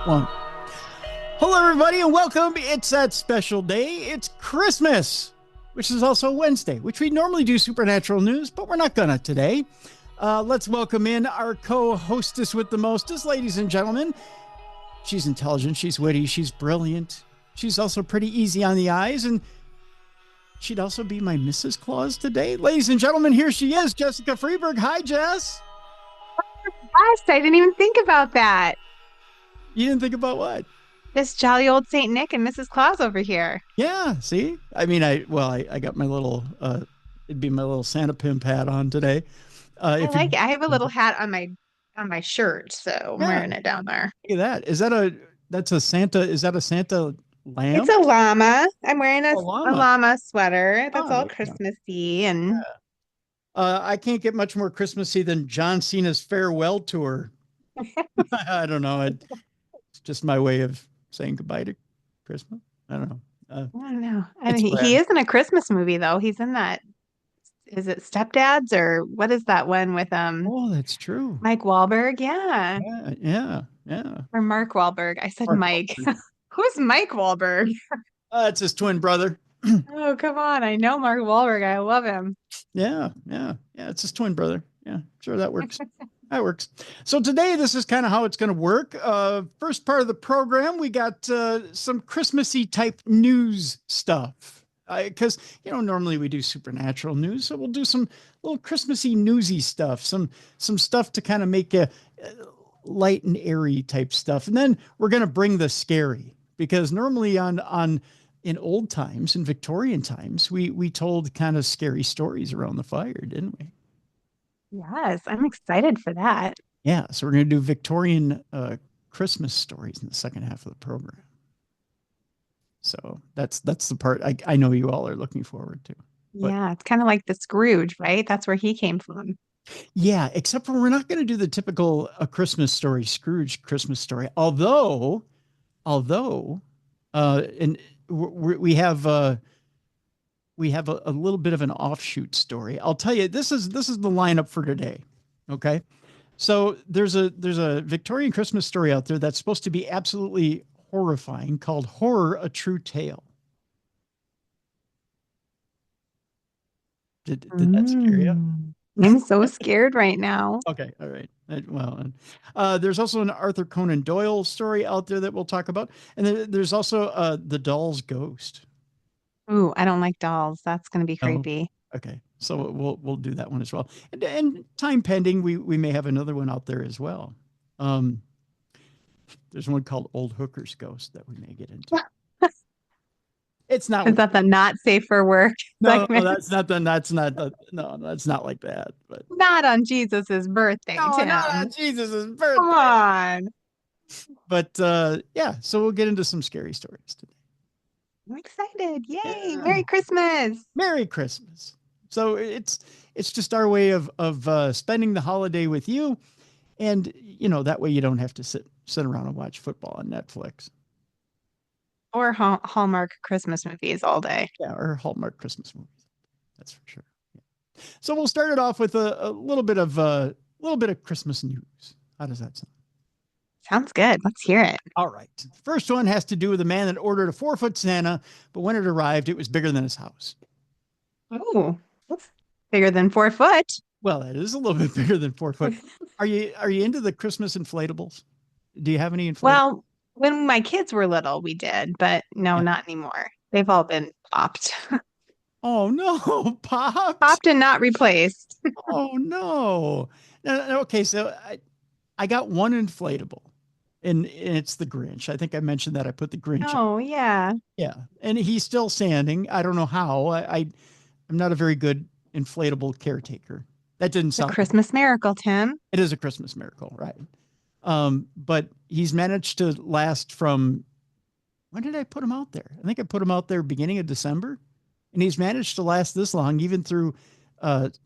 One. Hello, everybody, and welcome. It's that special day. It's Christmas, which is also Wednesday, which we normally do supernatural news, but we're not gonna today. Let's welcome in our co-hostess with the mostest, ladies and gentlemen. She's intelligent, she's witty, she's brilliant. She's also pretty easy on the eyes, and she'd also be my Mrs. Claus today. Ladies and gentlemen, here she is, Jessica Freeburg. Hi, Jess. Gosh, I didn't even think about that. You didn't think about what? This jolly old Saint Nick and Mrs. Claus over here. Yeah, see? I mean, I got my little, it'd be my little Santa pimp hat on today. I If you, like it. I have a little hat on my shirt, so I'm yeah, wearing it down there. look at that. That's a Santa, is that a Santa It's lamb? a llama. I'm wearing A a llama. llama sweater that's Oh, all there you go. Christmassy and I can't get much more Christmassy than John Cena's farewell tour. I don't know. It's just my way of saying goodbye to Christmas. I don't know. I don't know. And It's he grand. is in a Christmas movie though. He's in that. Is it Stepdads or what is that one with Oh, that's true. Mike Wahlberg? Yeah. Yeah, yeah, yeah. Or Mark Wahlberg. I said Mark Mike. Wahlberg. Who's Mike Wahlberg? It's his twin brother. Oh, come on. I know Mark Wahlberg. I love him. Yeah, yeah, yeah. It's his twin brother. Yeah, sure, that works. That works. So today, this is kind of how it's going to work. First part of the program, we got some Christmassy type news stuff. Because normally we do supernatural news, so we'll do some little Christmassy newsy stuff, some stuff to kind of make a light and airy type stuff, and then we're going to bring the scary because normally on in old times, in Victorian times, we told kind of scary stories around the fire, didn't we? Yes, I'm excited for that. Yeah, so we're going to do Victorian Christmas stories in the second half of the program. So that's the part I know you all are looking forward to. But Yeah, it's kind of like the Scrooge, right? That's where he came from. yeah, except for we're not going to do the typical a Christmas story, Scrooge Christmas story. Although, and we have a little bit of an offshoot story. I'll tell you, this is the lineup for today. Okay. So there's a Victorian Christmas story out there that's supposed to be absolutely horrifying called Horror: A True Tale. Did that scare you? Mm. I'm so scared right now. Okay, all right. Well, there's also an Arthur Conan Doyle story out there that we'll talk about, and there's also the Doll's Ghost. Ooh, I don't like dolls. That's going to be Oh, creepy. okay. So we'll do that one as well, and time pending, we may have another one out there as well. Um, there's one called Old Hooker's Ghost that we may get into. It's not Is that the not safe for work no, segment? that's not the no, that's not like that. But Not on Jesus's birthday, no, not on Tim. Jesus's Come birthday. on. But yeah, so we'll get into some scary stories today. I'm excited. Yay. Yeah. Merry Christmas. Merry Christmas. So it's just our way of spending the holiday with you, and that way you don't have to sit around and watch football on Netflix. Or Hallmark Christmas movies all day. Yeah, or Hallmark Christmas movies. That's for sure. Yeah. So we'll start it off with a little bit of Christmas news. How does that sound? Sounds good. Let's hear it. All right. The first one has to do with a man that ordered a 4-foot Santa, but when it arrived, it was bigger than his house. Oh, that's bigger than 4 foot. Well, that is a little bit bigger than 4 foot. Are you into the Christmas inflatables? Do you have any inflatables? Well, when my kids were little, we did, but no, Yeah. not anymore. They've all been popped. Oh no, popped. Popped and not replaced. Oh no. No, okay, so I got one inflatable, and it's the Grinch. I think I mentioned that I put the Grinch on. Oh, yeah. Yeah, and he's still standing. I don't know how. I'm not a very good inflatable caretaker. That didn't It's a sound. Christmas miracle, Tim. It is a Christmas miracle, right? But he's managed to last from when did I put him out there? I think I put him out there beginning of December, and he's managed to last this long, even through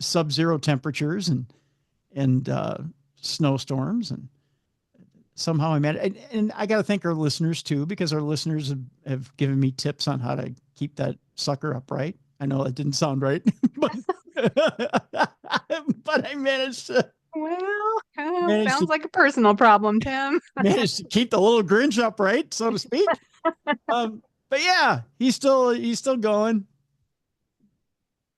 sub-zero temperatures and snowstorms, and somehow I managed. And I got to thank our listeners too, because our listeners have given me tips on how to keep that sucker upright. I know that didn't sound right, but but I managed to. Well, Sounds like a personal problem, Tim. Managed to keep the little Grinch upright, so to speak. But yeah, he's still going.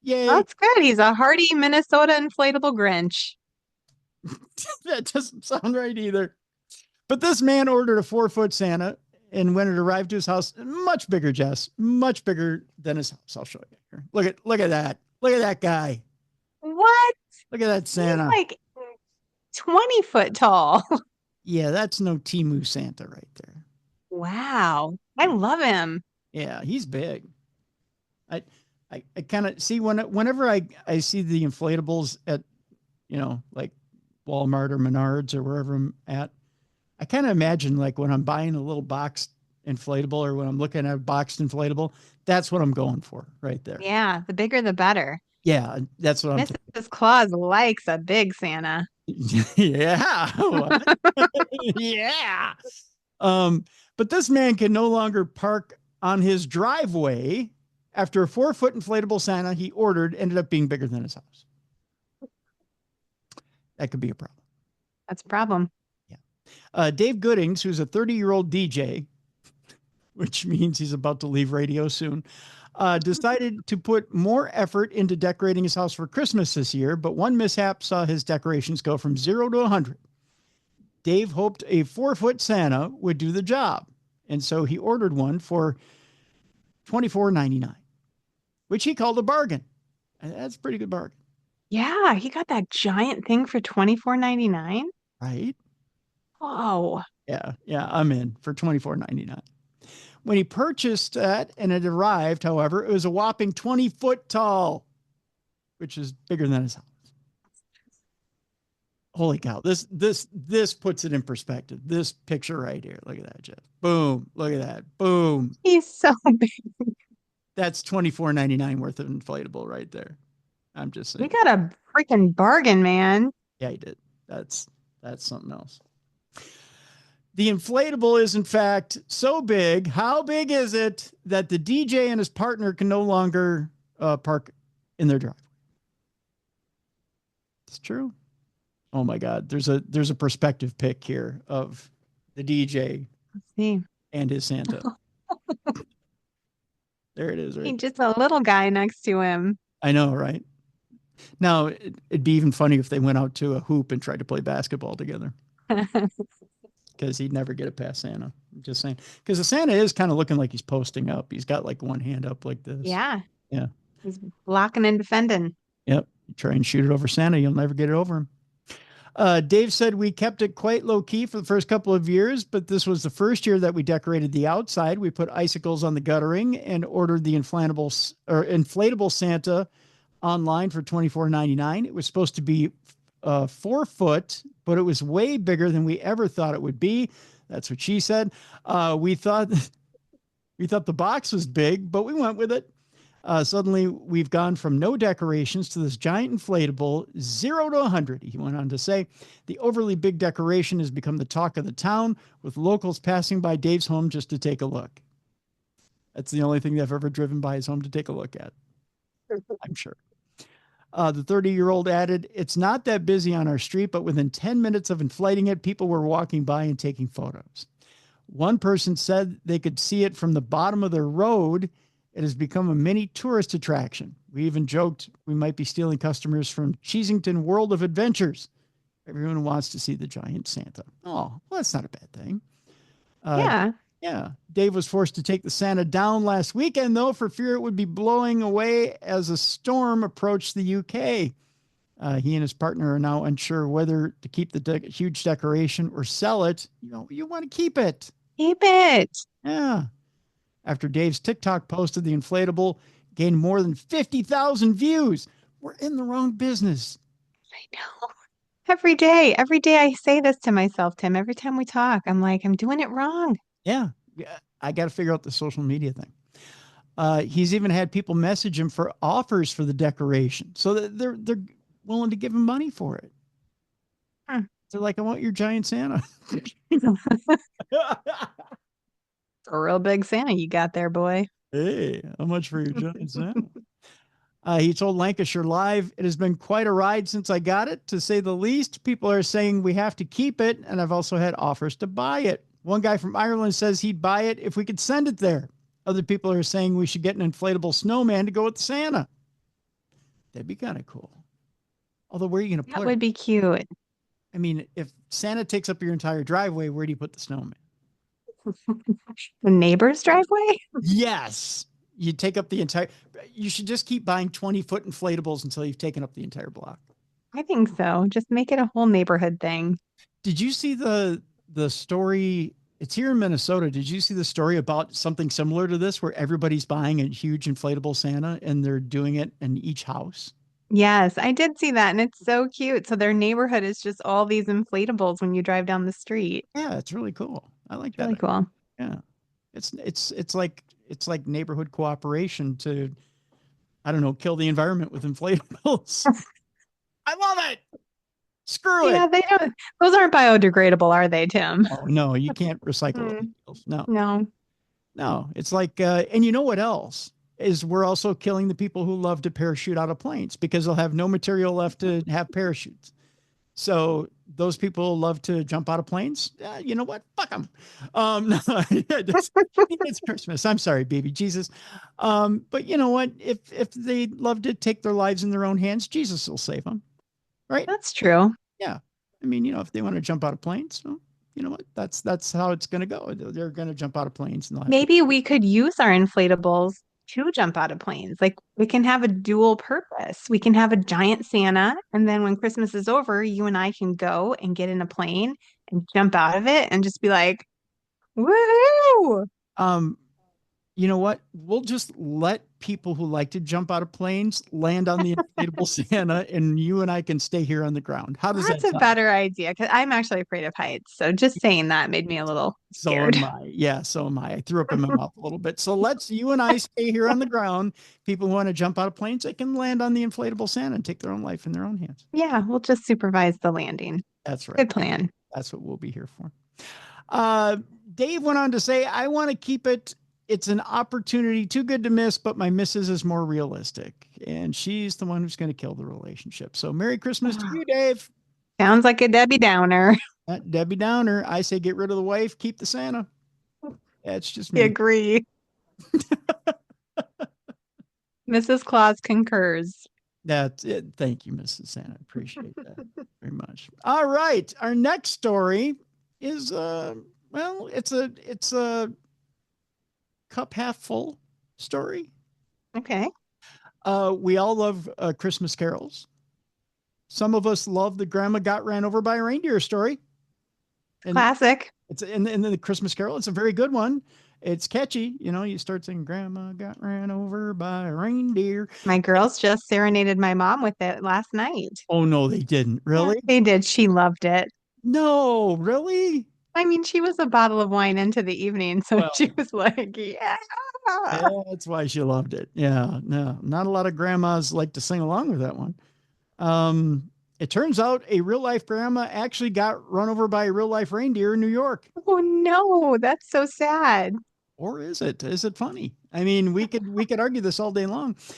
Yay. That's good. He's a hardy Minnesota inflatable Grinch. That doesn't sound right either. But this man ordered a 4-foot Santa, and when it arrived to his house, much bigger, Jess, much bigger than his house. I'll show you here. Look at that. Look at that guy. What? Look at that Santa. He's like 20 foot tall. Yeah, that's no Timu Santa right there. Wow. I love him. Yeah, he's big. I kind of see whenever I see the inflatables at, like Walmart or Menards or wherever I'm at, I kind of imagine like when I'm buying a little boxed inflatable or when I'm looking at a boxed inflatable, that's what I'm going for right there. Yeah, the bigger the better. Yeah, that's what I'm thinking. Mrs. Claus likes a big Santa. Yeah. Yeah. But this man can no longer park on his driveway after a 4-foot inflatable Santa he ordered ended up being bigger than his house. That could be a problem. That's a problem. Yeah. Dave Goodings, who's a 30-year-old DJ, which means he's about to leave radio soon, decided to put more effort into decorating his house for Christmas this year, but one mishap saw his decorations go from 0 to 100. Dave hoped a 4-foot Santa would do the job, and so he ordered one for $24.99, which he called a bargain. And that's a pretty good bargain. Yeah, he got that giant thing for $24.99. Right? Whoa. Yeah, I'm in for $24.99. When he purchased that and it arrived, however, it was a whopping 20 foot tall, which is bigger than his house. Holy cow. This puts it in perspective. This picture right here. Look at that, Jeff. Boom. Look at that. Boom. He's so big. That's $24.99 worth of inflatable right there. I'm just saying. You got a freaking bargain, man. Yeah, he did. That's something else. The inflatable is, in fact, so big. How big is it that the DJ and his partner can no longer park in their driveway? It's true. Oh my God. There's a perspective pic here of the DJ and his Santa. There it is. Right. He's just a little guy next to him. I know, right? Now, it'd be even funny if they went out to a hoop and tried to play basketball together. Because he'd never get it past Santa. I'm just saying. Because the Santa is kind of looking like he's posting up. He's got like one hand up like this. Yeah. Yeah. He's blocking and defending. Yep. You try and shoot it over Santa, you'll never get it over him. Dave said we kept it quite low key for the first couple of years, but this was the first year that we decorated the outside. We put icicles on the guttering and ordered the inflatable Santa online for $24.99. It was supposed to be 4 foot, but it was way bigger than we ever thought it would be. That's what she said. We thought the box was big, but we went with it. Suddenly we've gone from no decorations to this giant inflatable, 0 to 100. He went on to say, the overly big decoration has become the talk of the town, with locals passing by Dave's home just to take a look. That's the only thing they've ever driven by his home to take a look at, I'm sure. The 30-year-old added, it's not that busy on our street, but within 10 minutes of inflating it, people were walking by and taking photos. One person said they could see it from the bottom of their road. It has become a mini tourist attraction. We even joked we might be stealing customers from Cheesington World of Adventures. Everyone wants to see the giant Santa. Oh, well, that's not a bad thing. Yeah. Yeah. Dave was forced to take the Santa down last weekend, though, for fear it would be blowing away as a storm approached the UK. He and his partner are now unsure whether to keep the huge decoration or sell it. You want to keep it. Keep it. Yeah. After Dave's TikTok post of the inflatable gained more than 50,000 views. We're in the wrong business. I know. Every day I say this to myself, Tim. Every time we talk, I'm like, I'm doing it wrong. Yeah. I got to figure out the social media thing. He's even had people message him for offers for the decoration. So that they're willing to give him money for it. They're like, I want your giant Santa. A real big Santa you got there, boy. Hey, how much for your giant Santa? He told Lancashire Live, "It has been quite a ride since I got it, to say the least. People are saying we have to keep it, and I've also had offers to buy it. One guy from Ireland says he'd buy it if we could send it there. Other people are saying we should get an inflatable snowman to go with Santa. That'd be kind of cool. Although, where are you going to That put it? would be cute. I mean, if Santa takes up your entire driveway, where do you put the snowman? The neighbor's driveway? Yes. You take up the entire, you should just keep buying 20-foot inflatables until you've taken up the entire block. I think so. Just make it a whole neighborhood thing. Did you see the story? It's here in Minnesota. Did you see the story about something similar to this where everybody's buying a huge inflatable Santa and they're doing it in each house? Yes, I did see that, and it's so cute. So their neighborhood is just all these inflatables when you drive down the street. Yeah, it's really cool. I like It's that. really cool. Yeah. It's like neighborhood cooperation to, I don't know, kill the environment with inflatables. I love it. Screw Yeah, it. they don't. Those aren't biodegradable, are they, Tim? Oh, no, you can't recycle Mm, those. No, no. no. It's like, and you know what else is we're also killing the people who love to parachute out of planes because they'll have no material left to have parachutes. So those people love to jump out of planes. You know what? Fuck them. No, it's Christmas. I'm sorry, baby Jesus. But you know what? If they love to take their lives in their own hands, Jesus will save them, right? That's true. Yeah. I mean, if they want to jump out of planes, well, you know what? That's how it's going to go. They're going to jump out of planes and they'll have to. Maybe we could use our inflatables to jump out of planes. Like we can have a dual purpose. We can have a giant Santa, and then when Christmas is over, you and I can go and get in a plane and jump out of it and just be like, woohoo! Um, you know what? We'll just let people who like to jump out of planes land on the inflatable Santa, and you and I can stay here on the ground. How does That's that a sound? better idea because I'm actually afraid of heights. So just saying that made me a little So scared. am I. Yeah, so am I. I threw up in my mouth a little bit. So let's you and I stay here on the ground. People who want to jump out of planes, they can land on the inflatable Santa and take their own life in their own hands. Yeah, we'll just supervise the landing. That's right. Good plan. That's what we'll be here for. Uh, Dave went on to say, I want to keep it. It's an opportunity too good to miss, but my missus is more realistic. And she's the one who's going to kill the relationship. So Merry Christmas to you, Dave. Sounds like a Debbie Downer. Debbie Downer. I say get rid of the wife, keep the Santa. That's just I me. agree. Mrs. Claus concurs. That's it. Thank you, Mrs. Santa. I appreciate that very much. All right. Our next story is well, it's a cup half full story. Okay. We all love Christmas carols. Some of us love the grandma got ran over by a reindeer story. And Classic. it's in the Christmas Carol. It's a very good one. It's catchy. You start singing, Grandma got ran over by a reindeer. My girls just serenaded my mom with it last night. Oh, no, they didn't. Yeah, Really? they did. She loved it. No, really? I mean, she was a bottle of wine into the evening, so Well, she was like, yeah. that's why she loved it. Yeah, no, not a lot of grandmas like to sing along with that one. It turns out a real life grandma actually got run over by a real life reindeer in New York. Oh no, that's so sad. Or is it? Is it funny? I mean, we could argue this all day long. As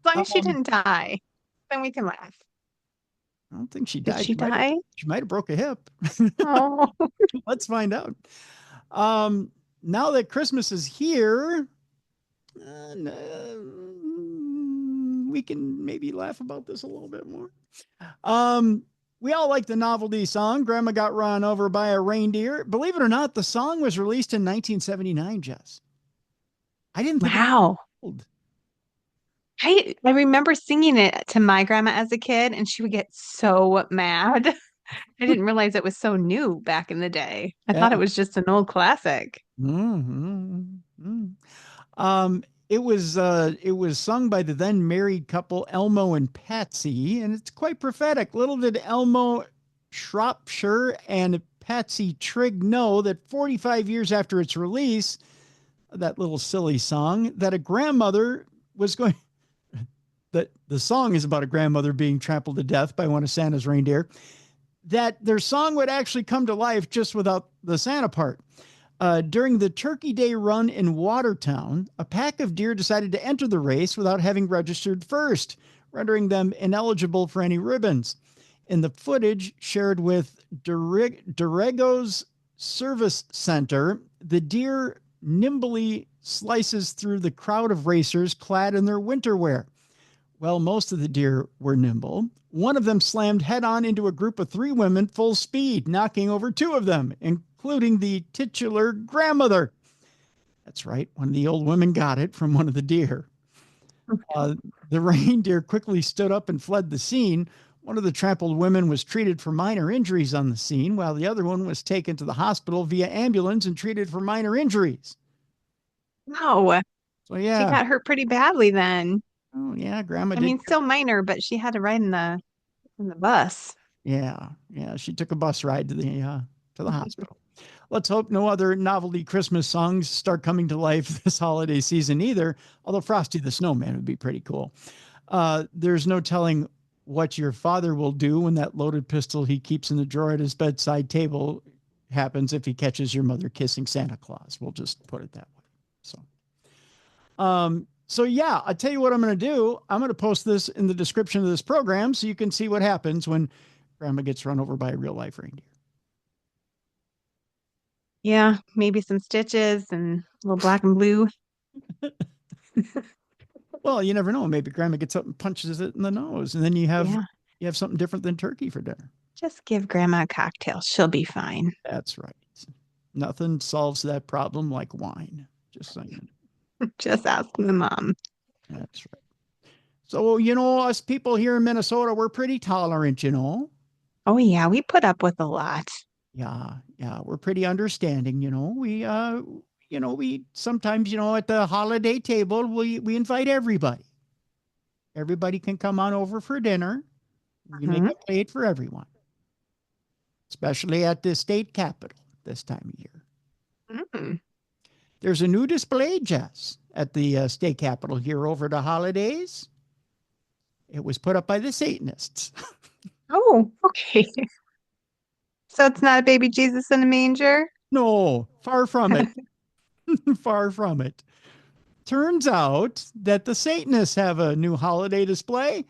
long as she Um, didn't die, then we can laugh. I don't think she Did died. she die? She might have broke a hip. Oh, Let's find out. Now that Christmas is here, we can maybe laugh about this a little bit more. We all like the novelty song, Grandma Got Run Over by a Reindeer. Believe it or not, the song was released in 1979, Jess. I didn't think it was wow. old. I remember singing it to my grandma as a kid, and she would get so mad. I didn't realize it was so new back in the day. I thought it Yeah. was just an old classic. Mm-hmm. It was sung by the then married couple Elmo and Patsy, and it's quite prophetic. Little did Elmo Shropshire and Patsy Trigg know that 45 years after its release, that little silly song, that a grandmother was going. That the song is about a grandmother being trampled to death by one of Santa's reindeer. That their song would actually come to life just without the Santa part. During the Turkey Day run in Watertown, a pack of deer decided to enter the race without having registered first, rendering them ineligible for any ribbons. In the footage shared with Dorrego's Service Center, the deer nimbly slices through the crowd of racers clad in their winter wear. Well, most of the deer were nimble. One of them slammed head-on into a group of 3 women full speed, knocking over 2 of them, including the titular grandmother. That's right. One of the old women got it from one of the deer. The reindeer quickly stood up and fled the scene. One of the trampled women was treated for minor injuries on the scene, while the other one was taken to the hospital via ambulance and treated for minor injuries. No, So, she yeah. got hurt pretty badly then. Oh, yeah. Grandma I did. mean, still minor, but she had to ride in the bus. Yeah. Yeah. She took a bus ride to the hospital. Let's hope no other novelty Christmas songs start coming to life this holiday season either, although Frosty the Snowman would be pretty cool. There's no telling what your father will do when that loaded pistol he keeps in the drawer at his bedside table happens if he catches your mother kissing Santa Claus. We'll just put it that way. So yeah, I'll tell you what I'm going to do. I'm going to post this in the description of this program so you can see what happens when Grandma gets run over by a real life reindeer. Yeah, maybe some stitches and a little black and blue. Well, you never know. Maybe Grandma gets up and punches it in the nose, and then you have something different than turkey for dinner. Just give Grandma a cocktail. She'll be fine. That's right. Nothing solves that problem like wine. Just saying. Just ask the mom. That's right. So, us people here in Minnesota, we're pretty tolerant, Oh, yeah, we put up with a lot. Yeah, we're pretty understanding, we sometimes, at the holiday table, we invite everybody. Everybody can come on over for dinner. We make a plate for everyone, especially at the state capitol this time of year. Mm-hmm. There's a new display, Jess, at the state capitol here over the holidays. It was put up by the Satanists. Oh, okay. So it's not a baby Jesus in a manger? No, far from it. Far from it. Turns out that the Satanists have a new holiday display.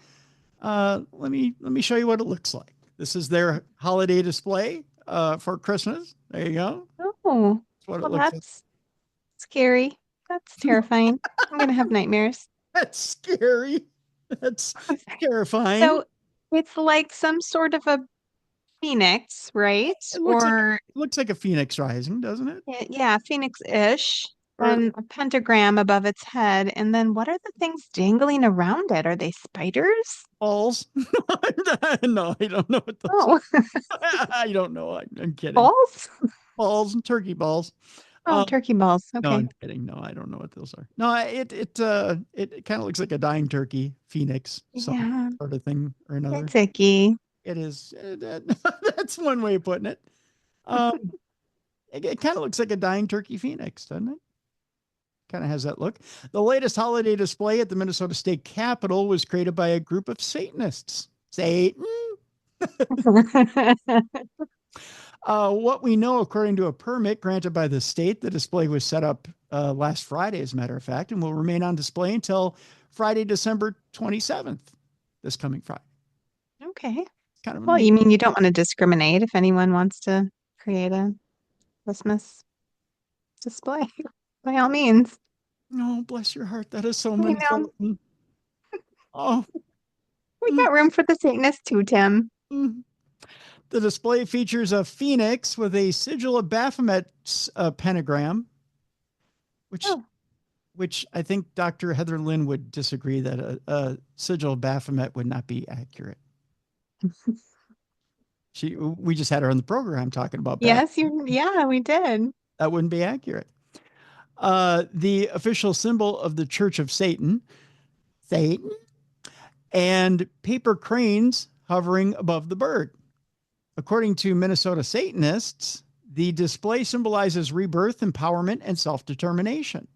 Let me show you what it looks like. This is their holiday display for Christmas. There you go. Oh, That's what well, it looks that's scary. That's terrifying. I'm gonna have nightmares. That's scary. That's terrifying. So it's like some sort of a phoenix, right? Looks like a phoenix rising, doesn't it? Yeah, phoenix-ish. And a pentagram above its head. And then what are the things dangling around it? Are they spiders? Balls? No, I don't know what those Oh. are. I don't know. I'm kidding. Balls? Balls and turkey balls. Oh, turkey balls. Okay. No, I'm kidding. No, I don't know what those are. No, it kind of looks like a dying turkey, phoenix, some sort of thing or another. It's icky. It is. That's one way of putting it. It kind of looks like a dying turkey phoenix, doesn't it? Kind of has that look. The latest holiday display at the Minnesota State Capitol was created by a group of Satanists. Satan. What we know, according to a permit granted by the state, the display was set up last Friday, as a matter of fact, and will remain on display until Friday, December 27th, this coming Friday. Okay. Kind of well, you mean you don't want to discriminate if anyone wants to create a Christmas display? By all means. Oh, bless your heart. That is so Minnesotan. Oh. We got room for the Satanists too, Tim. The display features a phoenix with a sigil of Baphomet's pentagram, which I think Dr. Heather Lynn would disagree that a sigil of Baphomet would not be accurate. We just had her on the program talking about Baphomet. Yes, we did. That wouldn't be accurate. The official symbol of the Church of Satan, and paper cranes hovering above the bird. According to Minnesota Satanists, the display symbolizes rebirth, empowerment, and self-determination.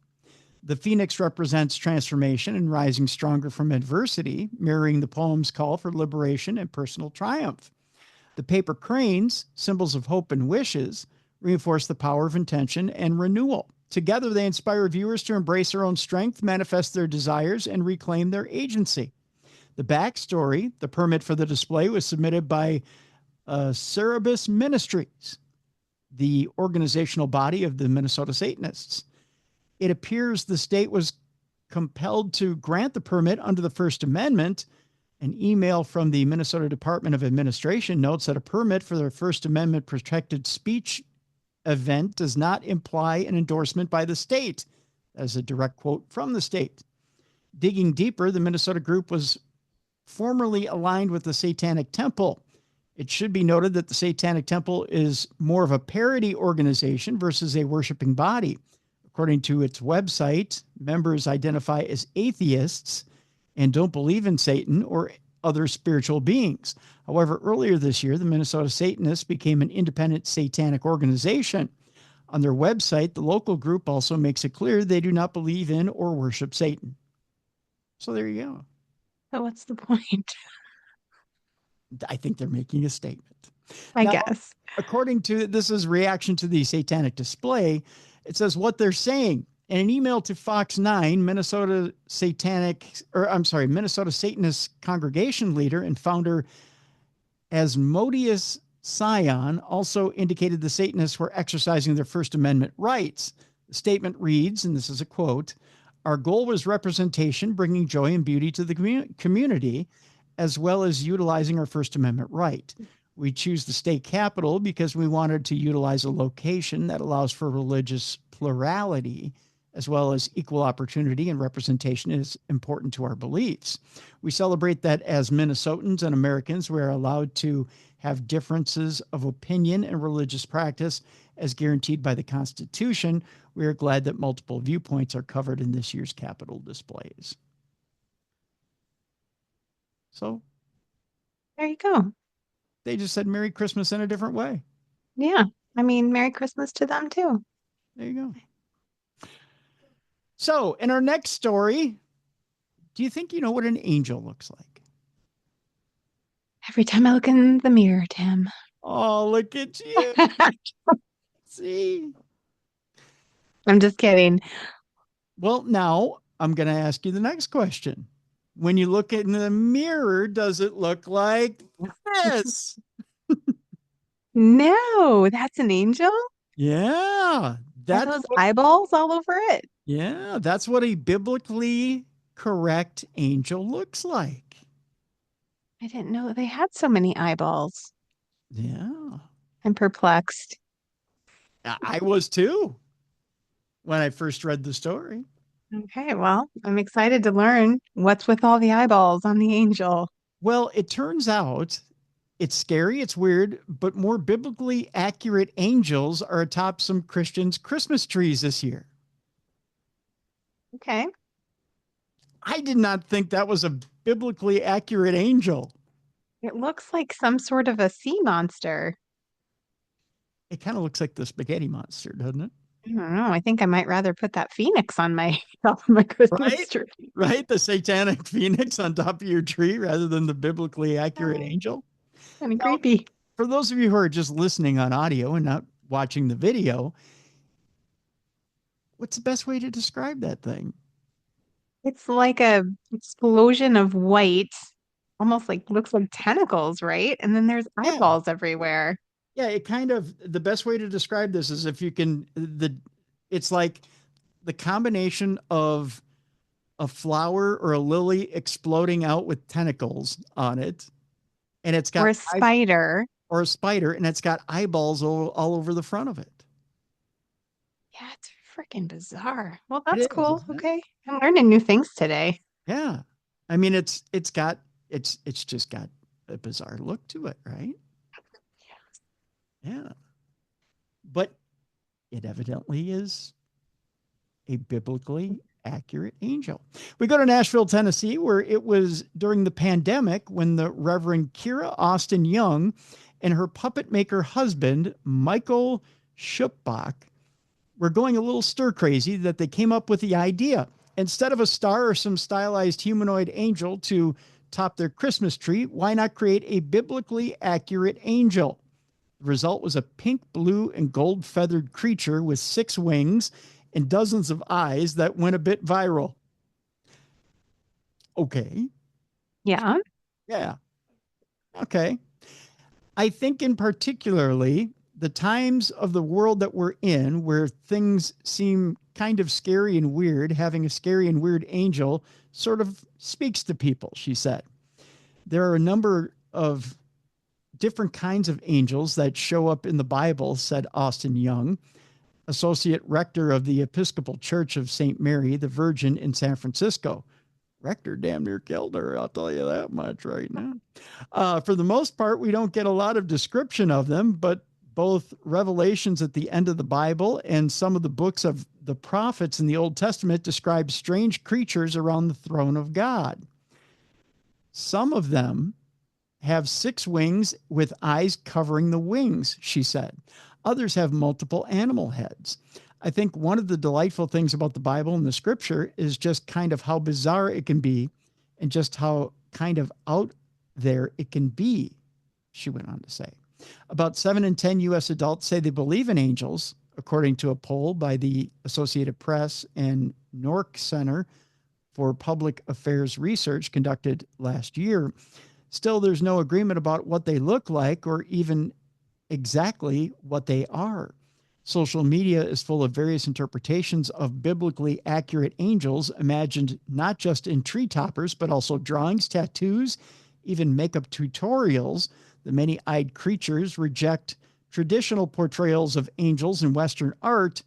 The phoenix represents transformation and rising stronger from adversity, mirroring the poem's call for liberation and personal triumph. The paper cranes, symbols of hope and wishes, reinforce the power of intention and renewal. Together, they inspire viewers to embrace their own strength, manifest their desires, and reclaim their agency. The backstory: the permit for the display was submitted by Cerebus Ministries, the organizational body of the Minnesota Satanists. It appears the state was compelled to grant the permit under the First Amendment. An email from the Minnesota Department of Administration notes that a permit for their First Amendment protected speech event does not imply an endorsement by the state. As a direct quote from the state. Digging deeper, the Minnesota group was formerly aligned with the Satanic Temple. It should be noted that the Satanic Temple is more of a parody organization versus a worshiping body. According to its website, members identify as atheists and don't believe in Satan or other spiritual beings. However, earlier this year, the Minnesota Satanists became an independent satanic organization. On their website, the local group also makes it clear they do not believe in or worship Satan. So there you go. So what's the point? I think they're making a statement. I guess. According to, this is reaction to the satanic display. It says what they're saying. In an email to Fox 9, Minnesota Satanist congregation leader and founder Asmodeus Sion also indicated the Satanists were exercising their First Amendment rights. The statement reads, and this is a quote, "Our goal was representation, bringing joy and beauty to the community, as well as utilizing our First Amendment right. We choose the state capitol because we wanted to utilize a location that allows for religious plurality, as well as equal opportunity and representation is important to our beliefs. We celebrate that as Minnesotans and Americans, we are allowed to have differences of opinion and religious practice as guaranteed by the Constitution. We are glad that multiple viewpoints are covered in this year's Capitol displays." So There you go. they just said Merry Christmas in a different way. Yeah. I mean, Merry Christmas to them too. There you go. So in our next story, do you think you know what an angel looks like? Every time I look in the mirror, Tim. Oh, look at you. See? I'm just kidding. Well, now I'm going to ask you the next question. When you look in the mirror, does it look like this? No, that's an angel? Yeah. Are those eyeballs all over it? Yeah, that's what a biblically correct angel looks like. I didn't know they had so many eyeballs. Yeah. I'm perplexed. I was too when I first read the story. Okay, well, I'm excited to learn what's with all the eyeballs on the angel. Well, it turns out it's scary, it's weird, but more biblically accurate angels are atop some Christians' Christmas trees this year. Okay. I did not think that was a biblically accurate angel. It looks like some sort of a sea monster. It kind of looks like the spaghetti monster, doesn't it? I don't know. I think I might rather put that phoenix on my top of my Christmas tree. Right? The satanic phoenix on top of your tree rather than the biblically accurate angel. Kind of creepy. For those of you who are just listening on audio and not watching the video, what's the best way to describe that thing? It's like a explosion of white, almost like looks like tentacles, right? And then there's eyeballs everywhere. Yeah, it kind of, the best way to describe this is if you can, it's like the combination of a flower or a lily exploding out with tentacles on it. And it's got or a spider. And it's got eyeballs all over the front of it. Yeah, it's freaking bizarre. Well, that's cool. Okay. I'm learning new things today. Yeah. I mean, it's just got a bizarre look to it, right? Yeah. But it evidently is a biblically accurate angel. We go to Nashville, Tennessee, where it was during the pandemic when the Reverend Kira Austin Young and her puppet maker husband, Michael Schupbach, were going a little stir crazy that they came up with the idea. Instead of a star or some stylized humanoid angel to top their Christmas tree, why not create a biblically accurate angel? The result was a pink, blue, and gold feathered creature with 6 wings and dozens of eyes that went a bit viral. Okay. Yeah. Yeah. Okay. I think in particularly the times of the world that we're in where things seem kind of scary and weird, having a scary and weird angel sort of speaks to people, she said. There are a number of different kinds of angels that show up in the Bible, said Austin Young, associate rector of the Episcopal Church of St. Mary, the Virgin in San Francisco. Rector damn near killed her, I'll tell you that much right now. For the most part, we don't get a lot of description of them, but both revelations at the end of the Bible and some of the books of the prophets in the Old Testament describe strange creatures around the throne of God. Some of them have 6 wings with eyes covering the wings, she said. Others have multiple animal heads. I think one of the delightful things about the Bible and the scripture is just kind of how bizarre it can be and just how kind of out there it can be, she went on to say. About 7 in 10 U.S. adults say they believe in angels, according to a poll by the Associated Press and Nork Center for Public Affairs Research conducted last year. Still, there's no agreement about what they look like or even exactly what they are. Social media is full of various interpretations of biblically accurate angels imagined not just in tree toppers, but also drawings, tattoos, even makeup tutorials. The many-eyed creatures reject traditional portrayals of angels in Western art,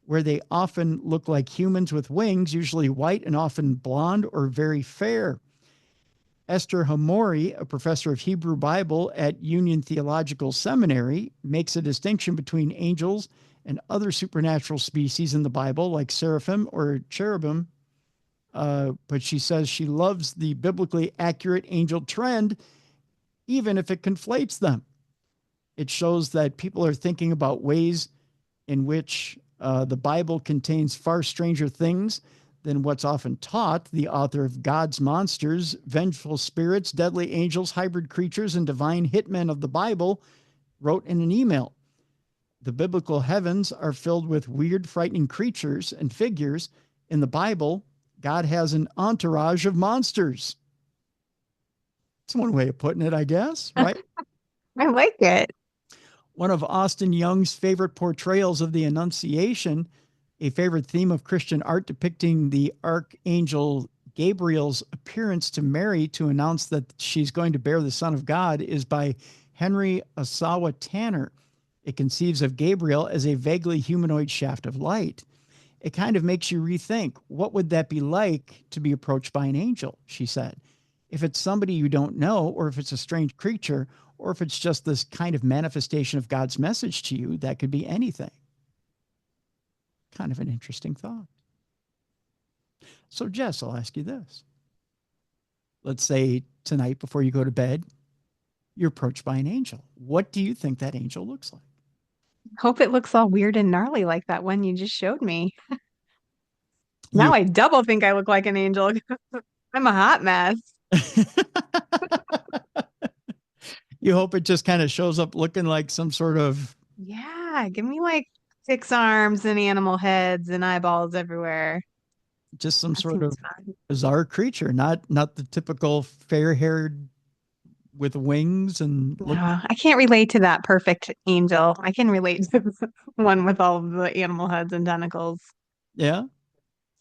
where they often look like humans with wings, usually white and often blonde or very fair. Esther Hamori, a professor of Hebrew Bible at Union Theological Seminary, makes a distinction between angels and other supernatural species in the Bible, like seraphim or cherubim. But she says she loves the biblically accurate angel trend, even if it conflates them. It shows that people are thinking about ways in which the Bible contains far stranger things than what's often taught. The author of God's Monsters, Vengeful Spirits, Deadly Angels, Hybrid Creatures, and Divine Hitmen of the Bible wrote in an email. The biblical heavens are filled with weird, frightening creatures and figures. In the Bible, God has an entourage of monsters. It's one way of putting it, I guess, right? I like it. One of Austin Young's favorite portrayals of the Annunciation, a favorite theme of Christian art depicting the Archangel Gabriel's appearance to Mary to announce that she's going to bear the Son of God, is by Henry Osawa Tanner. It conceives of Gabriel as a vaguely humanoid shaft of light. It kind of makes you rethink, what would that be like to be approached by an angel, she said. If it's somebody you don't know, or if it's a strange creature, or if it's just this kind of manifestation of God's message to you, that could be anything. Kind of an interesting thought. So, Jess, I'll ask you this. Let's say tonight before you go to bed, you're approached by an angel. What do you think that angel looks like? Hope it looks all weird and gnarly like that one you just showed me. Now You I double think I look like an angel. I'm a hot mess. you hope it just kind of shows up looking like some sort of Yeah, give me like 6 arms and animal heads and eyeballs everywhere. just some That sort seems of fun. bizarre creature, not the typical fair-haired with wings and look. No, I can't relate to that perfect angel. I can relate to the one with all of the animal heads and tentacles. Yeah,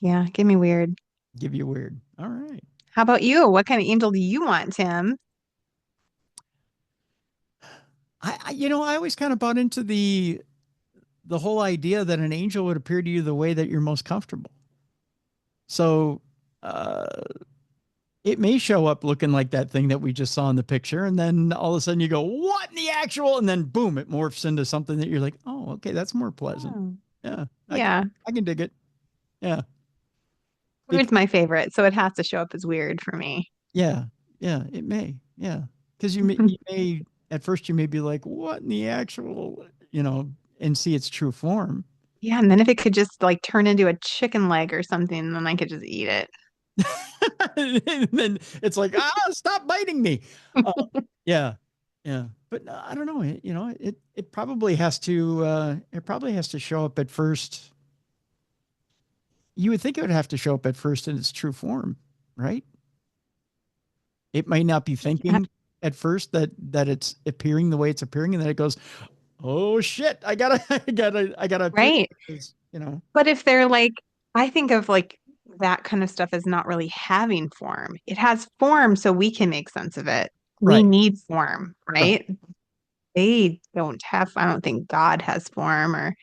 Yeah, give me weird. give you weird. All right. How about you? What kind of angel do you want, Tim? I always kind of bought into the whole idea that an angel would appear to you the way that you're most comfortable. So uh, it may show up looking like that thing that we just saw in the picture, and then all of a sudden you go, "What in the actual?" And then boom, it morphs into something that you're like, "Oh, okay, that's more pleasant." Oh, Yeah, yeah. I can dig it. Yeah, Weird's my favorite, so it has to show up as weird for me. yeah, yeah, it may. Yeah, because you may at first you may be like, "What in the actual?" And see its true form. Yeah, and then if it could just like turn into a chicken leg or something, then I could just eat it. And then it's like, stop biting me. Uh, yeah. Yeah, but I don't know. It probably has to. It probably has to show up at first. You would think it would have to show up at first in its true form, right? It might not be Yeah. thinking at first that it's appearing the way it's appearing, and then it goes, "Oh shit! I gotta, I gotta appear." Right. But if they're like, I think of like that kind of stuff as not really having form. It has form so we can make sense of it. We Right, need form, right, right? They don't have, I don't think God has form or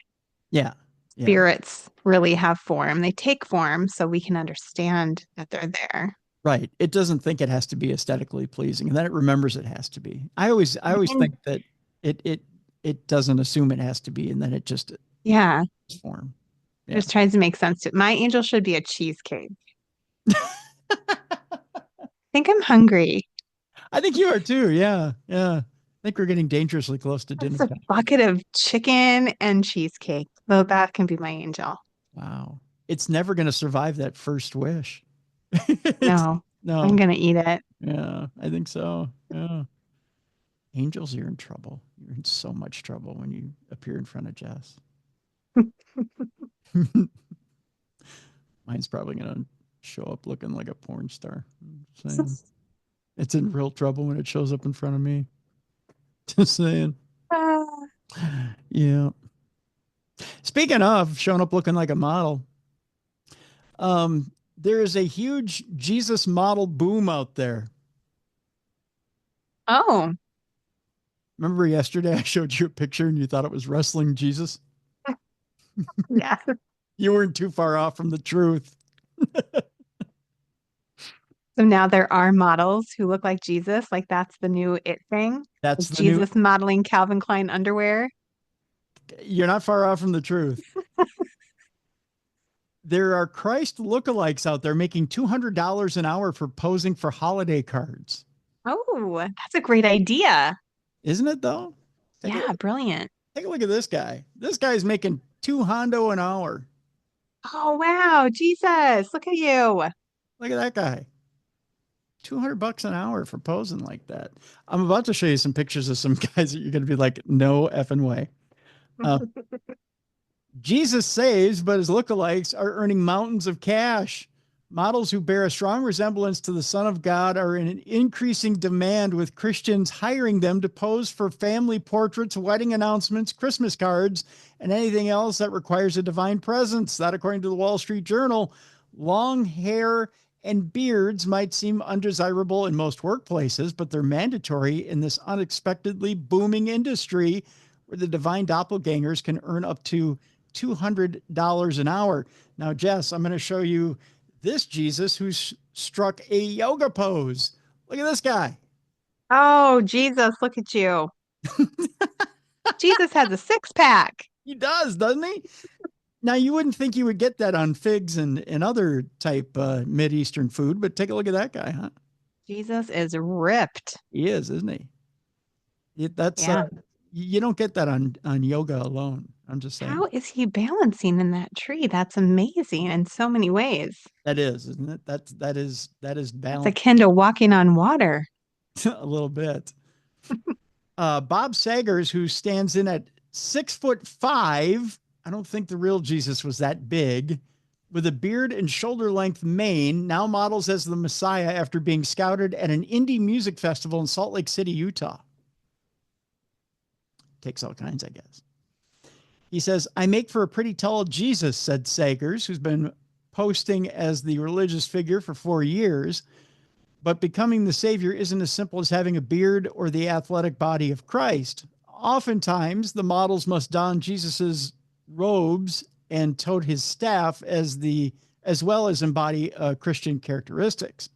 yeah, yeah, spirits really have form. They take form so we can understand that they're there. right. It doesn't think it has to be aesthetically pleasing, and then it remembers it has to be. I always And think that it doesn't assume it has to be, and then it just yeah, form. Yeah. just tries to make sense to it. My angel should be a cheesecake. I think I'm hungry. I think you are too. Yeah. Yeah. I think we're getting dangerously close to dinner That's a time. bucket of chicken and cheesecake. So that can be my angel. Wow. It's never going to survive that first wish. It's, No, I'm no. gonna eat it. Yeah. I think so. Yeah. Angels, you're in trouble. You're in so much trouble when you appear in front of Jess. Mine's probably going to show up looking like a porn star. I'm saying it's in real trouble when it shows up in front of me. Just saying. Ah. Yeah. Speaking of showing up looking like a model, there is a huge Jesus model boom out there. Oh, Remember yesterday I showed you a picture and you thought it was wrestling Jesus? yeah. You weren't too far off from the truth. So now there are models who look like Jesus. Like that's the new it thing. That's Like the new, Jesus modeling Calvin Klein underwear. you're not far off from the truth. There are Christ lookalikes out there making $200 an hour for posing for holiday cards. Oh, that's a great idea. Isn't it though? Take a look, Yeah, brilliant. take a look at this guy. This guy's making two hondo an hour. Oh, wow. Jesus, look at you. Look at that guy. $200 an hour for posing like that. I'm about to show you some pictures of some guys that you're going to be like, no effing way. Uh, Jesus saves, but his lookalikes are earning mountains of cash. Models who bear a strong resemblance to the Son of God are in an increasing demand, with Christians hiring them to pose for family portraits, wedding announcements, Christmas cards, and anything else that requires a divine presence. That, according to the Wall Street Journal, long hair and beards might seem undesirable in most workplaces, but they're mandatory in this unexpectedly booming industry where the divine doppelgangers can earn up to $200 an hour. Now, Jess, I'm going to show you this Jesus who's struck a yoga pose. Look at this guy. Oh, Jesus, look at you. Jesus has a six pack. He does, doesn't he? Now, you wouldn't think you would get that on figs and other type Mideastern food, but take a look at that guy, huh? Jesus is ripped. He is, isn't he? That's Yeah. you don't get that on yoga alone. I'm just saying. How is he balancing in that tree? That's amazing in so many ways. That is, isn't it? That is That's balance akin to walking on water. a little bit. Bob Sagers, who stands in at 6'5". I don't think the real Jesus was that big. With a beard and shoulder length mane, now models as the Messiah after being scouted at an indie music festival in Salt Lake City, Utah. Takes all kinds, I guess. He says, I make for a pretty tall Jesus, said Sagers, who's been posting as the religious figure for 4 years. But becoming the Savior isn't as simple as having a beard or the athletic body of Christ. Oftentimes, the models must don Jesus's robes and tote his staff as well as embody Christian characteristics.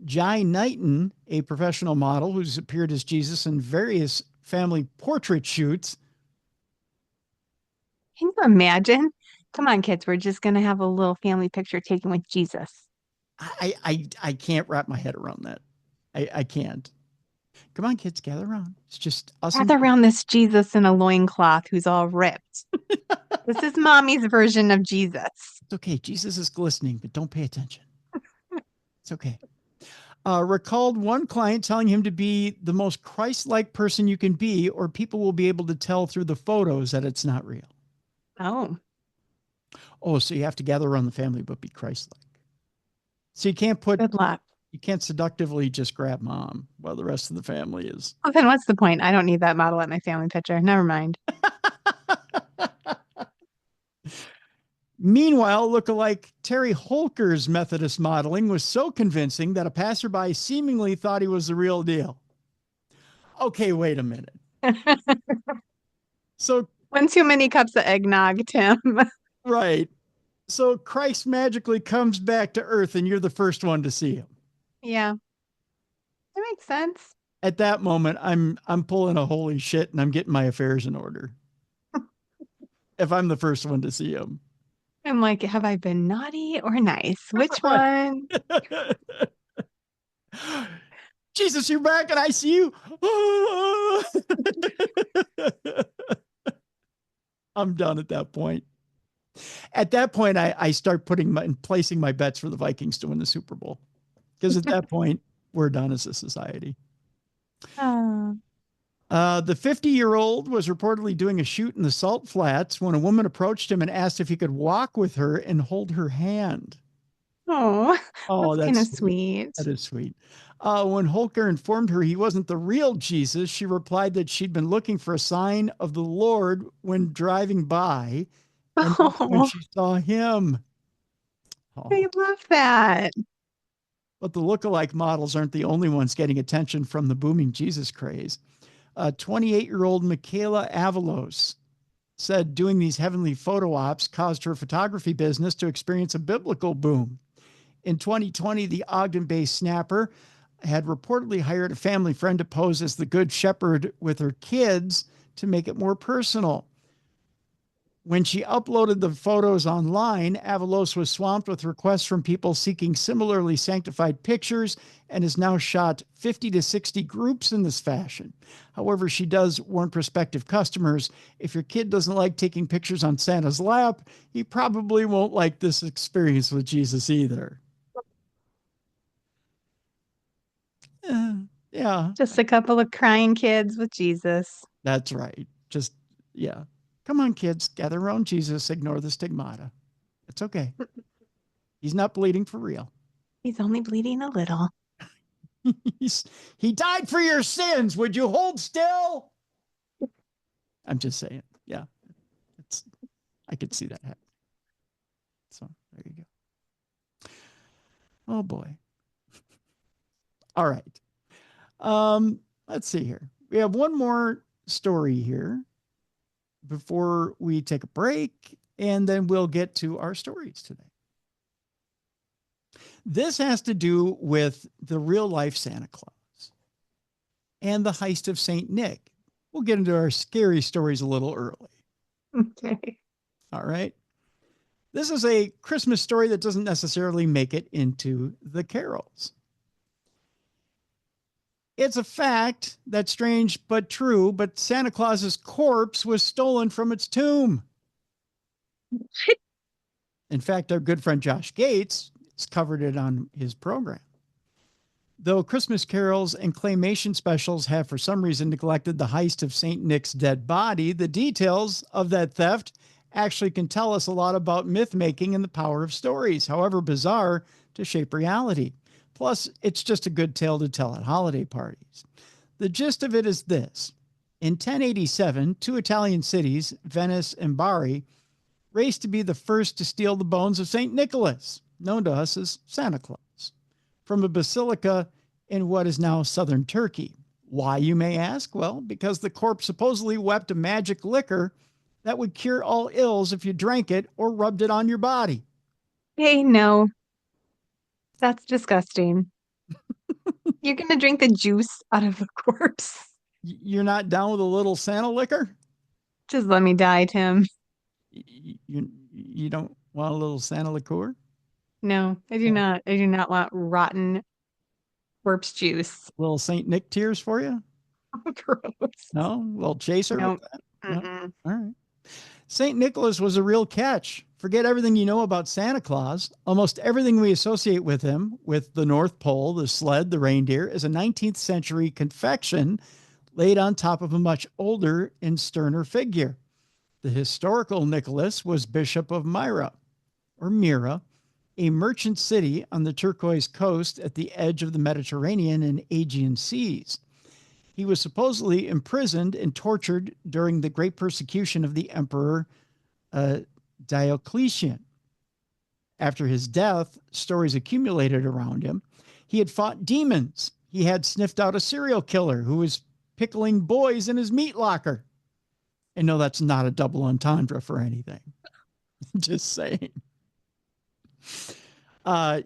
Jai Knighton, a professional model who's appeared as Jesus in various family portrait shoots. Can you imagine? Come on, kids. We're just going to have a little family picture taken with Jesus. I can't wrap my head around that. I can't. Come on, kids, gather around. It's just us and Gather around this Jesus in a loincloth who's all ripped. This is mommy's version of Jesus. it's okay. Jesus is glistening, but don't pay attention. It's okay. recalled one client telling him to be the most Christ-like person you can be, or people will be able to tell through the photos that it's not real. Oh. Oh, so you have to gather around the family, but be Christ-like. So you can't Good luck. You can't seductively just grab mom while the rest of the family is. Well, then what's the point? I don't need that model at my family picture. Never mind. Meanwhile, lookalike Terry Holker's Methodist modeling was so convincing that a passerby seemingly thought he was the real deal. Okay, wait a minute. So, One too many cups of eggnog, Tim. right. So Christ magically comes back to earth and you're the first one to see him. Yeah. That makes sense. At that moment, I'm pulling a holy shit and I'm getting my affairs in order. If I'm the first one to see him. I'm like, have I been naughty or nice? Which one? Jesus, you're back and I see you. I'm done at that point. At that point, I start placing my bets for the Vikings to win the Super Bowl. Because at that point, we're done as a society. Oh. The 50-year-old was reportedly doing a shoot in the Salt Flats when a woman approached him and asked if he could walk with her and hold her hand. Oh, Oh, that's kind of sweet. That is sweet. When Holker informed her he wasn't the real Jesus, she replied that she'd been looking for a sign of the Lord when driving by, and when she saw him. Oh, I love that. But the lookalike models aren't the only ones getting attention from the booming Jesus craze. 28-year-old Michaela Avalos said doing these heavenly photo ops caused her photography business to experience a biblical boom. In 2020, the Ogden-based snapper had reportedly hired a family friend to pose as the Good Shepherd with her kids to make it more personal. When she uploaded the photos online, Avalos was swamped with requests from people seeking similarly sanctified pictures and has now shot 50 to 60 groups in this fashion. However, she does warn prospective customers, if your kid doesn't like taking pictures on Santa's lap, he probably won't like this experience with Jesus either. Yeah. Just a couple of crying kids with Jesus. That's right. Just, yeah. Come on, kids, gather around Jesus, ignore the stigmata. It's okay. He's not bleeding for real. He's only bleeding a little. He died for your sins. Would you hold still? I'm just saying. Yeah. I could see that happen. So there you go. Oh boy. All right. Let's see here. We have one more story here before we take a break, and then we'll get to our stories today. This has to do with the real life Santa Claus and the heist of St. Nick. We'll get into our scary stories a little early. Okay. All right. This is a Christmas story that doesn't necessarily make it into the carols. It's a fact that's strange but true, but Santa Claus's corpse was stolen from its tomb. In fact, our good friend Josh Gates has covered it on his program. Though Christmas carols and claymation specials have for some reason neglected the heist of St. Nick's dead body, the details of that theft actually can tell us a lot about myth making and the power of stories, however bizarre, to shape reality. Plus, it's just a good tale to tell at holiday parties. The gist of it is this. In 1087, two Italian cities, Venice and Bari, raced to be the first to steal the bones of St. Nicholas, known to us as Santa Claus, from a basilica in what is now southern Turkey. Why, you may ask? Well, because the corpse supposedly wept a magic liquor that would cure all ills if you drank it or rubbed it on your body. Hey, no. That's disgusting. You're going to drink the juice out of the corpse. You're not down with a little Santa liquor? Just let me die, Tim. You don't want a little Santa liqueur? No, I do not. I do not want rotten corpse juice. Little St. Nick tears for you? Gross. No? A little chaser? Nope. No? All right. St. Nicholas was a real catch. Forget everything you know about Santa Claus. Almost everything we associate with him, with the North Pole, the sled, the reindeer, is a 19th century confection laid on top of a much older and sterner figure. The historical Nicholas was Bishop of Myra, or Myra, a merchant city on the turquoise coast at the edge of the Mediterranean and Aegean seas. He was supposedly imprisoned and tortured during the great persecution of the Emperor Diocletian. After his death, stories accumulated around him. He had fought demons. He had sniffed out a serial killer who was pickling boys in his meat locker. And no, that's not a double entendre for anything. Just saying.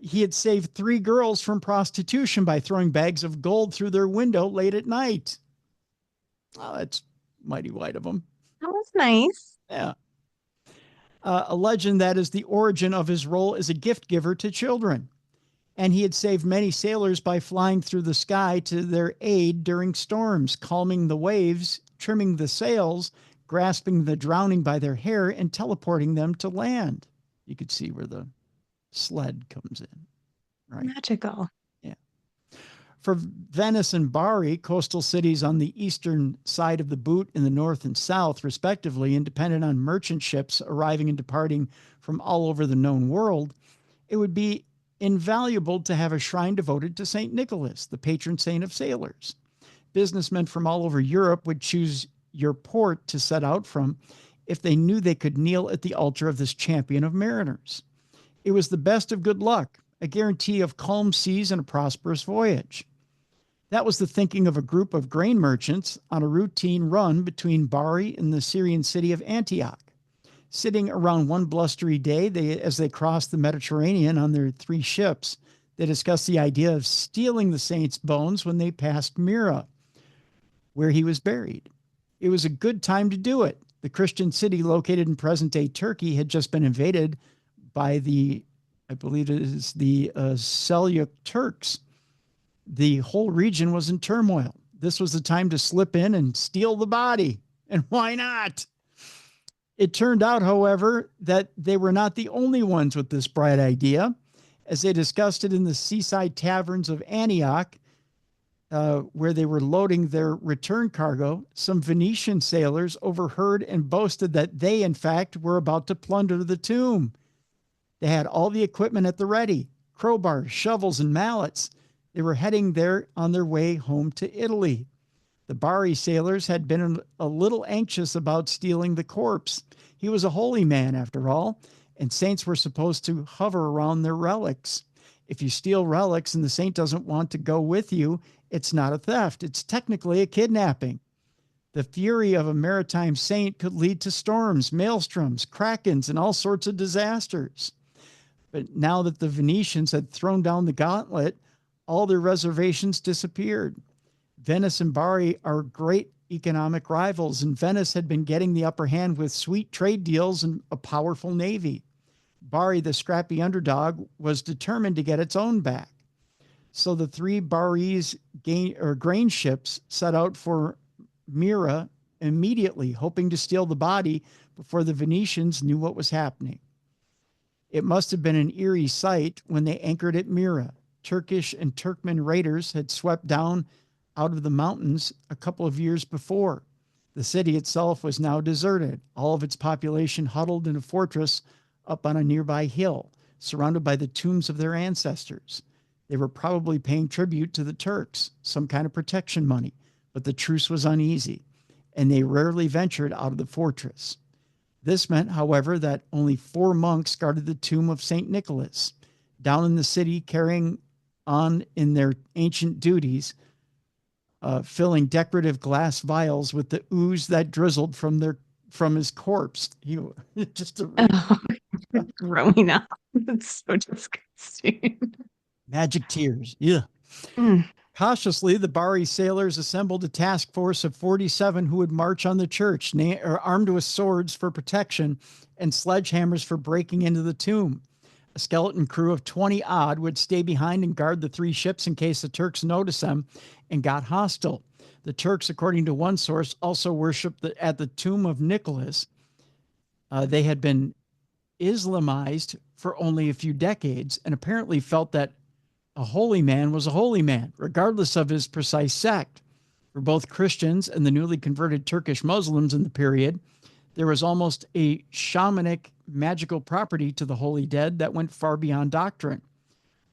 He had saved 3 girls from prostitution by throwing bags of gold through their window late at night. Oh, that's mighty white of him. That was nice. Yeah. A legend that is the origin of his role as a gift giver to children. And he had saved many sailors by flying through the sky to their aid during storms, calming the waves, trimming the sails, grasping the drowning by their hair, and teleporting them to land. You could see where the sled comes in, right? Magical. Yeah. For Venice and Bari, coastal cities on the eastern side of the boot in the north and south, respectively, and dependent on merchant ships arriving and departing from all over the known world, it would be invaluable to have a shrine devoted to St. Nicholas, the patron saint of sailors. Businessmen from all over Europe would choose your port to set out from if they knew they could kneel at the altar of this champion of mariners. It was the best of good luck, a guarantee of calm seas and a prosperous voyage. That was the thinking of a group of grain merchants on a routine run between Bari and the Syrian city of Antioch. Sitting around one blustery day, as they crossed the Mediterranean on their 3 ships, they discussed the idea of stealing the saint's bones when they passed Myra, where he was buried. It was a good time to do it. The Christian city located in present-day Turkey had just been invaded by I believe it is the Seljuk Turks. The whole region was in turmoil. This was the time to slip in and steal the body. And why not? It turned out, however, that they were not the only ones with this bright idea. As they discussed it in the seaside taverns of Antioch, where they were loading their return cargo, some Venetian sailors overheard and boasted that they, in fact, were about to plunder the tomb. They had all the equipment at the ready, crowbars, shovels, and mallets. They were heading there on their way home to Italy. The Bari sailors had been a little anxious about stealing the corpse. He was a holy man, after all, and saints were supposed to hover around their relics. If you steal relics and the saint doesn't want to go with you, it's not a theft. It's technically a kidnapping. The fury of a maritime saint could lead to storms, maelstroms, krakens, and all sorts of disasters. But now that the Venetians had thrown down the gauntlet, all their reservations disappeared. Venice and Bari are great economic rivals, and Venice had been getting the upper hand with sweet trade deals and a powerful navy. Bari, the scrappy underdog, was determined to get its own back. So the 3 Bari's grain ships set out for Myra immediately, hoping to steal the body before the Venetians knew what was happening. It must have been an eerie sight when they anchored at Myra. Turkish and Turkmen raiders had swept down out of the mountains a couple of years before. The city itself was now deserted, all of its population huddled in a fortress up on a nearby hill, surrounded by the tombs of their ancestors. They were probably paying tribute to the Turks, some kind of protection money, but the truce was uneasy, and they rarely ventured out of the fortress. This meant, however, that only 4 monks guarded the tomb of St. Nicholas. Down in the city, carrying on in their ancient duties, filling decorative glass vials with the ooze that drizzled from his corpse. Growing up. It's so disgusting. Magic tears. Yeah. Mm. Cautiously, the Bari sailors assembled a task force of 47 who would march on the church, armed with swords for protection and sledgehammers for breaking into the tomb. A skeleton crew of 20 odd would stay behind and guard the 3 ships in case the Turks noticed them and got hostile. The Turks, according to one source, also worshipped at the tomb of Nicholas. They had been Islamized for only a few decades and apparently felt that a holy man was a holy man, regardless of his precise sect. For both Christians and the newly converted Turkish Muslims in the period, there was almost a shamanic magical property to the holy dead that went far beyond doctrine.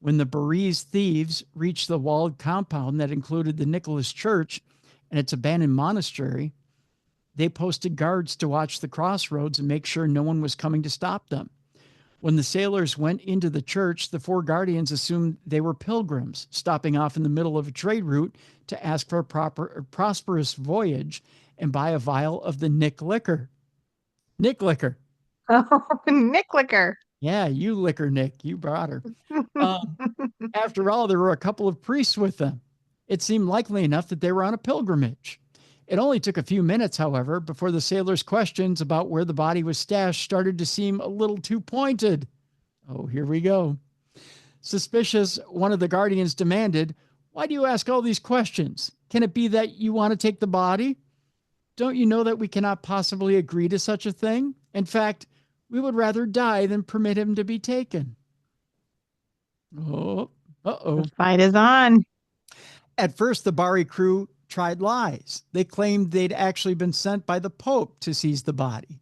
When the Burese thieves reached the walled compound that included the Nicholas Church and its abandoned monastery, they posted guards to watch the crossroads and make sure no one was coming to stop them. When the sailors went into the church, the four guardians assumed they were pilgrims, stopping off in the middle of a trade route to ask for a prosperous voyage and buy a vial of the Nick liquor. Nick liquor. Oh, Nick Liquor. Yeah, you liquor, Nick. You brought her. After all, there were a couple of priests with them. It seemed likely enough that they were on a pilgrimage. It only took a few minutes, however, before the sailors' questions about where the body was stashed started to seem a little too pointed. Oh, here we go. Suspicious, one of the guardians demanded, "Why do you ask all these questions? Can it be that you want to take the body? Don't you know that we cannot possibly agree to such a thing? In fact, we would rather die than permit him to be taken." Oh, uh-oh. The fight is on. At first, the Bari crew tried lies. They claimed they'd actually been sent by the Pope to seize the body.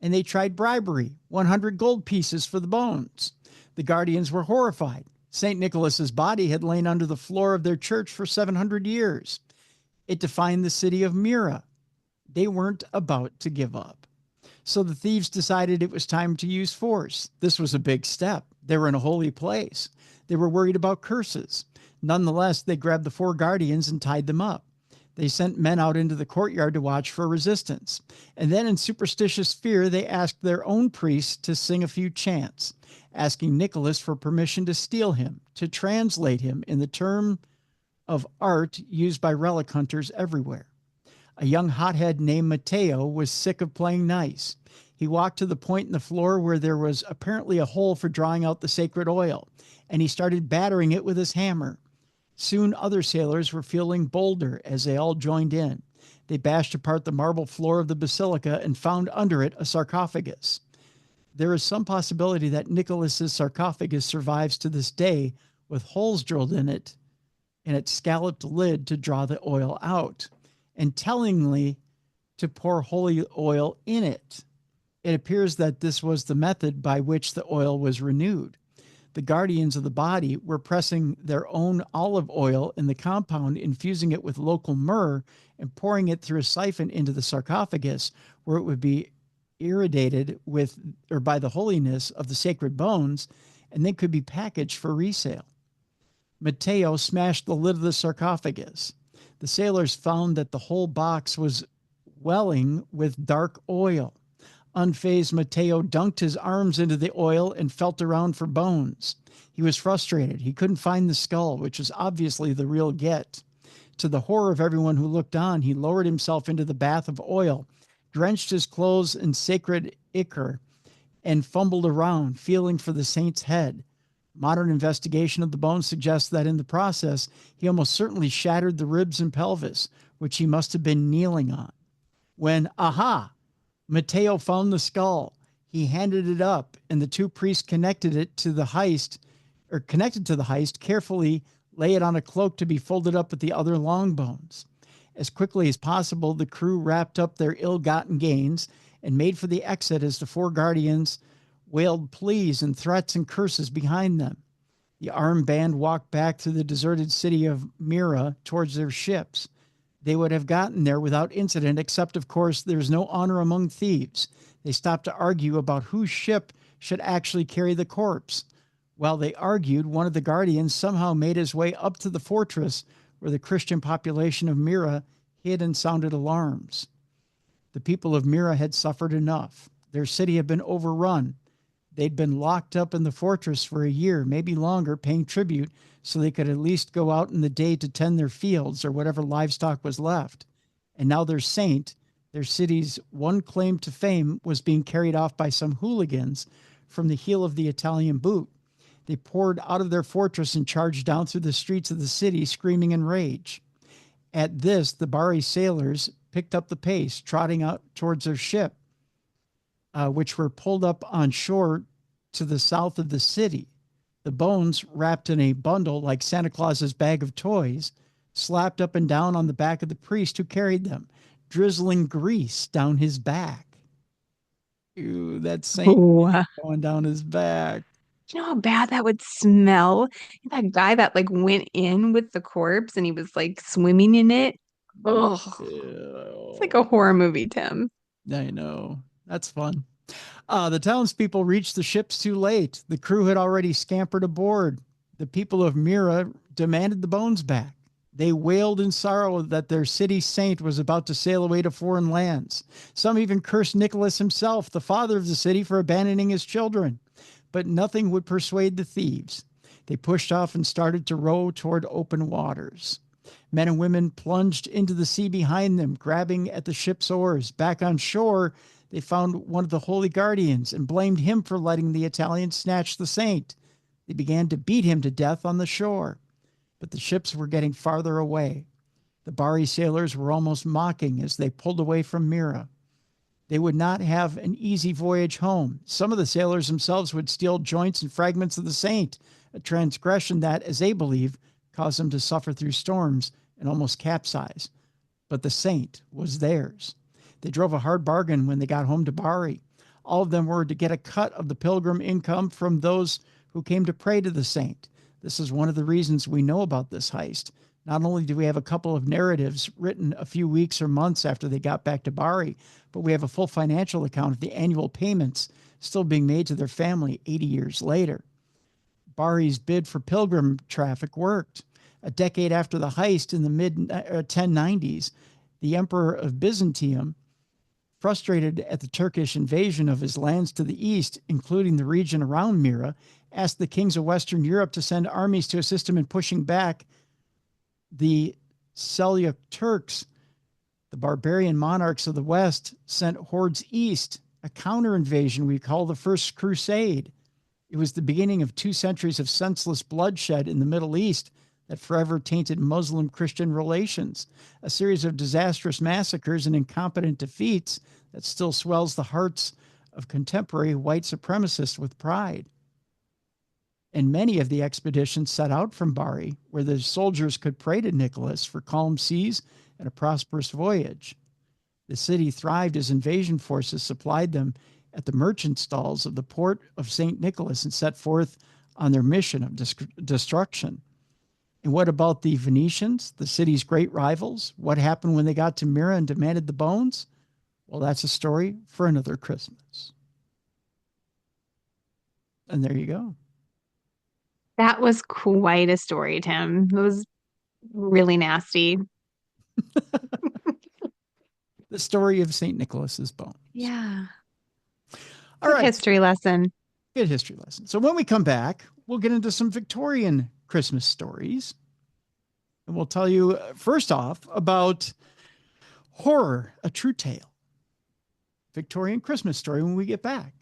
And they tried bribery, 100 gold pieces for the bones. The guardians were horrified. St. Nicholas's body had lain under the floor of their church for 700 years. It defined the city of Myra. They weren't about to give up. So the thieves decided it was time to use force. This was a big step. They were in a holy place. They were worried about curses. Nonetheless, they grabbed the four guardians and tied them up. They sent men out into the courtyard to watch for resistance. And then in superstitious fear, they asked their own priests to sing a few chants, asking Nicholas for permission to steal him, to translate him in the term of art used by relic hunters everywhere. A young hothead named Matteo was sick of playing nice. He walked to the point in the floor where there was apparently a hole for drawing out the sacred oil, and he started battering it with his hammer. Soon other sailors were feeling bolder as they all joined in. They bashed apart the marble floor of the basilica and found under it a sarcophagus. There is some possibility that Nicholas's sarcophagus survives to this day with holes drilled in its scalloped lid to draw the oil out, and tellingly to pour holy oil in it. It appears that this was the method by which the oil was renewed. The guardians of the body were pressing their own olive oil in the compound, infusing it with local myrrh, and pouring it through a siphon into the sarcophagus, where it would be irradiated with or by the holiness of the sacred bones, and then could be packaged for resale. Matteo smashed the lid of the sarcophagus. The sailors found that the whole box was welling with dark oil. Unfazed, Matteo dunked his arms into the oil and felt around for bones. He was frustrated. He couldn't find the skull, which was obviously the real get. To the horror of everyone who looked on, he lowered himself into the bath of oil, drenched his clothes in sacred ichor, and fumbled around, feeling for the saint's head. Modern investigation of the bones suggests that in the process, he almost certainly shattered the ribs and pelvis, which he must have been kneeling on. When, Matteo found the skull, he handed it up, and the two priests connected to the heist, carefully lay it on a cloak to be folded up with the other long bones. As quickly as possible, the crew wrapped up their ill-gotten gains and made for the exit as the four guardians wailed pleas and threats and curses behind them. The armed band walked back through the deserted city of Myra towards their ships. They would have gotten there without incident, except, of course, there's no honor among thieves. They stopped to argue about whose ship should actually carry the corpse. While they argued, one of the guardians somehow made his way up to the fortress where the Christian population of Myra hid and sounded alarms. The people of Myra had suffered enough. Their city had been overrun. They'd been locked up in the fortress for a year, maybe longer, paying tribute so they could at least go out in the day to tend their fields or whatever livestock was left. And now their saint, their city's one claim to fame, was being carried off by some hooligans from the heel of the Italian boot. They poured out of their fortress and charged down through the streets of the city, screaming in rage. At this, the Bari sailors picked up the pace, trotting out towards their ship. which were pulled up on shore to the south of the city. The bones, wrapped in a bundle like Santa Claus's bag of toys, slapped up and down on the back of the priest who carried them, drizzling grease down his back. Ew, that saint Oh, going down his back. you know how bad that would smell? That guy that like went in with the corpse and he was like swimming in it. Oh, it's like a Ew. horror movie, Tim. I know. That's fun. The townspeople reached the ships too late. The crew had already scampered aboard. The people of Mira demanded the bones back. They wailed in sorrow that their city saint was about to sail away to foreign lands. Some even cursed Nicholas himself, the father of the city, for abandoning his children. But nothing would persuade the thieves. They pushed off and started to row toward open waters. Men and women plunged into the sea behind them, grabbing at the ship's oars. Back on shore, they found one of the holy guardians and blamed him for letting the Italians snatch the saint. They began to beat him to death on the shore. But the ships were getting farther away. The Bari sailors were almost mocking as they pulled away from Mira. They would not have an easy voyage home. Some of the sailors themselves would steal joints and fragments of the saint, a transgression that, as they believe, caused them to suffer through storms and almost capsize. But the saint was theirs. They drove a hard bargain when they got home to Bari. All of them were to get a cut of the pilgrim income from those who came to pray to the saint. This is one of the reasons we know about this heist. Not only do we have a couple of narratives written a few weeks or months after they got back to Bari, but we have a full financial account of the annual payments still being made to their family 80 years later. Bari's bid for pilgrim traffic worked. A decade after the heist in the mid-1090s, the Emperor of Byzantium, frustrated at the Turkish invasion of his lands to the east, including the region around Mira, asked the kings of Western Europe to send armies to assist him in pushing back the Seljuk Turks. The barbarian monarchs of the West sent hordes east, a counter-invasion we call the First Crusade. It was the beginning of 2 centuries of senseless bloodshed in the Middle East that forever tainted Muslim-Christian relations, a series of disastrous massacres and incompetent defeats that still swells the hearts of contemporary white supremacists with pride. And many of the expeditions set out from Bari, where the soldiers could pray to Nicholas for calm seas and a prosperous voyage. The city thrived as invasion forces supplied them at the merchant stalls of the port of St. Nicholas and set forth on their mission of destruction. And what about the Venetians, the city's great rivals? What happened when they got to Mira and demanded the bones? Well, that's a story for another Christmas. And there you go. That was quite a story, Tim. It was really nasty. The story of St. Nicholas's bones. Yeah. All Good right. history lesson. Good history lesson. So when we come back, we'll get into some Victorian Christmas stories. And we'll tell you, first off, about Horror, a True Tale. Victorian Christmas story when we get back.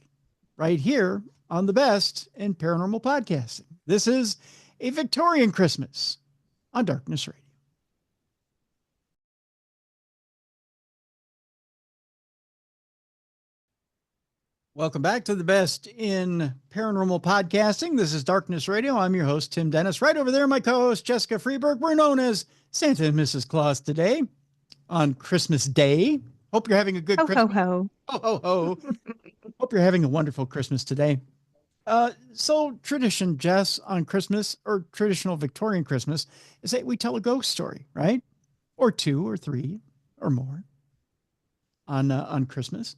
Right here on the best in paranormal podcasting. This is a Victorian Christmas on Darkness Radio. Welcome back to the best in paranormal podcasting. This is Darkness Radio. I'm your host, Tim Dennis. Right over there, my co-host, Jessica Freeburg. We're known as Santa and Mrs. Claus today on Christmas Day. Hope you're having a good Christmas. Ho, ho. Ho, ho, ho. Hope you're having a wonderful Christmas today. So tradition, Jess, on Christmas, or traditional Victorian Christmas, is that we tell a ghost story, right? Or 2 or 3 or more on Christmas.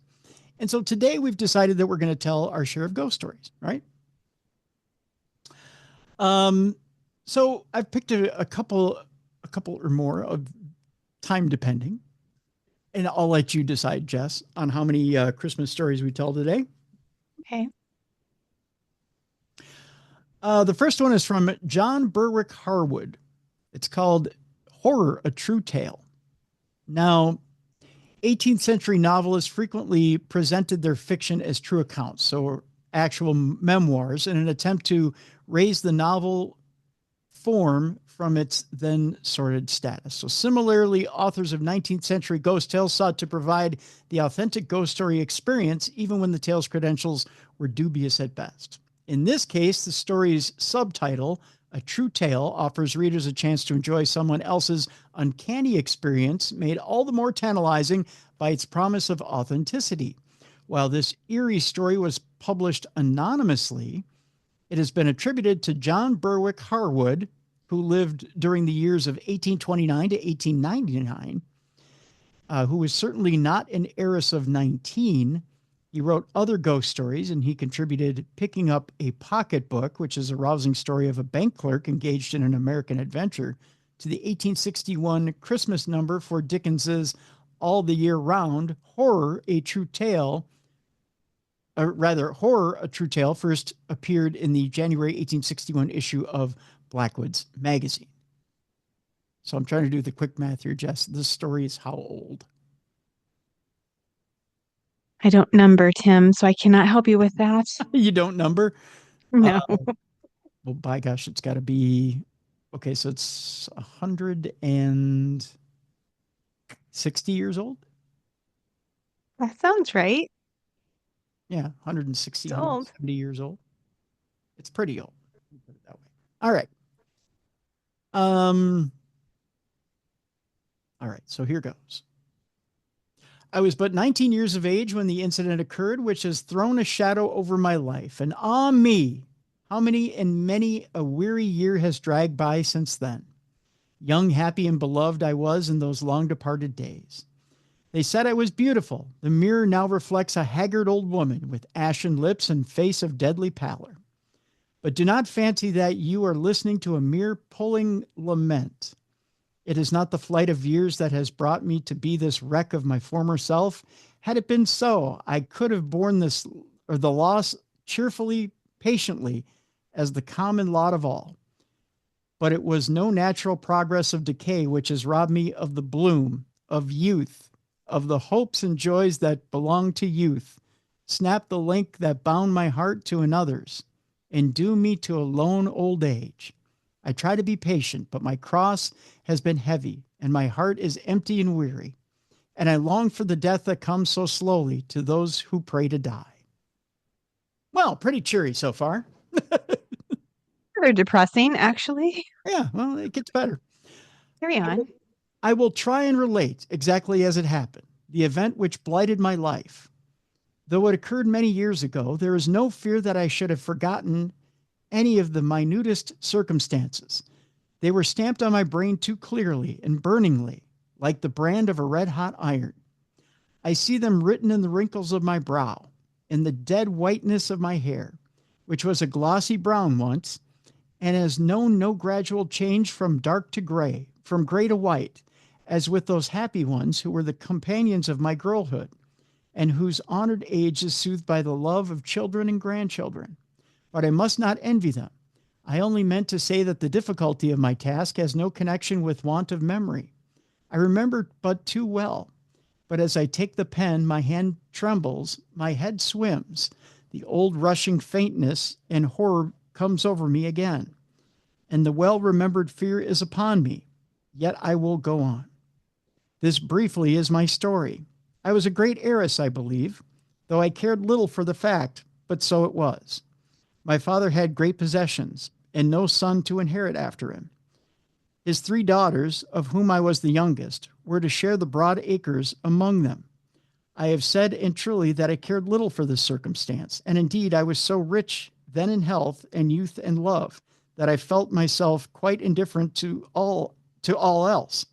And so today we've decided that we're going to tell our share of ghost stories, right? So I've picked a couple or more of time depending, and I'll let you decide, Jess, on how many Christmas stories we tell today. Okay. The first one is from John Berwick-Harwood. It's called Horror, a True Tale. Now, 18th century novelists frequently presented their fiction as true accounts, so actual memoirs, in an attempt to raise the novel form from its then sordid status. So similarly, authors of 19th century ghost tales sought to provide the authentic ghost story experience, even when the tale's credentials were dubious at best. In this case, the story's subtitle, A True Tale, offers readers a chance to enjoy someone else's uncanny experience, made all the more tantalizing by its promise of authenticity. While this eerie story was published anonymously, it has been attributed to John Berwick-Harwood, who lived during the years of 1829 to 1899, who was certainly not an heiress of 19. He wrote other ghost stories, and he contributed Picking Up a Pocketbook, which is a rousing story of a bank clerk engaged in an American adventure, to the 1861 Christmas number for Dickens's All the Year Round Horror, A True Tale. Horror, A True Tale first appeared in the January 1861 issue of Blackwood's magazine. So I'm trying to do the quick math here, Jess. This story is how old? I don't number, Tim, so I cannot help you with that. You don't number? No. Well, by gosh, it's got to be, okay, so it's 160 years old? That sounds right. Yeah, 160, It's old. 170 years old. It's pretty old. Put it that way. All right. All right, so here goes. I was but 19 years of age when the incident occurred, which has thrown a shadow over my life. And ah me, how many and many a weary year has dragged by since then. Young, happy, and beloved I was in those long departed days. They said I was beautiful. The mirror now reflects a haggard old woman with ashen lips and face of deadly pallor. But do not fancy that you are listening to a mere puling lament. It is not the flight of years that has brought me to be this wreck of my former self. Had it been so, I could have borne this or the loss cheerfully, patiently, as the common lot of all. But it was no natural progress of decay which has robbed me of the bloom, of youth, of the hopes and joys that belong to youth, snapped the link that bound my heart to another's, and doomed me to a lone old age. I try to be patient, but my cross has been heavy, and my heart is empty and weary, and I long for the death that comes so slowly to those who pray to die. Well, pretty cheery so far. Very depressing, actually. Yeah, well, it gets better. Carry on. I will try and relate exactly as it happened, the event which blighted my life. Though it occurred many years ago, there is no fear that I should have forgotten any of the minutest circumstances. They were stamped on my brain too clearly and burningly, like the brand of a red-hot iron. I see them written in the wrinkles of my brow, in the dead whiteness of my hair, which was a glossy brown once, and has known no gradual change from dark to gray, from gray to white, as with those happy ones who were the companions of my girlhood, and whose honored age is soothed by the love of children and grandchildren. But I must not envy them. I only meant to say that the difficulty of my task has no connection with want of memory. I remember but too well. But as I take the pen, my hand trembles, my head swims. The old rushing faintness and horror comes over me again. And the well-remembered fear is upon me. Yet I will go on. This briefly is my story. I was a great heiress, I believe, though I cared little for the fact, but so it was. My father had great possessions, and no son to inherit after him. His 3 daughters, of whom I was the youngest, were to share the broad acres among them. I have said and truly that I cared little for this circumstance, and indeed I was so rich then in health and youth and love that I felt myself quite indifferent to all else.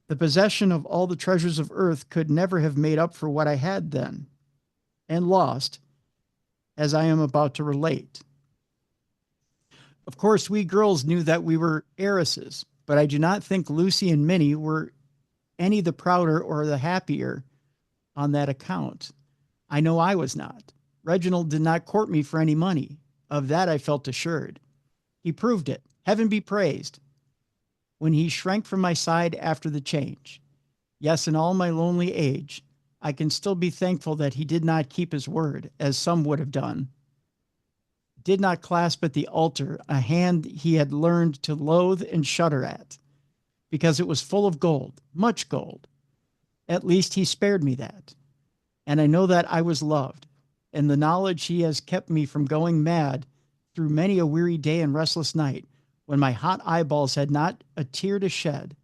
The possession of all the treasures of earth could never have made up for what I had then, and lost, as I am about to relate. Of course, we girls knew that we were heiresses, but I do not think Lucy and Minnie were any the prouder or the happier on that account. I know I was not. Reginald did not court me for any money. Of that I felt assured. He proved it, heaven be praised, when he shrank from my side after the change. Yes, in all my lonely age, I can still be thankful that he did not keep his word, as some would have done. did not clasp at the altar a hand he had learned to loathe and shudder at, because it was full of gold, much gold. At least he spared me that. And I know that I was loved, and the knowledge he has kept me from going mad through many a weary day and restless night, when my hot eyeballs had not a tear to shed,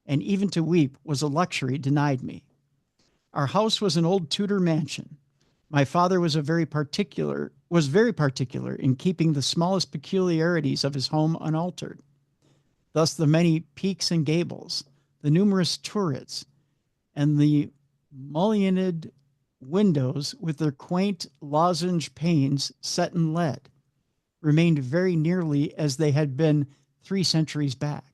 and even to weep was a luxury denied me. Our house was an old Tudor mansion. My father was very particular in keeping the smallest peculiarities of his home unaltered. Thus the many peaks and gables, the numerous turrets, and the mullioned windows with their quaint lozenge panes set in lead remained very nearly as they had been 3 centuries back.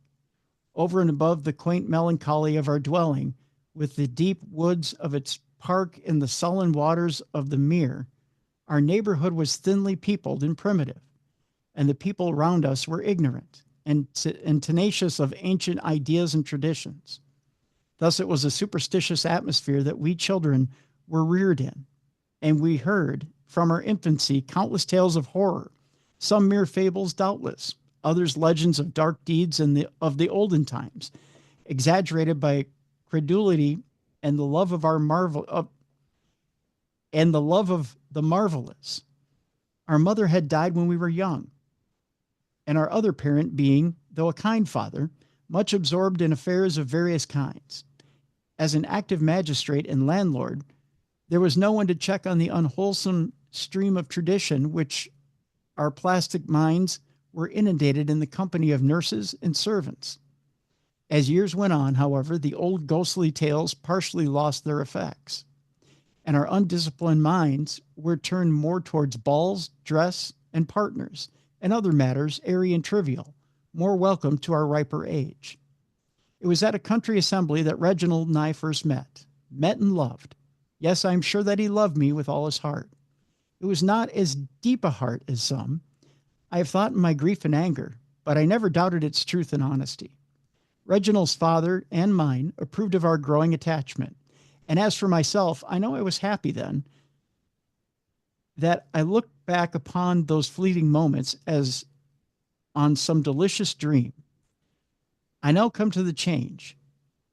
Over and above the quaint melancholy of our dwelling, with the deep woods of its park in the sullen waters of the mere, our neighborhood was thinly peopled and primitive, and the people around us were ignorant and tenacious of ancient ideas and traditions. Thus it was a superstitious atmosphere that we children were reared in, and we heard from our infancy countless tales of horror, some mere fables doubtless, others legends of dark deeds of the olden times, exaggerated by credulity and the love of the marvelous. Our mother had died when we were young, and our other parent being, though a kind father, much absorbed in affairs of various kinds. As an active magistrate and landlord, there was no one to check on the unwholesome stream of tradition which our plastic minds were inundated in the company of nurses and servants. As years went on, however, the old ghostly tales partially lost their effects, and our undisciplined minds were turned more towards balls, dress, and partners, and other matters airy and trivial, more welcome to our riper age. It was at a country assembly that Reginald and I first met and loved. Yes, I am sure that he loved me with all his heart. It was not as deep a heart as some. I have thought in my grief and anger, but I never doubted its truth and honesty. Reginald's father and mine approved of our growing attachment. And as for myself, I know I was happy then that I looked back upon those fleeting moments as on some delicious dream. I now come to the change.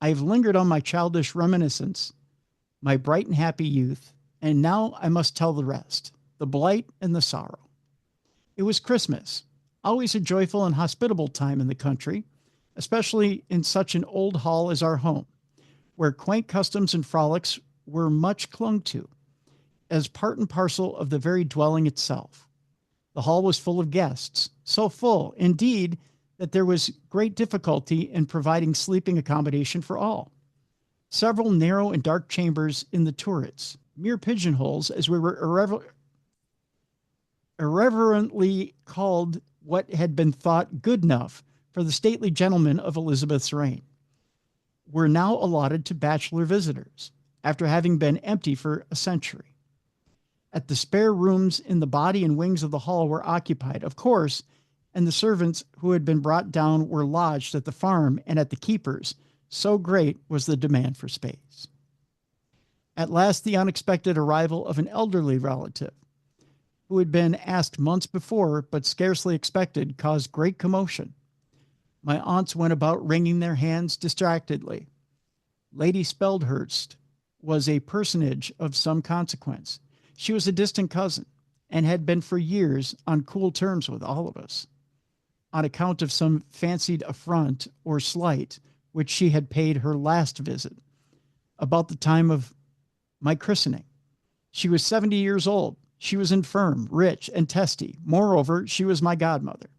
I have lingered on my childish reminiscence, my bright and happy youth, and now I must tell the rest, the blight and the sorrow. It was Christmas, always a joyful and hospitable time in the country, especially in such an old hall as our home, where quaint customs and frolics were much clung to, as part and parcel of the very dwelling itself. The hall was full of guests, so full, indeed, that there was great difficulty in providing sleeping accommodation for all. Several narrow and dark chambers in the turrets, mere pigeonholes, as we were irreverently called what had been thought good enough for the stately gentlemen of Elizabeth's reign, were now allotted to bachelor visitors, after having been empty for a century. At the spare rooms in the body and wings of the hall were occupied, of course, and the servants who had been brought down were lodged at the farm and at the keeper's, so great was the demand for space. At last, the unexpected arrival of an elderly relative, who had been asked months before but scarcely expected, caused great commotion. My aunts went about wringing their hands distractedly. Lady Speldhurst was a personage of some consequence. She was a distant cousin, and had been for years on cool terms with all of us, on account of some fancied affront or slight which she had paid her last visit, about the time of my christening. She was 70 years old. She was infirm, rich, and testy. Moreover, she was my godmother,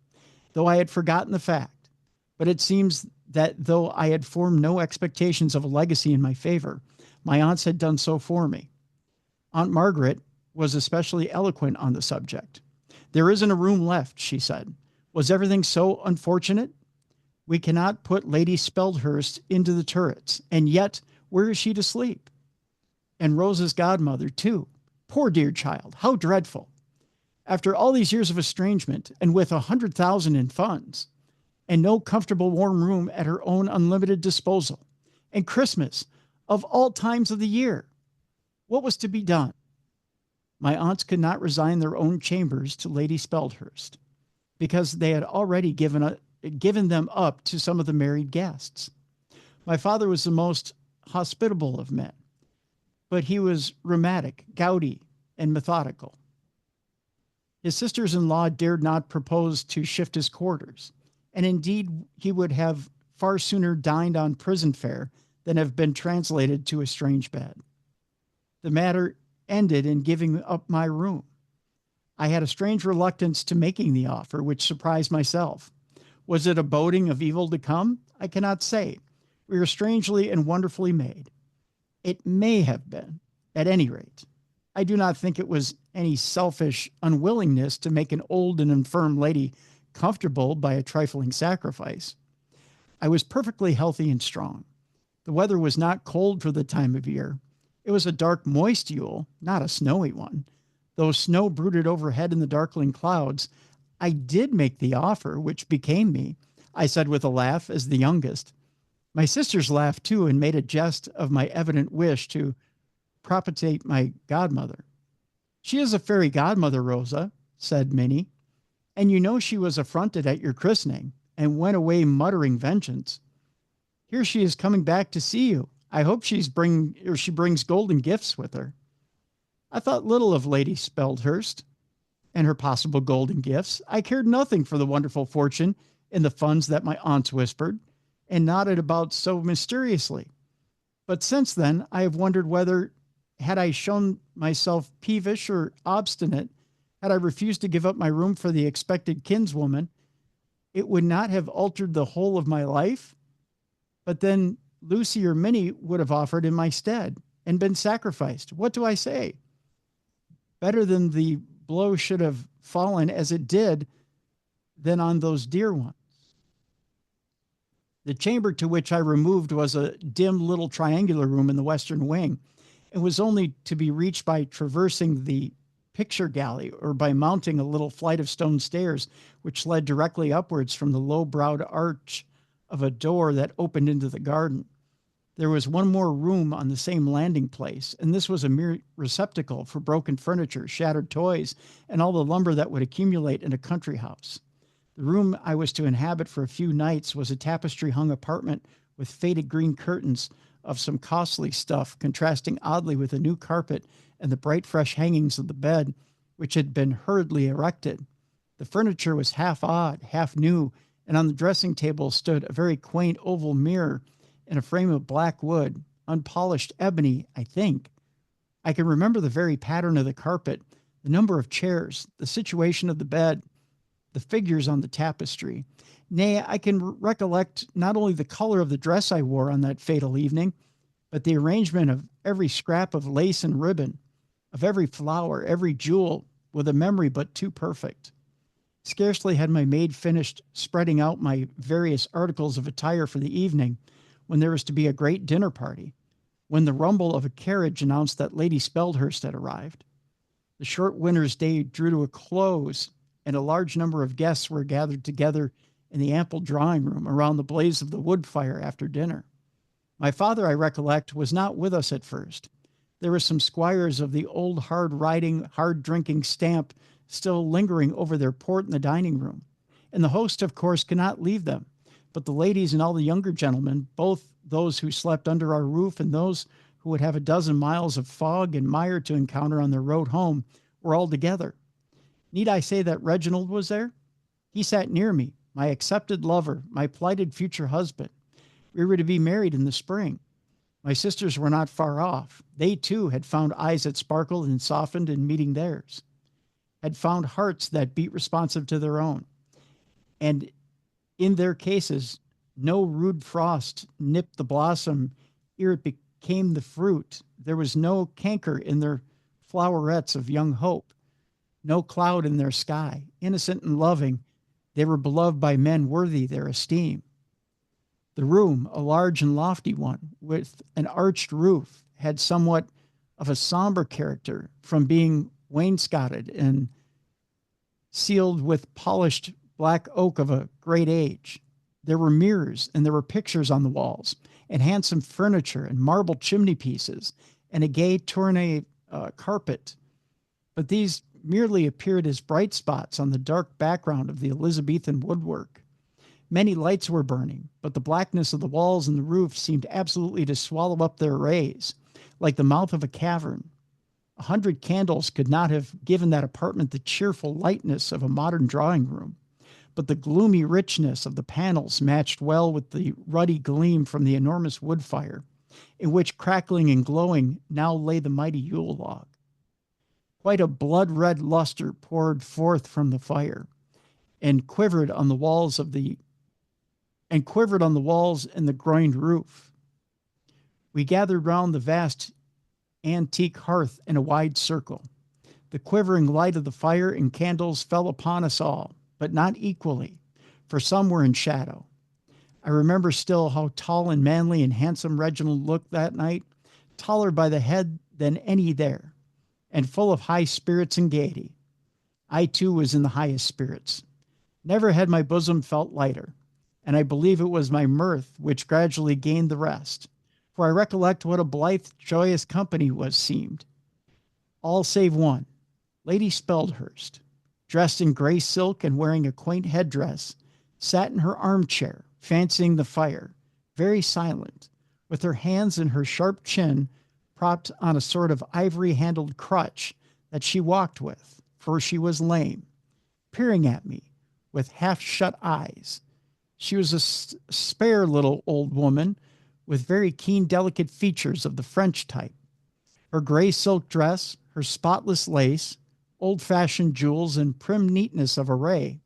though I had forgotten the fact. But it seems that though I had formed no expectations of a legacy in my favor, my aunts had done so for me. Aunt Margaret was especially eloquent on the subject. "There isn't a room left," she said. "Was everything so unfortunate? We cannot put Lady Speldhurst into the turrets, and yet where is she to sleep? And Rose's godmother, too. Poor dear child, how dreadful. After all these years of estrangement, and with 100,000 in funds, and no comfortable warm room at her own unlimited disposal, and Christmas, of all times of the year. What was to be done?" My aunts could not resign their own chambers to Lady Speldhurst because they had already given them up to some of the married guests. My father was the most hospitable of men, but he was rheumatic, gouty, and methodical. His sisters-in-law dared not propose to shift his quarters, and indeed he would have far sooner dined on prison fare than have been translated to a strange bed. The matter ended in giving up my room. I had a strange reluctance to making the offer, which surprised myself. Was it a boding of evil to come? I cannot say. We were strangely and wonderfully made. It may have been, at any rate. I do not think it was any selfish unwillingness to make an old and infirm lady comfortable by a trifling sacrifice. I was perfectly healthy and strong. The weather was not cold for the time of year. It was a dark, moist Yule, not a snowy one. Though snow brooded overhead in the darkling clouds, I did make the offer, which became me, I said with a laugh as the youngest. My sisters laughed too and made a jest of my evident wish to propitiate my godmother. She is a fairy godmother, Rosa, said Minnie, and you know she was affronted at your christening and went away muttering vengeance. Here she is coming back to see you. I hope she brings golden gifts with her. I thought little of Lady Speldhurst and her possible golden gifts. I cared nothing for the wonderful fortune in the funds that my aunts whispered and nodded about so mysteriously. But since then, I have wondered whether, had I shown myself peevish or obstinate, had I refused to give up my room for the expected kinswoman, it would not have altered the whole of my life. But then Lucy or Minnie would have offered in my stead and been sacrificed. What do I say? Better than the blow should have fallen as it did than on those dear ones. The chamber to which I removed was a dim little triangular room in the western wing. It was only to be reached by traversing the picture gallery or by mounting a little flight of stone stairs, which led directly upwards from the low-browed arch of a door that opened into the garden. There was one more room on the same landing place, and this was a mere receptacle for broken furniture, shattered toys, and all the lumber that would accumulate in a country house. The room I was to inhabit for a few nights was a tapestry-hung apartment with faded green curtains of some costly stuff, contrasting oddly with the new carpet and the bright, fresh hangings of the bed, which had been hurriedly erected. The furniture was half odd, half new, and on the dressing table stood a very quaint oval mirror in a frame of black wood, unpolished ebony, I think. I can remember the very pattern of the carpet, the number of chairs, the situation of the bed, the figures on the tapestry. Nay, I can recollect not only the color of the dress I wore on that fatal evening, but the arrangement of every scrap of lace and ribbon, of every flower, every jewel, with a memory but too perfect. Scarcely had my maid finished spreading out my various articles of attire for the evening when there was to be a great dinner party, when the rumble of a carriage announced that Lady Speldhurst had arrived. The short winter's day drew to a close, and a large number of guests were gathered together in the ample drawing room around the blaze of the wood fire after dinner. My father, I recollect, was not with us at first. There were some squires of the old hard-riding, hard-drinking stamp still lingering over their port in the dining room, and the host, of course, could not leave them. But the ladies and all the younger gentlemen, both those who slept under our roof and those who would have a dozen miles of fog and mire to encounter on their road home, were all together. Need I say that Reginald was there? He sat near me, my accepted lover, my plighted future husband. We were to be married in the spring. My sisters were not far off. They, too, had found eyes that sparkled and softened in meeting theirs, had found hearts that beat responsive to their own. And in their cases, no rude frost nipped the blossom ere it became the fruit. There was no canker in their flowerets of young hope, no cloud in their sky. Innocent and loving, they were beloved by men worthy their esteem. The room, a large and lofty one, with an arched roof, had somewhat of a somber character from being wainscoted and sealed with polished black oak of a great age. There were mirrors and there were pictures on the walls and handsome furniture and marble chimney pieces and a gay tournay carpet. but these merely appeared as bright spots on the dark background of the Elizabethan woodwork. Many lights were burning, but the blackness of the walls and the roof seemed absolutely to swallow up their rays, like the mouth of a cavern. 100 candles could not have given that apartment the cheerful lightness of a modern drawing room, but the gloomy richness of the panels matched well with the ruddy gleam from the enormous wood fire, in which, crackling and glowing, now lay the mighty Yule log. Quite a blood-red luster poured forth from the fire, and quivered on the walls and the groined roof. We gathered round the vast antique hearth in a wide circle. The quivering light of the fire and candles fell upon us all, but not equally, for some were in shadow. I remember still how tall and manly and handsome Reginald looked that night, taller by the head than any there, and full of high spirits and gaiety. I too was in the highest spirits. Never had my bosom felt lighter, and I believe it was my mirth which gradually gained the rest, for I recollect what a blithe, joyous company was seemed. All save one, Lady Speldhurst, dressed in gray silk and wearing a quaint headdress, sat in her armchair, fancying the fire, very silent, with her hands and her sharp chin propped on a sort of ivory-handled crutch that she walked with, for she was lame, peering at me with half-shut eyes. She was a spare little old woman with very keen, delicate features of the French type. Her gray silk dress, her spotless lace, old-fashioned jewels, and prim neatness of array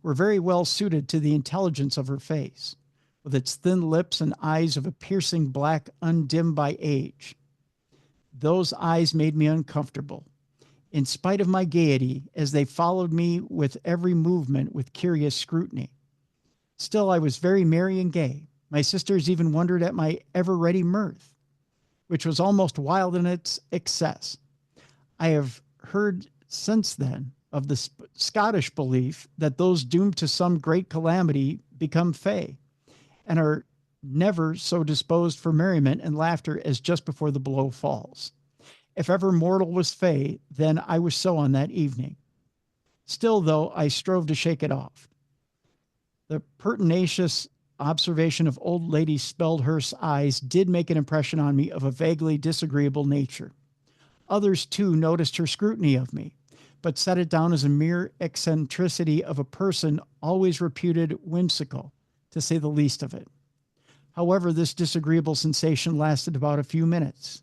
were very well suited to the intelligence of her face, with its thin lips and eyes of a piercing black undimmed by age. Those eyes made me uncomfortable, in spite of my gaiety, as they followed me with every movement with curious scrutiny. Still, I was very merry and gay. My sisters even wondered at my ever-ready mirth, which was almost wild in its excess. I have heard since then of the Scottish belief that those doomed to some great calamity become fey, and are never so disposed for merriment and laughter as just before the blow falls. If ever mortal was fey, then I was so on that evening. Still, though, I strove to shake it off. The pertinacious observation of old Lady Speldhurst's eyes did make an impression on me of a vaguely disagreeable nature. Others, too, noticed her scrutiny of me, but set it down as a mere eccentricity of a person always reputed whimsical, to say the least of it. However, this disagreeable sensation lasted about a few minutes.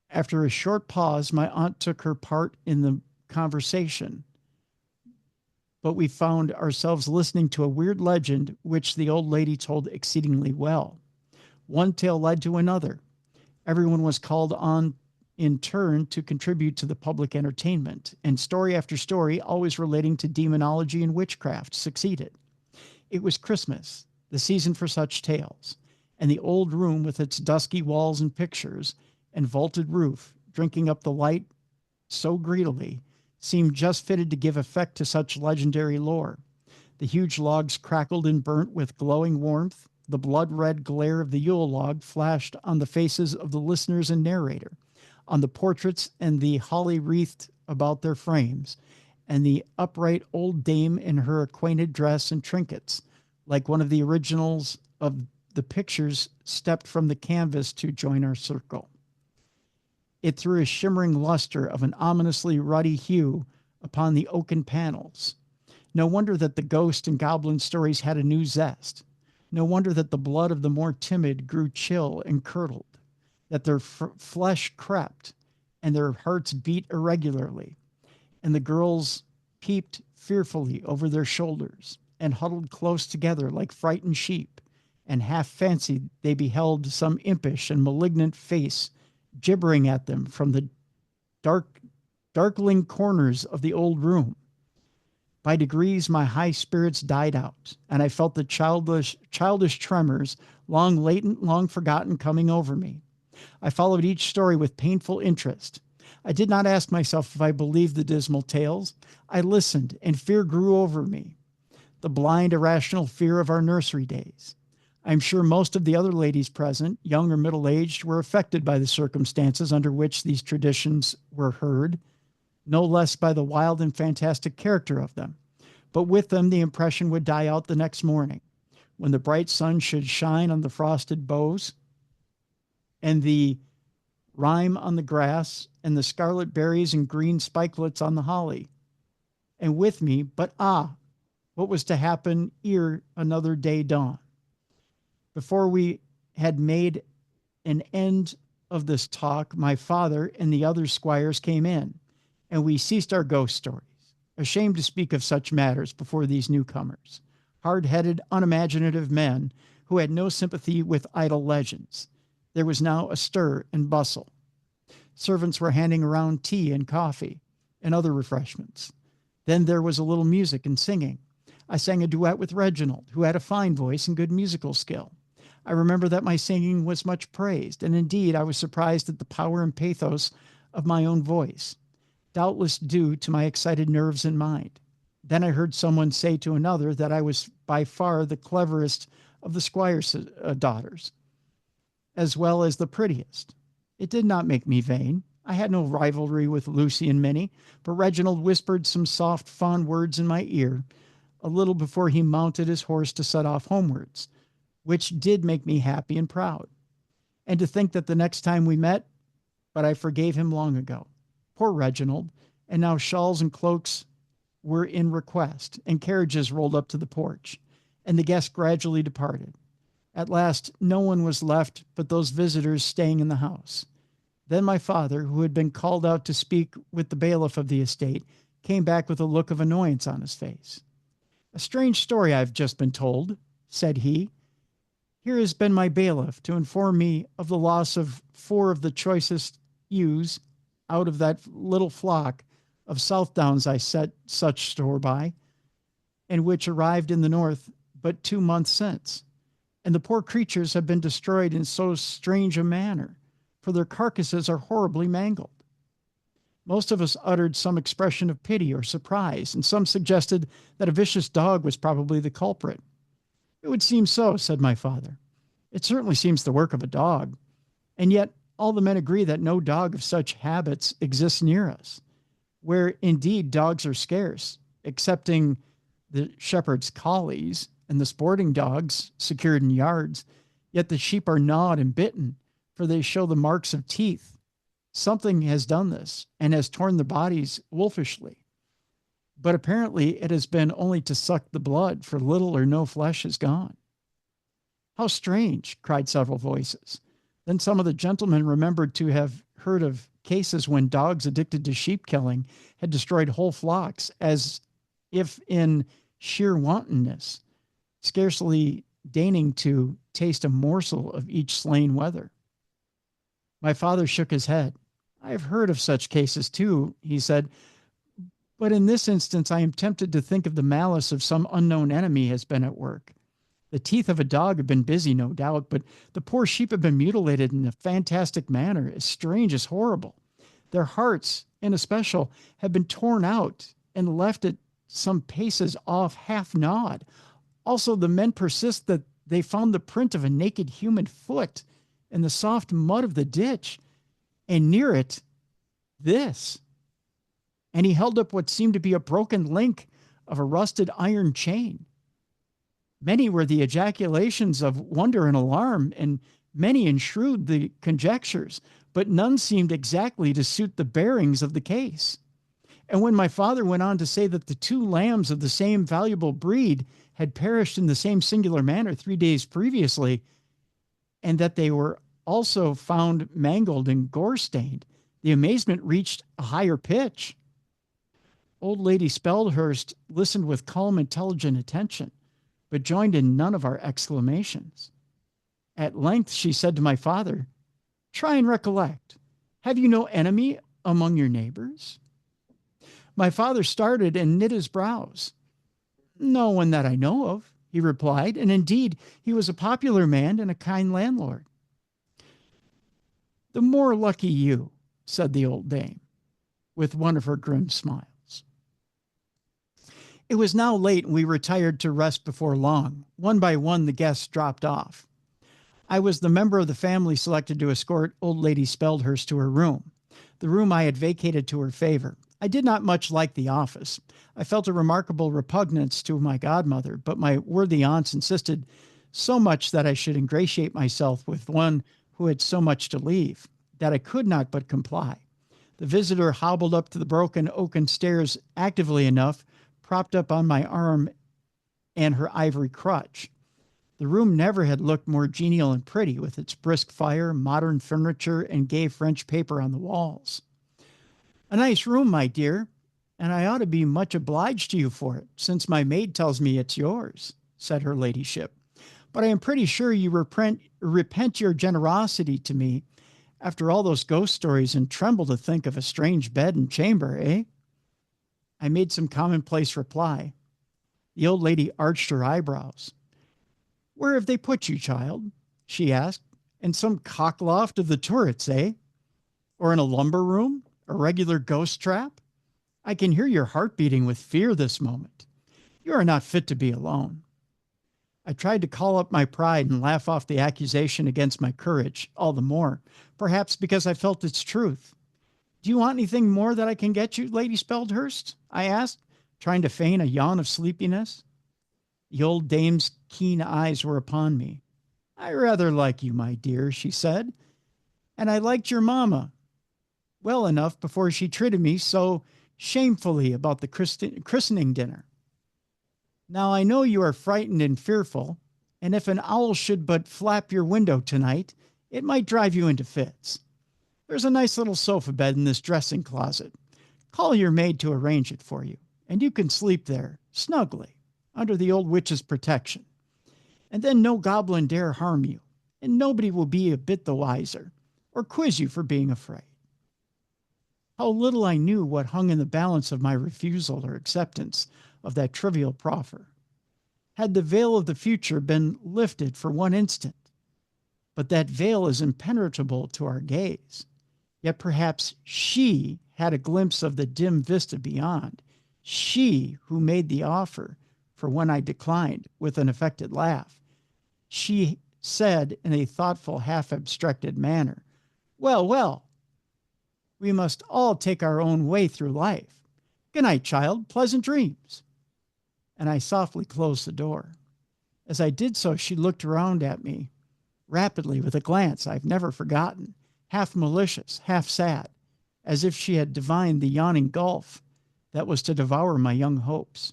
After a short pause, my aunt took her part in the conversation, but we found ourselves listening to a weird legend which the old lady told exceedingly well. One tale led to another. Everyone was called on in turn to contribute to the public entertainment, and story after story, always relating to demonology and witchcraft, succeeded. It was Christmas, the season for such tales, and the old room with its dusky walls and pictures and vaulted roof, drinking up the light so greedily, seemed just fitted to give effect to such legendary lore. The huge logs crackled and burnt with glowing warmth. The blood-red glare of the Yule log flashed on the faces of the listeners and narrator, on the portraits and the holly wreathed about their frames, and the upright old dame in her acquainted dress and trinkets, like one of the originals of the pictures, stepped from the canvas to join our circle. It threw a shimmering luster of an ominously ruddy hue upon the oaken panels. No wonder that the ghost and goblin stories had a new zest. No wonder that the blood of the more timid grew chill and curdled, that their flesh crept and their hearts beat irregularly, and the girls peeped fearfully over their shoulders and huddled close together like frightened sheep, and half fancied they beheld some impish and malignant face gibbering at them from the darkling corners of the old room. By degrees, my high spirits died out, and I felt the childish tremors, long latent, long forgotten, coming over me. I followed each story with painful interest. I did not ask myself if I believed the dismal tales. I listened, and fear grew over me, the blind, irrational fear of our nursery days. I'm sure most of the other ladies present, young or middle-aged, were affected by the circumstances under which these traditions were heard, no less by the wild and fantastic character of them. But with them, the impression would die out the next morning, when the bright sun should shine on the frosted boughs, and the rime on the grass, and the scarlet berries and green spikelets on the holly. And with me, but what was to happen ere another day dawned? Before we had made an end of this talk, my father and the other squires came in, and we ceased our ghost stories, ashamed to speak of such matters before these newcomers, hard-headed, unimaginative men who had no sympathy with idle legends. There was now a stir and bustle. Servants were handing around tea and coffee and other refreshments. Then there was a little music and singing. I sang a duet with Reginald, who had a fine voice and good musical skill. I remember that my singing was much praised, and indeed I was surprised at the power and pathos of my own voice, doubtless due to my excited nerves and mind. Then I heard someone say to another that I was by far the cleverest of the squire's daughters, as well as the prettiest. It did not make me vain. I had no rivalry with Lucy and Minnie, but Reginald whispered some soft, fond words in my ear a little before he mounted his horse to set off homewards, which did make me happy and proud. And to think that the next time we met, but I forgave him long ago. Poor Reginald. And now shawls and cloaks were in request, and carriages rolled up to the porch, and the guests gradually departed. At last, no one was left but those visitors staying in the house. Then my father, who had been called out to speak with the bailiff of the estate, came back with a look of annoyance on his face. "A strange story I've just been told," said he. "Here has been my bailiff to inform me of the loss of 4 of the choicest ewes out of that little flock of Southdowns I set such store by, and which arrived in the north but 2 months since. And the poor creatures have been destroyed in so strange a manner, for their carcasses are horribly mangled." Most of us uttered some expression of pity or surprise, and some suggested that a vicious dog was probably the culprit. "It would seem so," said my father. "It certainly seems the work of a dog. And yet all the men agree that no dog of such habits exists near us, where indeed dogs are scarce, excepting the shepherd's collies and the sporting dogs secured in yards. Yet the sheep are gnawed and bitten, for they show the marks of teeth. Something has done this and has torn the bodies wolfishly. But apparently it has been only to suck the blood, for little or no flesh is gone." "How strange!" cried several voices. Then some of the gentlemen remembered to have heard of cases when dogs addicted to sheep killing had destroyed whole flocks, as if in sheer wantonness, scarcely deigning to taste a morsel of each slain wether. My father shook his head. "I have heard of such cases too," he said, "but in this instance I am tempted to think of the malice of some unknown enemy has been at work. The teeth of a dog have been busy, no doubt, but the poor sheep have been mutilated in a fantastic manner, as strange as horrible. Their hearts, in especial, have been torn out and left at some paces off, half gnawed. Also, the men persist that they found the print of a naked human foot in the soft mud of the ditch, and near it, this." And he held up what seemed to be a broken link of a rusted iron chain. Many were the ejaculations of wonder and alarm, and many and shrewd the conjectures, but none seemed exactly to suit the bearings of the case. And when my father went on to say that the 2 lambs of the same valuable breed had perished in the same singular manner 3 days previously, and that they were also found mangled and gore-stained, the amazement reached a higher pitch. Old Lady Speldhurst listened with calm, intelligent attention, but joined in none of our exclamations. At length she said to my father, "Try and recollect. Have you no enemy among your neighbors?" My father started and knit his brows. "No one that I know of," he replied, and indeed he was a popular man and a kind landlord. "The more lucky you," said the old dame, with one of her grim smiles. It was now late and we retired to rest before long. One by one, the guests dropped off. I was the member of the family selected to escort old lady Speldhurst to her room, the room I had vacated to her favor. I did not much like the office. I felt a remarkable repugnance to my godmother, but my worthy aunts insisted so much that I should ingratiate myself with one who had so much to leave, that I could not but comply. The visitor hobbled up to the broken oaken stairs actively enough, propped up on my arm and her ivory crutch. The room never had looked more genial and pretty, with its brisk fire, modern furniture, and gay French paper on the walls. A nice room, my dear, and I ought to be much obliged to you for it, since my maid tells me it's yours, said her ladyship. But I am pretty sure you repent your generosity to me after all those ghost stories and tremble to think of a strange bed and chamber, eh? I made some commonplace reply. The old lady arched her eyebrows. Where have they put you, child? She asked. In some cock loft of the turrets, eh? Or in a lumber room? A regular ghost trap? I can hear your heart beating with fear this moment. You are not fit to be alone. I tried to call up my pride and laugh off the accusation against my courage, all the more, perhaps because I felt its truth. Do you want anything more that I can get you, Lady Speldhurst? I asked, trying to feign a yawn of sleepiness. The old dame's keen eyes were upon me. I rather like you, my dear, she said, and I liked your mamma well enough before she treated me so shamefully about the christening dinner. Now I know you are frightened and fearful, and if an owl should but flap your window tonight, it might drive you into fits. There's a nice little sofa bed in this dressing closet. Call your maid to arrange it for you, and you can sleep there, snugly, under the old witch's protection. And then no goblin dare harm you, and nobody will be a bit the wiser, or quiz you for being afraid. How little I knew what hung in the balance of my refusal or acceptance of that trivial proffer. Had the veil of the future been lifted for one instant, but that veil is impenetrable to our gaze. Yet perhaps she had a glimpse of the dim vista beyond, she who made the offer, for when I declined with an affected laugh, she said in a thoughtful, half-abstracted manner, well, well, we must all take our own way through life. Good night, child. Pleasant dreams. And I softly closed the door. As I did so, she looked around at me rapidly with a glance I've never forgotten, half malicious, half sad, as if she had divined the yawning gulf that was to devour my young hopes.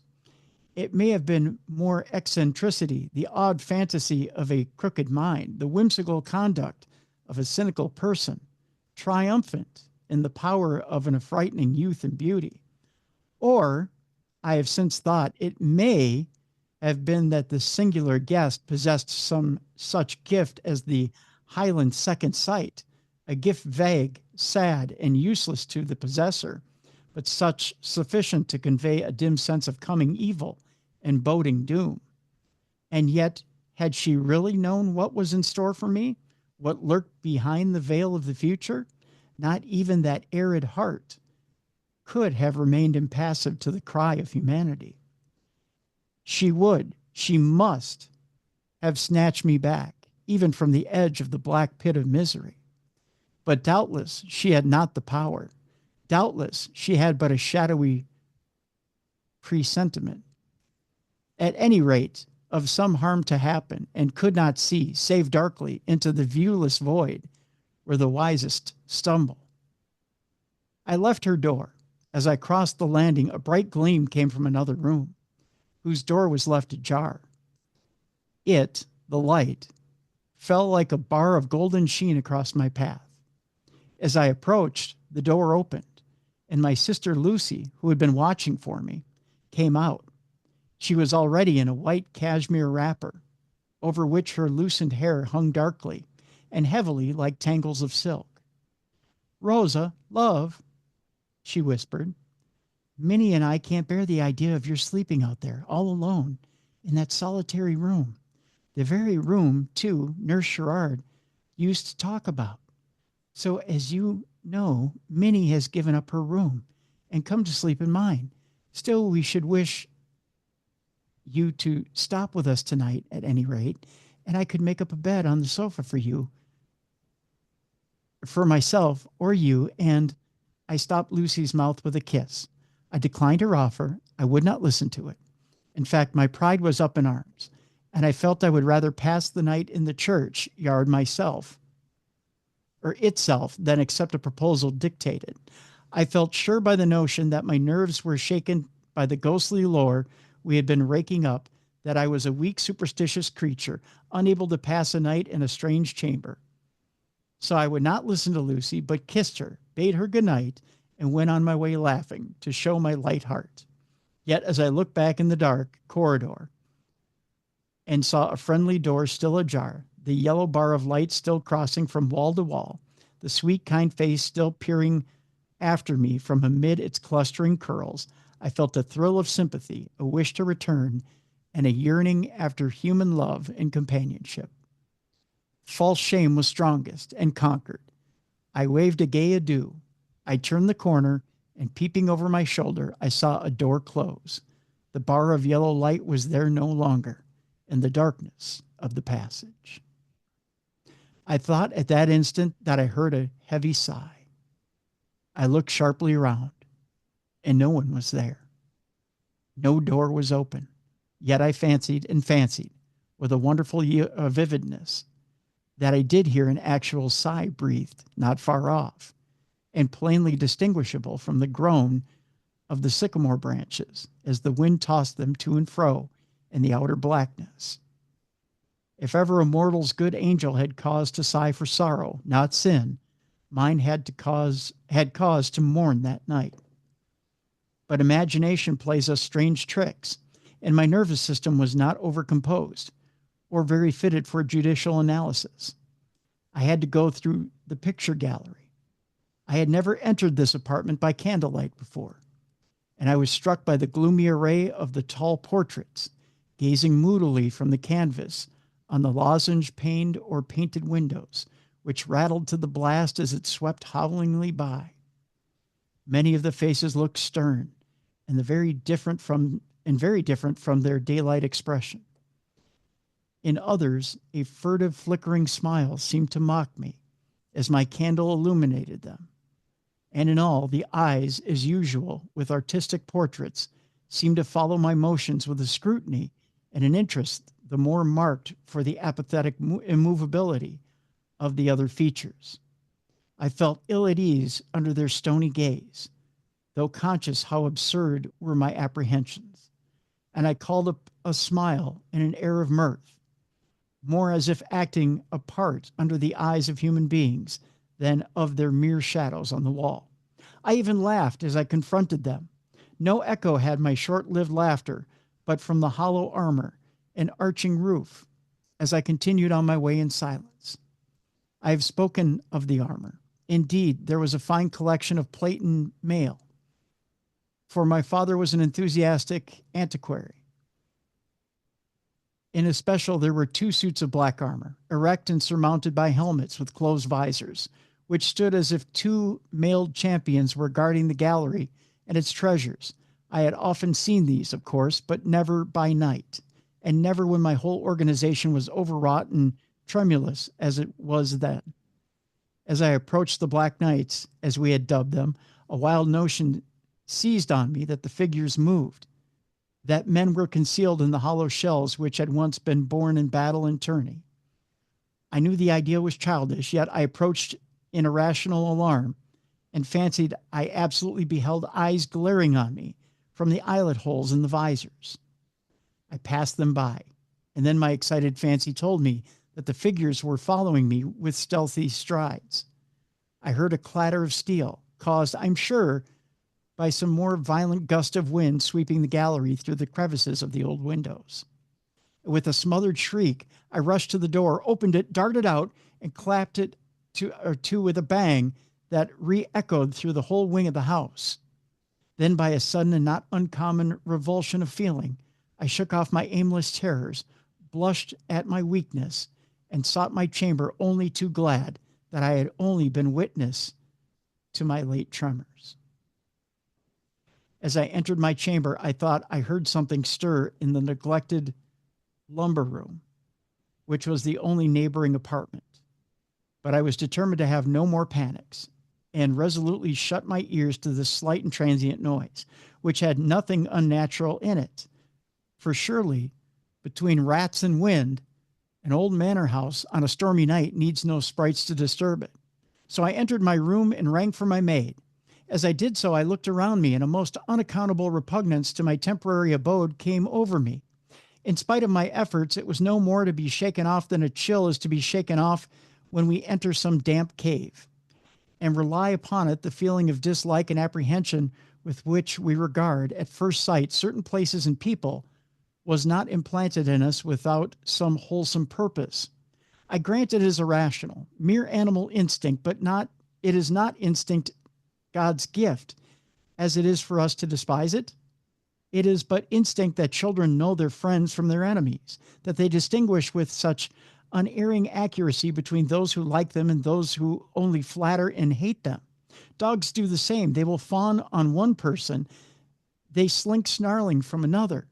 It may have been more eccentricity, the odd fantasy of a crooked mind, the whimsical conduct of a cynical person, triumphant in the power of an affrightening youth and beauty. Or, I have since thought, it may have been that the singular guest possessed some such gift as the Highland second sight, a gift vague, sad, and useless to the possessor, but such sufficient to convey a dim sense of coming evil and boding doom. And yet, had she really known what was in store for me, what lurked behind the veil of the future, not even that arid heart could have remained impassive to the cry of humanity. She must have snatched me back, even from the edge of the black pit of misery. But doubtless she had not the power. Doubtless she had but a shadowy presentiment, at any rate, of some harm to happen, and could not see, save darkly, into the viewless void where the wisest stumble. I left her door. As I crossed the landing, a bright gleam came from another room, whose door was left ajar. It, the light, fell like a bar of golden sheen across my path. As I approached, the door opened, and my sister Lucy, who had been watching for me, came out. She was already in a white cashmere wrapper, over which her loosened hair hung darkly and heavily like tangles of silk. Rosa, love, she whispered, Minnie and I can't bear the idea of your sleeping out there, all alone, in that solitary room. The very room, too, Nurse Sherrard used to talk about. So, as you know, Minnie has given up her room and come to sleep in mine. Still, we should wish you to stop with us tonight at any rate, and I could make up a bed on the sofa for you, for myself or you. And I stopped Lucy's mouth with a kiss. I declined her offer. I would not listen to it. In fact, my pride was up in arms, and I felt I would rather pass the night in the church yard myself or itself than accept a proposal dictated. I felt sure by the notion that my nerves were shaken by the ghostly lore we had been raking up that I was a weak, superstitious creature, unable to pass a night in a strange chamber. So I would not listen to Lucy, but kissed her, bade her good night, and went on my way laughing to show my light heart. Yet as I looked back in the dark corridor and saw a friendly door still ajar, the yellow bar of light still crossing from wall to wall, the sweet, kind face still peering after me from amid its clustering curls, I felt a thrill of sympathy, a wish to return, and a yearning after human love and companionship. False shame was strongest and conquered. I waved a gay adieu. I turned the corner, and peeping over my shoulder, I saw a door close. The bar of yellow light was there no longer, in the darkness of the passage. I thought at that instant that I heard a heavy sigh. I looked sharply around, and no one was there. No door was open, yet I fancied, with a wonderful vividness, that I did hear an actual sigh breathed not far off, and plainly distinguishable from the groan of the sycamore branches as the wind tossed them to and fro in the outer blackness. If ever a mortal's good angel had cause to sigh for sorrow, not sin, mine had cause to mourn that night. But imagination plays us strange tricks, and my nervous system was not overcomposed or very fitted for judicial analysis. I had to go through the picture gallery. I had never entered this apartment by candlelight before, and I was struck by the gloomy array of the tall portraits, gazing moodily from the canvas on the lozenge-paned or painted windows, which rattled to the blast as it swept howlingly by. Many of the faces looked stern and very different from their daylight expression. In others, a furtive, flickering smile seemed to mock me as my candle illuminated them. And in all, the eyes, as usual with artistic portraits, seemed to follow my motions with a scrutiny and an interest the more marked for the apathetic immovability of the other features. I felt ill at ease under their stony gaze, though conscious how absurd were my apprehensions, and I called up a smile and an air of mirth, more as if acting a part under the eyes of human beings than of their mere shadows on the wall. I even laughed as I confronted them. No echo had my short-lived laughter, but from the hollow armor and arching roof, as I continued on my way in silence. I have spoken of the armor. Indeed, there was a fine collection of plate and mail, for my father was an enthusiastic antiquary. In especial, there were 2 suits of black armor, erect and surmounted by helmets with closed visors, which stood as if 2 mailed champions were guarding the gallery and its treasures. I had often seen these, of course, but never by night, and never when my whole organization was overwrought and tremulous as it was then. As I approached the Black Knights, as we had dubbed them, a wild notion seized on me that the figures moved, that men were concealed in the hollow shells which had once been born in battle and tourney. I knew the idea was childish, yet I approached in irrational alarm and fancied I absolutely beheld eyes glaring on me from the eyelet holes in the visors. I passed them by, and then my excited fancy told me that the figures were following me with stealthy strides. I heard a clatter of steel, caused, I'm sure, by some more violent gust of wind sweeping the gallery through the crevices of the old windows. With a smothered shriek, I rushed to the door, opened it, darted out, and clapped it to with a bang that re-echoed through the whole wing of the house. Then, by a sudden and not uncommon revulsion of feeling, I shook off my aimless terrors, blushed at my weakness, and sought my chamber only too glad that I had only been witness to my late tremors. As I entered my chamber, I thought I heard something stir in the neglected lumber room, which was the only neighboring apartment. But I was determined to have no more panics and resolutely shut my ears to this slight and transient noise, which had nothing unnatural in it. For surely, between rats and wind, an old manor house on a stormy night needs no sprites to disturb it. So I entered my room and rang for my maid. As I did so, I looked around me, and a most unaccountable repugnance to my temporary abode came over me. In spite of my efforts, it was no more to be shaken off than a chill is to be shaken off when we enter some damp cave. And rely upon it, the feeling of dislike and apprehension with which we regard at first sight certain places and people was not implanted in us without some wholesome purpose. I grant it is irrational, mere animal instinct, but it is not instinct God's gift, as it is for us to despise it. It is but instinct that children know their friends from their enemies, that they distinguish with such unerring accuracy between those who like them and those who only flatter and hate them. Dogs do the same. They will fawn on one person, they slink snarling from another.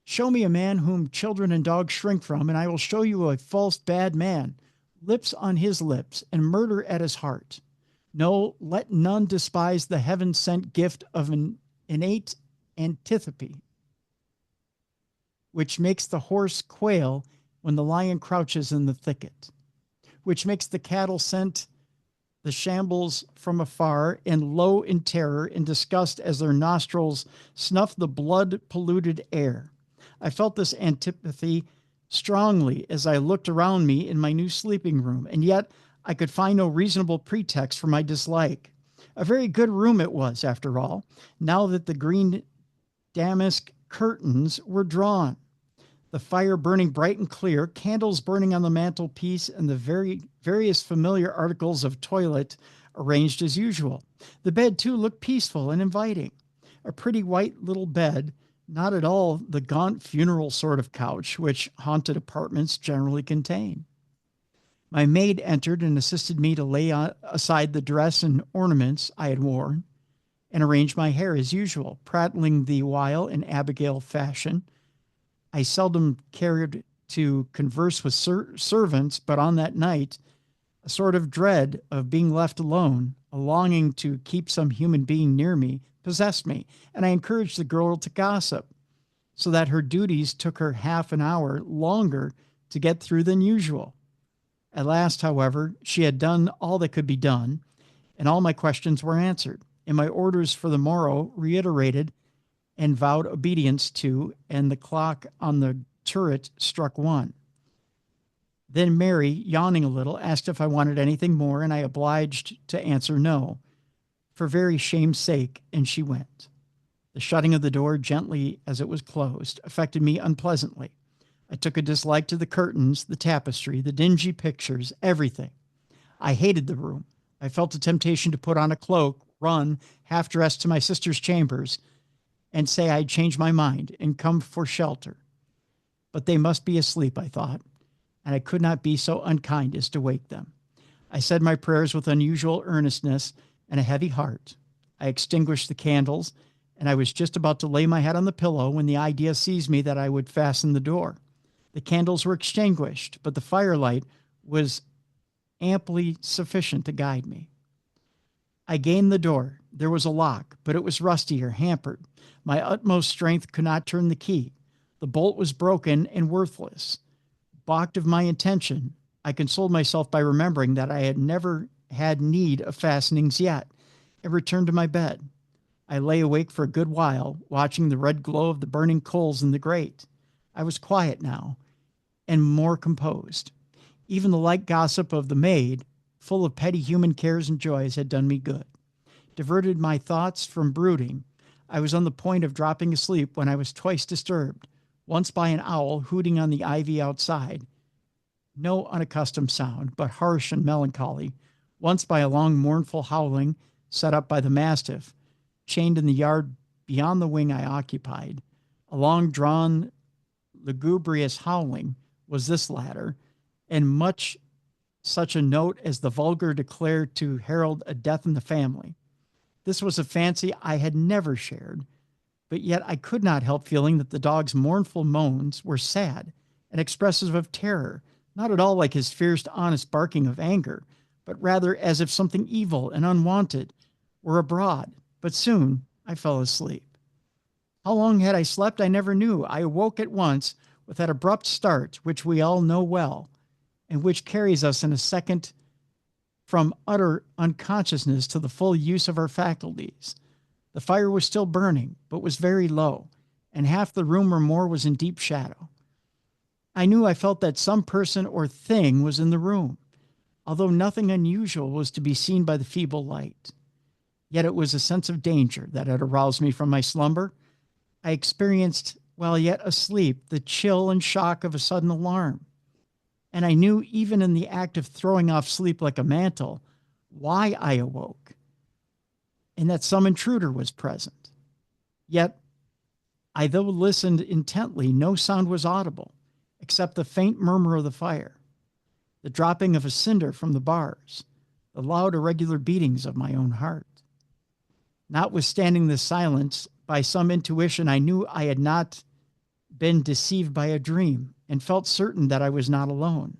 Show me a man whom children and dogs shrink from, and I will show you a false bad man, lips on his lips and murder at his heart. No, let none despise the heaven-sent gift of an innate antipathy, which makes the horse quail when the lion crouches in the thicket, which makes the cattle scent the shambles from afar and low in terror and disgust as their nostrils snuff the blood-polluted air. I felt this antipathy strongly as I looked around me in my new sleeping room, and yet I could find no reasonable pretext for my dislike. A very good room it was, after all, now that the green damask curtains were drawn, the fire burning bright and clear, candles burning on the mantelpiece, and the various familiar articles of toilet arranged as usual. The bed, too, looked peaceful and inviting. A pretty white little bed, not at all the gaunt funeral sort of couch which haunted apartments generally contain. My maid entered and assisted me to lay aside the dress and ornaments I had worn and arrange my hair as usual, prattling the while in Abigail fashion. I seldom cared to converse with servants, but on that night, a sort of dread of being left alone, a longing to keep some human being near me, possessed me, and I encouraged the girl to gossip, so that her duties took her half an hour longer to get through than usual. At last, however, she had done all that could be done, and all my questions were answered, and my orders for the morrow reiterated and vowed obedience to, and the clock on the turret struck 1. Then Mary, yawning a little, asked if I wanted anything more, and I obliged to answer no, for very shame's sake, and she went. The shutting of the door, gently as it was closed, affected me unpleasantly. I took a dislike to the curtains, the tapestry, the dingy pictures, everything. I hated the room. I felt a temptation to put on a cloak, run, half-dressed to my sister's chambers, and say I'd changed my mind and come for shelter. But they must be asleep, I thought, and I could not be so unkind as to wake them. I said my prayers with unusual earnestness and a heavy heart. I extinguished the candles, and I was just about to lay my head on the pillow when the idea seized me that I would fasten the door. The candles were extinguished, but the firelight was amply sufficient to guide me. I gained the door. There was a lock, but it was rusty or hampered. My utmost strength could not turn the key. The bolt was broken and worthless. Balked of my intention, I consoled myself by remembering that I had never had need of fastenings yet, and returned to my bed. I lay awake for a good while, watching the red glow of the burning coals in the grate. I was quiet now, and more composed. Even the light gossip of the maid, full of petty human cares and joys, had done me good, diverted my thoughts from brooding. I was on the point of dropping asleep when I was twice disturbed, once by an owl hooting on the ivy outside, no unaccustomed sound, but harsh and melancholy, once by a long mournful howling set up by the mastiff, chained in the yard beyond the wing I occupied. A long-drawn, lugubrious howling was this latter, and much such a note as the vulgar declared to herald a death in the family. This was a fancy I had never shared, but yet I could not help feeling that the dog's mournful moans were sad and expressive of terror, not at all like his fierce, honest barking of anger, but rather as if something evil and unwanted were abroad. But soon I fell asleep. How long had I slept? I never knew. I awoke at once with that abrupt start, which we all know well, and which carries us in a second from utter unconsciousness to the full use of our faculties. The fire was still burning, but was very low, and half the room or more was in deep shadow. I knew I felt that some person or thing was in the room, although nothing unusual was to be seen by the feeble light. Yet it was a sense of danger that had aroused me from my slumber. I experienced, while yet asleep, the chill and shock of a sudden alarm. And I knew, even in the act of throwing off sleep like a mantle, why I awoke, and that some intruder was present. Yet, I though listened intently, no sound was audible, except the faint murmur of the fire, the dropping of a cinder from the bars, the loud irregular beatings of my own heart. Notwithstanding the silence, by some intuition, I knew I had not been deceived by a dream, and felt certain that I was not alone.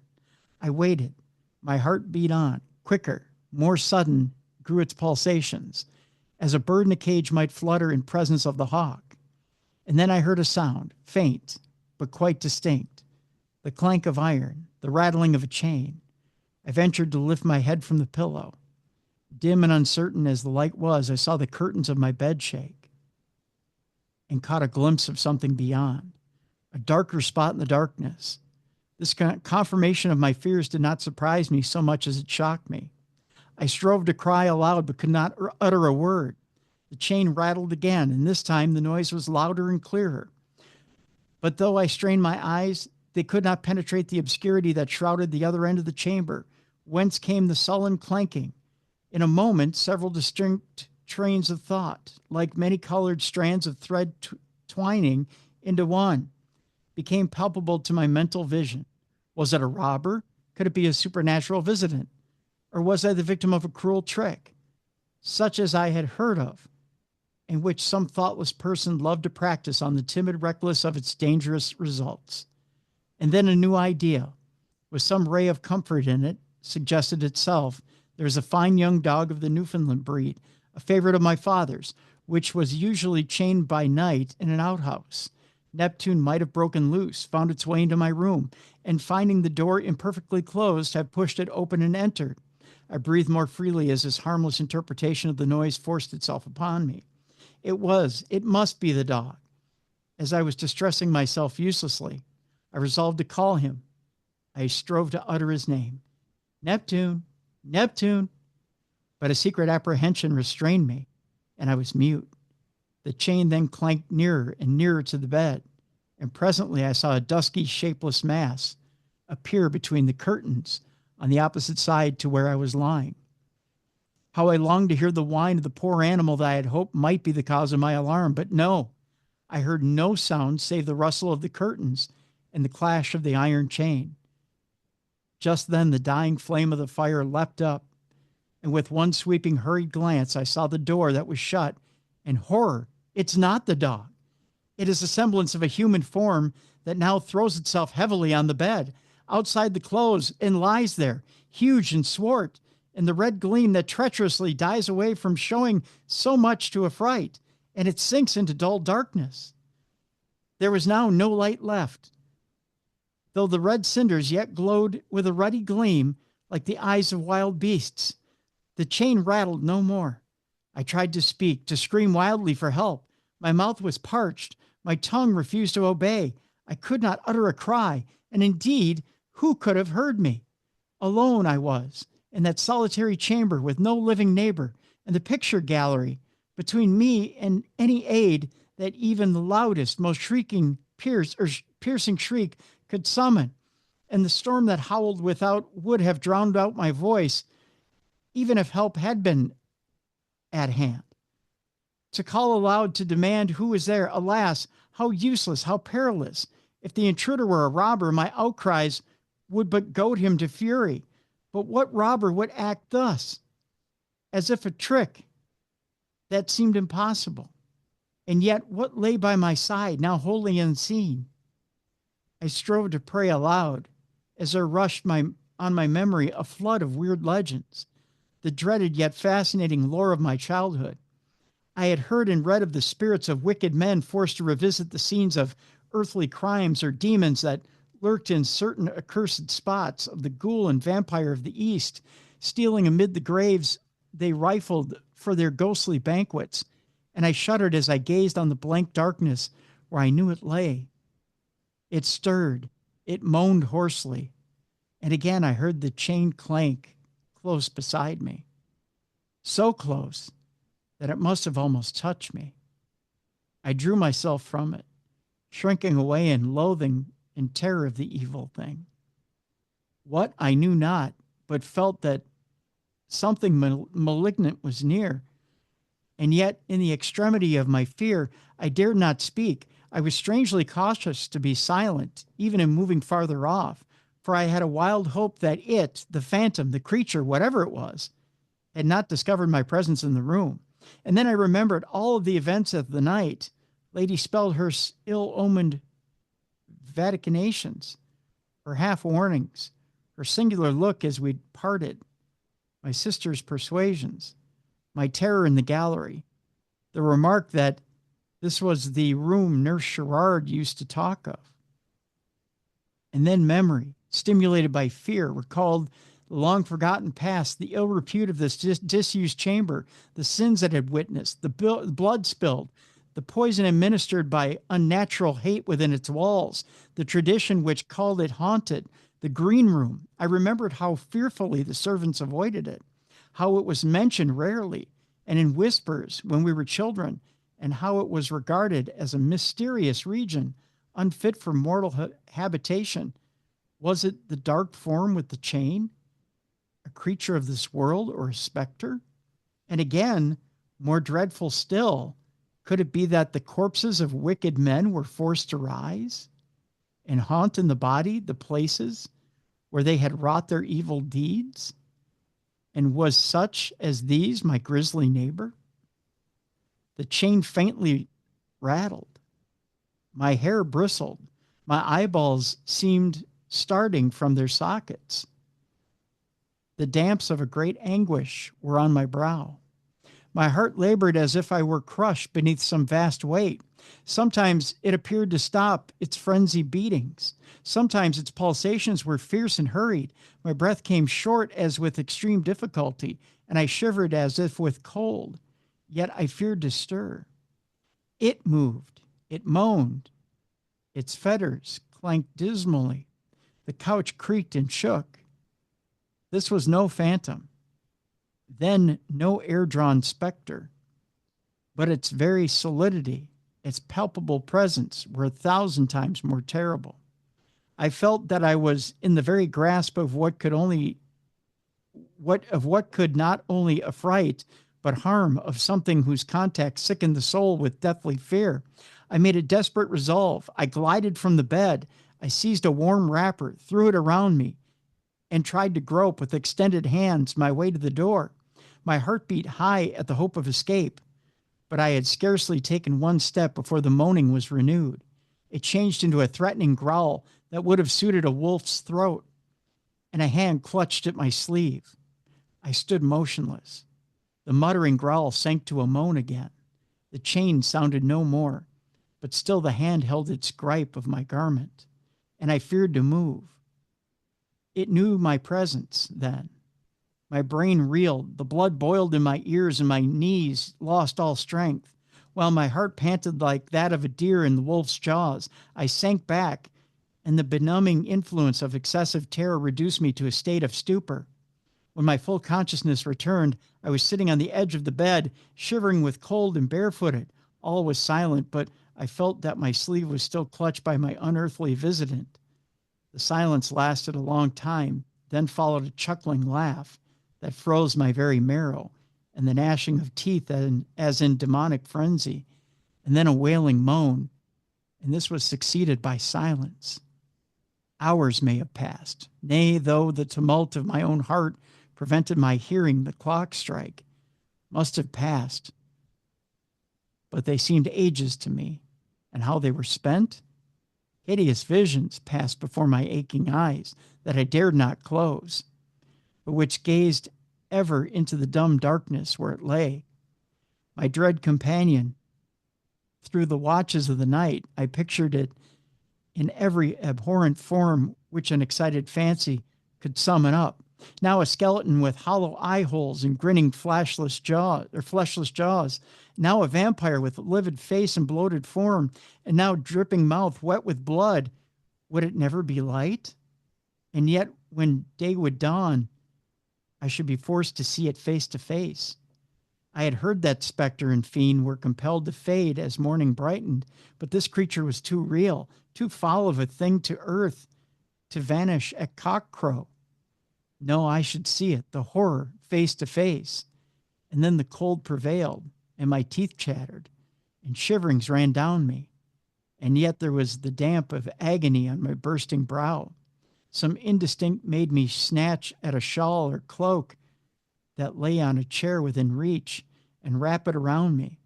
I waited. My heart beat on. Quicker, more sudden grew its pulsations, as a bird in a cage might flutter in presence of the hawk. And then I heard a sound, faint, but quite distinct, the clank of iron, the rattling of a chain. I ventured to lift my head from the pillow. Dim and uncertain as the light was, I saw the curtains of my bed shake and caught a glimpse of something beyond, a darker spot in the darkness. This confirmation of my fears did not surprise me so much as it shocked me. I strove to cry aloud, but could not utter a word. The chain rattled again, and this time the noise was louder and clearer. But though I strained my eyes, they could not penetrate the obscurity that shrouded the other end of the chamber, whence came the sullen clanking. In a moment, several distinct trains of thought, like many-colored strands of thread twining into one, became palpable to my mental vision. Was it a robber? Could it be a supernatural visitant? Or was I the victim of a cruel trick, such as I had heard of, in which some thoughtless person loved to practice on the timid reckless of its dangerous results? And then a new idea, with some ray of comfort in it, suggested itself. There is a fine young dog of the Newfoundland breed, a favorite of my father's, which was usually chained by night in an outhouse. Neptune might have broken loose, found its way into my room, and finding the door imperfectly closed, have pushed it open and entered. I breathed more freely as this harmless interpretation of the noise forced itself upon me. It must be the dog. As I was distressing myself uselessly, I resolved to call him. I strove to utter his name. Neptune, Neptune. But a secret apprehension restrained me, and I was mute. The chain then clanked nearer and nearer to the bed, and presently I saw a dusky, shapeless mass appear between the curtains on the opposite side to where I was lying. How I longed to hear the whine of the poor animal that I had hoped might be the cause of my alarm, but no, I heard no sound save the rustle of the curtains and the clash of the iron chain. Just then the dying flame of the fire leapt up, and with one sweeping, hurried glance, I saw the door that was shut, and horror, it's not the dog. It is a semblance of a human form that now throws itself heavily on the bed, outside the clothes, and lies there, huge and swart, and the red gleam that treacherously dies away from showing so much to affright, and it sinks into dull darkness. There was now no light left, though the red cinders yet glowed with a ruddy gleam like the eyes of wild beasts. The chain rattled no more. I tried to speak, to scream wildly for help. My mouth was parched. My tongue refused to obey. I could not utter a cry, and indeed, who could have heard me? Alone I was, in that solitary chamber with no living neighbor, and the picture gallery between me and any aid that even the loudest, most piercing shriek could summon. And the storm that howled without would have drowned out my voice, even if help had been at hand. To call aloud to demand who was there, alas, how useless, how perilous. If the intruder were a robber, my outcries would but goad him to fury. But what robber would act thus? As if a trick that seemed impossible. And yet what lay by my side, now wholly unseen? I strove to pray aloud as there rushed on my memory a flood of weird legends, the dreaded yet fascinating lore of my childhood. I had heard and read of the spirits of wicked men forced to revisit the scenes of earthly crimes, or demons that lurked in certain accursed spots of the ghoul and vampire of the East, stealing amid the graves they rifled for their ghostly banquets. And I shuddered as I gazed on the blank darkness where I knew it lay. It stirred, it moaned hoarsely, and again I heard the chain clank close beside me. So close that it must have almost touched me. I drew myself from it, shrinking away in loathing and terror of the evil thing. What I knew not, but felt that something malignant was near. And yet, in the extremity of my fear, I dared not speak. I was strangely cautious to be silent, even in moving farther off, for I had a wild hope that it, the phantom, the creature, whatever it was, had not discovered my presence in the room. And then I remembered all of the events of the night, Lady Spellhurst's ill-omened vaticinations, her half-warnings, her singular look as we'd parted, my sister's persuasions, my terror in the gallery, the remark that this was the room Nurse Sherrard used to talk of. And then memory, stimulated by fear, recalled the long-forgotten past, the ill repute of this disused chamber, the sins that had witnessed, the blood spilled, the poison administered by unnatural hate within its walls, the tradition which called it haunted, the green room. I remembered how fearfully the servants avoided it, how it was mentioned rarely and in whispers when we were children, and how it was regarded as a mysterious region, unfit for mortal habitation. Was it the dark form with the chain, a creature of this world, or a specter? And again, more dreadful still, could it be that the corpses of wicked men were forced to rise and haunt in the body the places where they had wrought their evil deeds? And was such as these my grisly neighbor? The chain faintly rattled. My hair bristled. My eyeballs seemed starting from their sockets. The damps of a great anguish were on my brow. My heart labored as if I were crushed beneath some vast weight. Sometimes it appeared to stop its frenzied beatings. Sometimes its pulsations were fierce and hurried. My breath came short as with extreme difficulty, and I shivered as if with cold. Yet I feared to stir. It moved. It moaned. Its fetters clanked dismally. The couch creaked and shook. This was no phantom, then no air-drawn specter, but its very solidity, its palpable presence were 1,000 times more terrible. I felt that I was in the very grasp of what could not only affright but harm, of something whose contact sickened the soul with deathly fear. I made a desperate resolve. I glided from the bed. I seized a warm wrapper, threw it around me, and tried to grope with extended hands my way to the door. My heart beat high at the hope of escape, but I had scarcely taken one step before the moaning was renewed. It changed into a threatening growl that would have suited a wolf's throat, and a hand clutched at my sleeve. I stood motionless. The muttering growl sank to a moan again. The chain sounded no more, but still the hand held its gripe of my garment, and I feared to move. It knew my presence then. My brain reeled, the blood boiled in my ears, and my knees lost all strength. While my heart panted like that of a deer in the wolf's jaws, I sank back, and the benumbing influence of excessive terror reduced me to a state of stupor. When my full consciousness returned, I was sitting on the edge of the bed, shivering with cold and barefooted. All was silent, but I felt that my sleeve was still clutched by my unearthly visitant. The silence lasted a long time, then followed a chuckling laugh that froze my very marrow, and the gnashing of teeth as in demonic frenzy, and then a wailing moan, and this was succeeded by silence. Hours may have passed, nay, though the tumult of my own heart prevented my hearing the clock strike, must have passed. but they seemed ages to me. And how they were spent? Hideous visions passed before my aching eyes that I dared not close, but which gazed ever into the dumb darkness where it lay. My dread companion, through the watches of the night, I pictured it in every abhorrent form which an excited fancy could summon up. Now a skeleton with hollow eye holes and grinning fleshless jaws. Now a vampire with livid face and bloated form, and now dripping mouth wet with blood. Would it never be light? And yet, when day would dawn, I should be forced to see it face to face. I had heard that spectre and fiend were compelled to fade as morning brightened, but this creature was too real, too foul of a thing to earth, to vanish at cockcrow. No, I should see it, the horror, face to face. And then the cold prevailed, and my teeth chattered, and shiverings ran down me. And yet there was the damp of agony on my bursting brow. Some indistinct made me snatch at a shawl or cloak that lay on a chair within reach and wrap it around me.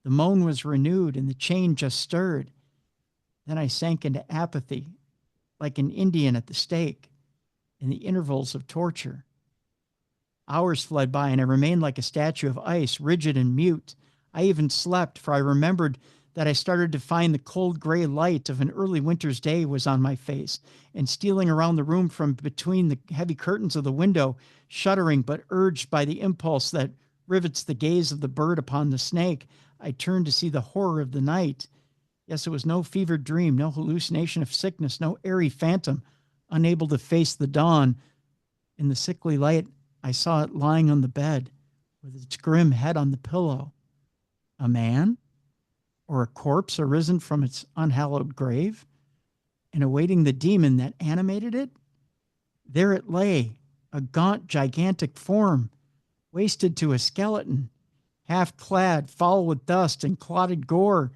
The moan was renewed, and the chain just stirred. Then I sank into apathy, like an Indian at the stake, in the intervals of torture. Hours fled by, and I remained like a statue of ice, rigid and mute. I even slept, for I remembered that I started to find the cold gray light of an early winter's day was on my face, and stealing around the room from between the heavy curtains of the window, shuddering but urged by the impulse that rivets the gaze of the bird upon the snake, I turned to see the horror of the night. Yes, it was no fevered dream, no hallucination of sickness, no airy phantom, unable to face the dawn. In the sickly light, I saw it lying on the bed, with its grim head on the pillow. A man? Or a corpse arisen from its unhallowed grave, and awaiting the demon that animated it? There it lay, a gaunt, gigantic form, wasted to a skeleton, half clad, foul with dust and clotted gore,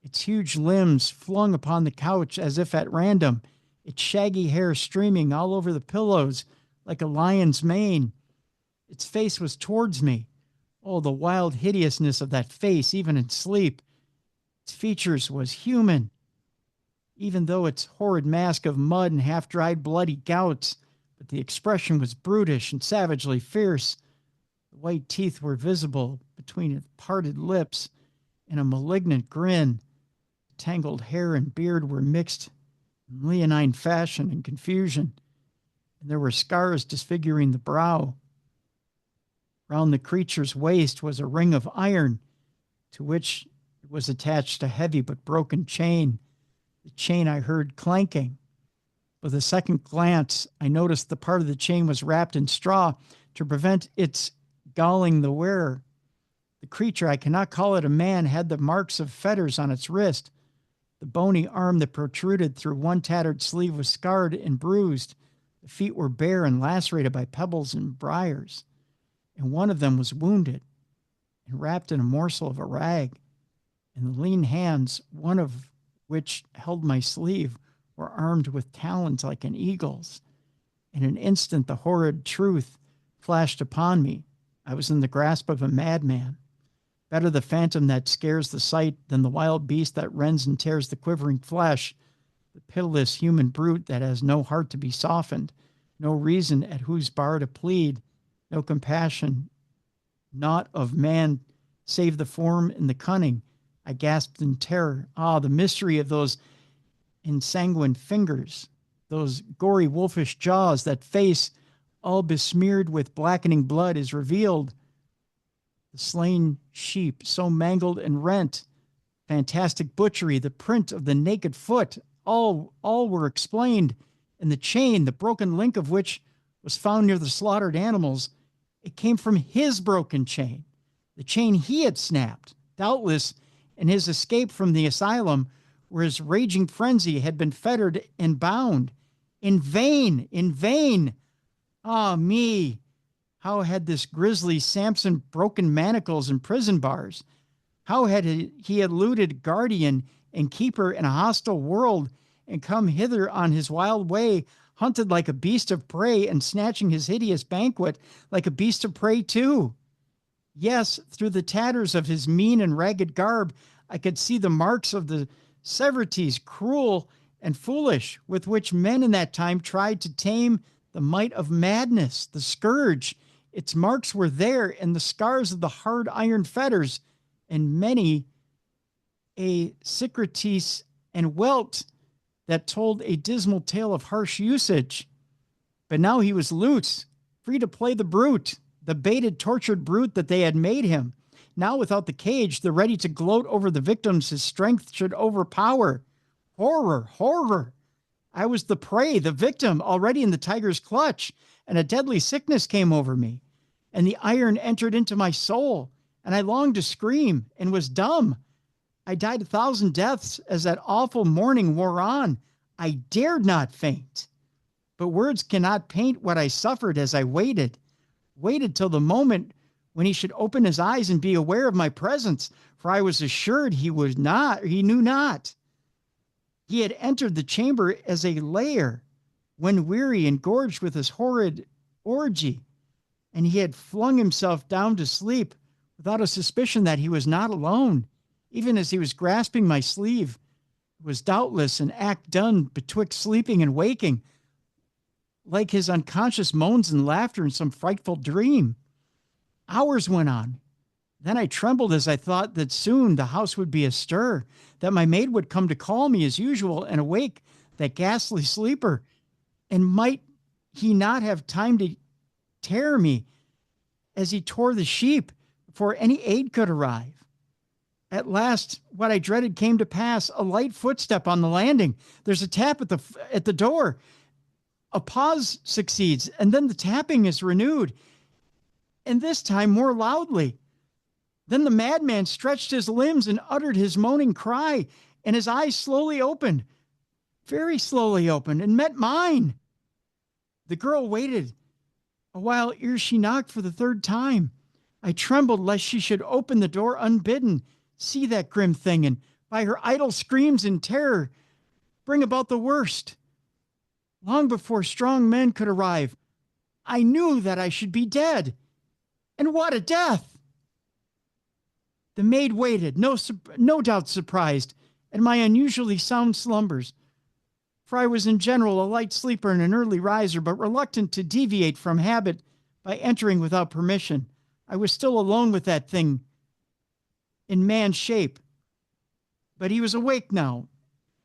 its huge limbs flung upon the couch as if at random, its shaggy hair streaming all over the pillows like a lion's mane. Its face was towards me. Oh, the wild hideousness of that face, even in sleep. Its features was human, even though its horrid mask of mud and half-dried bloody gouts, but the expression was brutish and savagely fierce. The white teeth were visible between its parted lips in a malignant grin. The tangled hair and beard were mixed in leonine fashion and confusion, and there were scars disfiguring the brow. Round the creature's waist was a ring of iron, to which it was attached a heavy but broken chain. The chain I heard clanking. With a second glance, I noticed the part of the chain was wrapped in straw to prevent its galling the wearer. The creature, I cannot call it a man, had the marks of fetters on its wrist. The bony arm that protruded through one tattered sleeve was scarred and bruised. The feet were bare and lacerated by pebbles and briars, and one of them was wounded and wrapped in a morsel of a rag. And the lean hands, one of which held my sleeve, were armed with talons like an eagle's. In an instant, the horrid truth flashed upon me. I was in the grasp of a madman. Better the phantom that scares the sight than the wild beast that rends and tears the quivering flesh, the pitiless human brute that has no heart to be softened, no reason at whose bar to plead, no compassion, naught of man save the form and the cunning. I gasped in terror. Ah, the mystery of those ensanguined fingers, those gory wolfish jaws, that face all besmeared with blackening blood is revealed. The slain sheep, so mangled and rent, fantastic butchery, the print of the naked foot, all were explained. And the chain, the broken link of which was found near the slaughtered animals, it came from his broken chain, the chain he had snapped, doubtless in his escape from the asylum where his raging frenzy had been fettered and bound. In vain, in vain. Ah, me. How had this grisly Samson broken manacles and prison bars? How had he eluded guardian and keeper in a hostile world and come hither on his wild way, hunted like a beast of prey and snatching his hideous banquet like a beast of prey too? Yes, through the tatters of his mean and ragged garb, I could see the marks of the severities, cruel and foolish, with which men in that time tried to tame the might of madness, the scourge. Its marks were there, and the scars of the hard iron fetters, and many a cicatrice and welt that told a dismal tale of harsh usage. But now he was loose, free to play the brute, the baited, tortured brute that they had made him. Now, without the cage, the ready to gloat over the victims his strength should overpower. Horror, horror! I was the prey, the victim, already in the tiger's clutch, and a deadly sickness came over me, and the iron entered into my soul, and I longed to scream, and was dumb. I died 1,000 deaths as that awful morning wore on. I dared not faint. But words cannot paint what I suffered as I waited till the moment when he should open his eyes and be aware of my presence, for I was assured he knew not. He had entered the chamber as a lair, when weary and gorged with his horrid orgy, and he had flung himself down to sleep without a suspicion that he was not alone. Even as he was grasping my sleeve, it was doubtless an act done betwixt sleeping and waking, like his unconscious moans and laughter in some frightful dream. Hours went on. Then I trembled as I thought that soon the house would be astir, that my maid would come to call me as usual and awake that ghastly sleeper. And might he not have time to tear me as he tore the sheep before any aid could arrive? At last, what I dreaded came to pass, a light footstep on the landing. There's a tap at the door. A pause succeeds, and then the tapping is renewed, and this time more loudly. Then the madman stretched his limbs and uttered his moaning cry, and his eyes slowly opened, very slowly opened, and met mine. The girl waited a while ere she knocked for the third time. I trembled lest she should open the door unbidden, see that grim thing, and by her idle screams and terror bring about the worst. Long before strong men could arrive, I knew that I should be dead. And what a death! The maid waited, no doubt surprised at my unusually sound slumbers, for I was in general a light sleeper and an early riser, but reluctant to deviate from habit by entering without permission. I was still alone with that thing in man's shape, but he was awake now,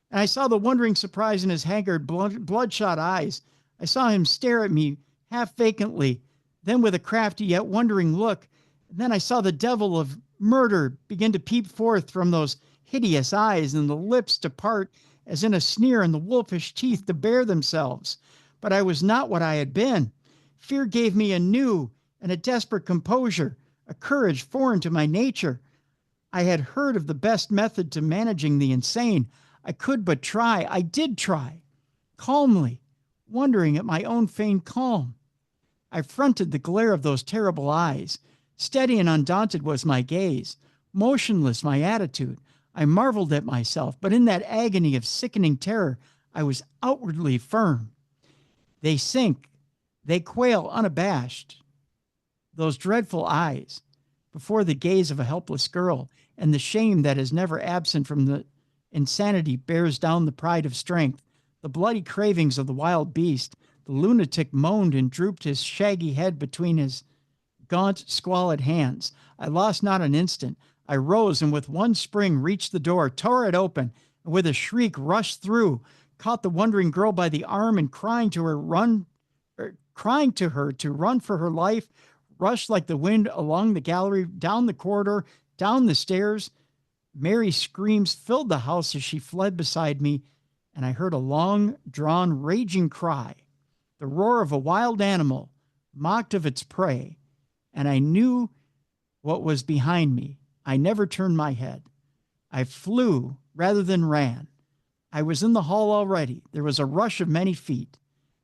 and I saw the wondering surprise in his haggard, bloodshot eyes. I saw him stare at me half vacantly, then with a crafty yet wondering look, and then I saw the devil of murder begin to peep forth from those hideous eyes, and the lips depart as in a sneer, and the wolfish teeth to bare themselves. But I was not what I had been. Fear gave me a new and a desperate composure, a courage foreign to my nature. I had heard of the best method to managing the insane. I could but try. I did try, calmly, wondering at my own feigned calm. I fronted the glare of those terrible eyes. Steady and undaunted was my gaze, motionless my attitude. I marveled at myself, but in that agony of sickening terror, I was outwardly firm. They sink, they quail unabashed, those dreadful eyes, before the gaze of a helpless girl, and the shame that is never absent from the insanity bears down the pride of strength, the bloody cravings of the wild beast. The lunatic moaned and drooped his shaggy head between his gaunt, squalid hands. I lost not an instant. I rose and with one spring reached the door, tore it open, and with a shriek rushed through, caught the wondering girl by the arm, and crying to her to run for her life, rushed like the wind along the gallery, down the corridor, down the stairs. Merry screams filled the house as she fled beside me, and I heard a long-drawn, raging cry, the roar of a wild animal, mocked of its prey, and I knew what was behind me. I never turned my head. I flew rather than ran. I was in the hall already. There was a rush of many feet,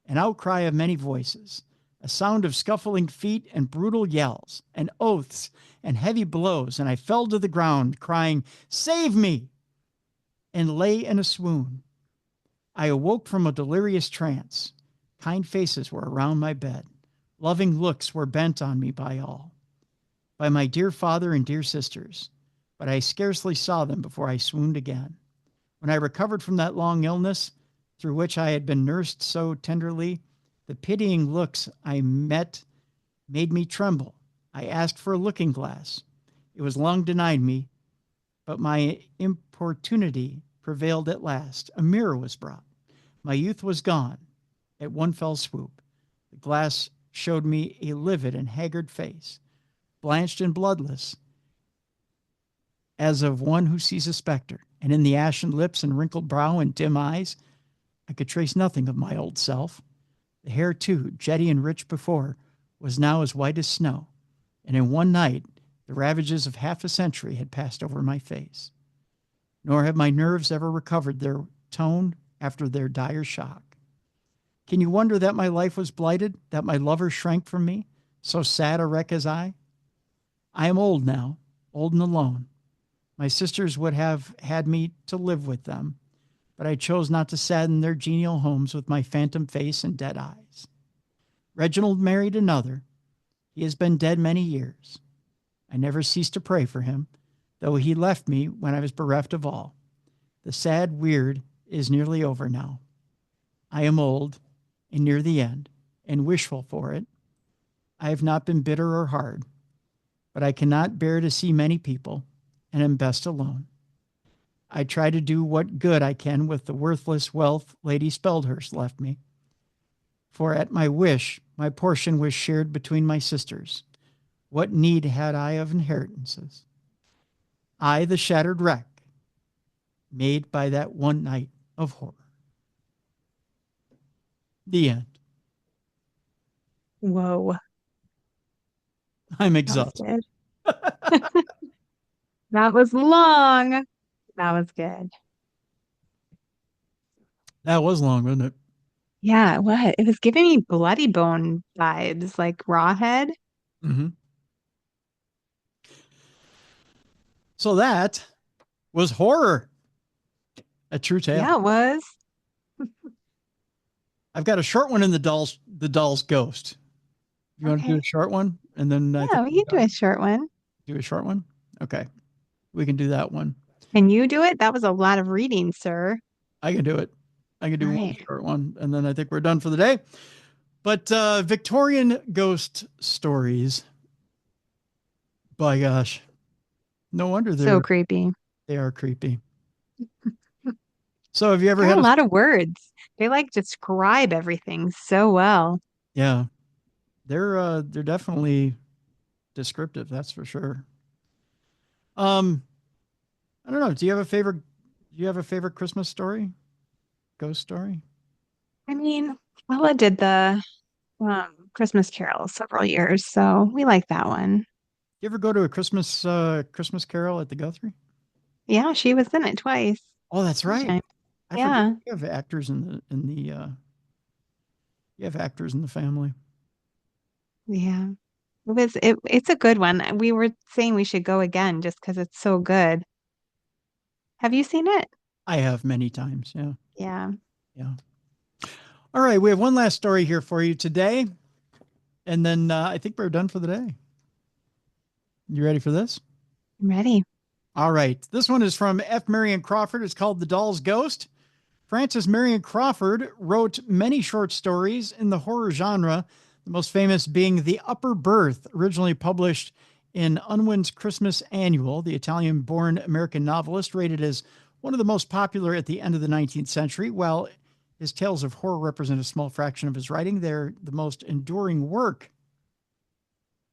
an outcry of many voices, a sound of scuffling feet and brutal yells, and oaths and heavy blows, and I fell to the ground, crying, "Save me!" and lay in a swoon. I awoke from a delirious trance. Kind faces were around my bed. Loving looks were bent on me by all. by my dear father and dear sisters, but I scarcely saw them before I swooned again. When I recovered from that long illness, through which I had been nursed so tenderly, the pitying looks I met made me tremble. I asked for a looking glass. It was long denied me, but my importunity prevailed at last. A mirror was brought. My youth was gone at one fell swoop. The glass showed me a livid and haggard face, blanched and bloodless, as of one who sees a spectre, and in the ashen lips and wrinkled brow and dim eyes, I could trace nothing of my old self. The hair, too, jetty and rich before, was now as white as snow, and in one night the ravages of half a century had passed over my face. Nor have my nerves ever recovered their tone after their dire shock. Can you wonder that my life was blighted, that my lover shrank from me, so sad a wreck as I? I am old now, old and alone. My sisters would have had me to live with them, but I chose not to sadden their genial homes with my phantom face and dead eyes. Reginald married another. He has been dead many years. I never ceased to pray for him, though he left me when I was bereft of all. The sad weird is nearly over now. I am old and near the end, and wishful for it. I have not been bitter or hard, but I cannot bear to see many people, and am best alone. I try to do what good I can with the worthless wealth Lady Speldhurst left me. For at my wish, my portion was shared between my sisters. What need had I of inheritances? I, the shattered wreck, made by that one night of horror. The end. Whoa. I'm That was exhausted. good. That was long. That was good. That was long, wasn't it? Yeah, what? It was giving me Bloody Bone vibes, like Rawhead. Mm-hmm. So that was horror. A true tale. Yeah, it was. I've got a short one in the Doll's Ghost. You want to do a short one? And then Yeah, we can do a short one. Do a short one? Okay. We can do that one. Can you do it? That was a lot of reading, sir. I can do it. I can do one Right. short one, and then I think we're done for the day. But Victorian ghost stories. By gosh. No wonder So creepy. they are creepy. So have you ever There had are a lot of words. They like describe everything so well. Yeah. They're definitely descriptive, that's for sure. I don't know. Do you have a favorite Christmas story? Ghost story? I mean, Ella did the Christmas Carol several years, so we like that one. You ever go to a Christmas Carol at the Guthrie? Yeah, she was in it twice. Oh, that's right. Time. I Yeah. forget you have actors you have actors in the family. Yeah. It's a good one. We were saying we should go again just because it's so good. Have you seen it? I have many times, yeah. Yeah. Yeah. All right, we have one last story here for you today. And then I think we're done for the day. You ready for this? I'm ready. All right. This one is from F. Marion Crawford. It's called Thedollsghost. Frances Marion Crawford wrote many short stories in the horror genre, the most famous being The Upper Berth, originally published in Unwin's Christmas Annual. The Italian-born American novelist rated as one of the most popular at the end of the 19th century. While his tales of horror represent a small fraction of his writing, they're the most enduring work.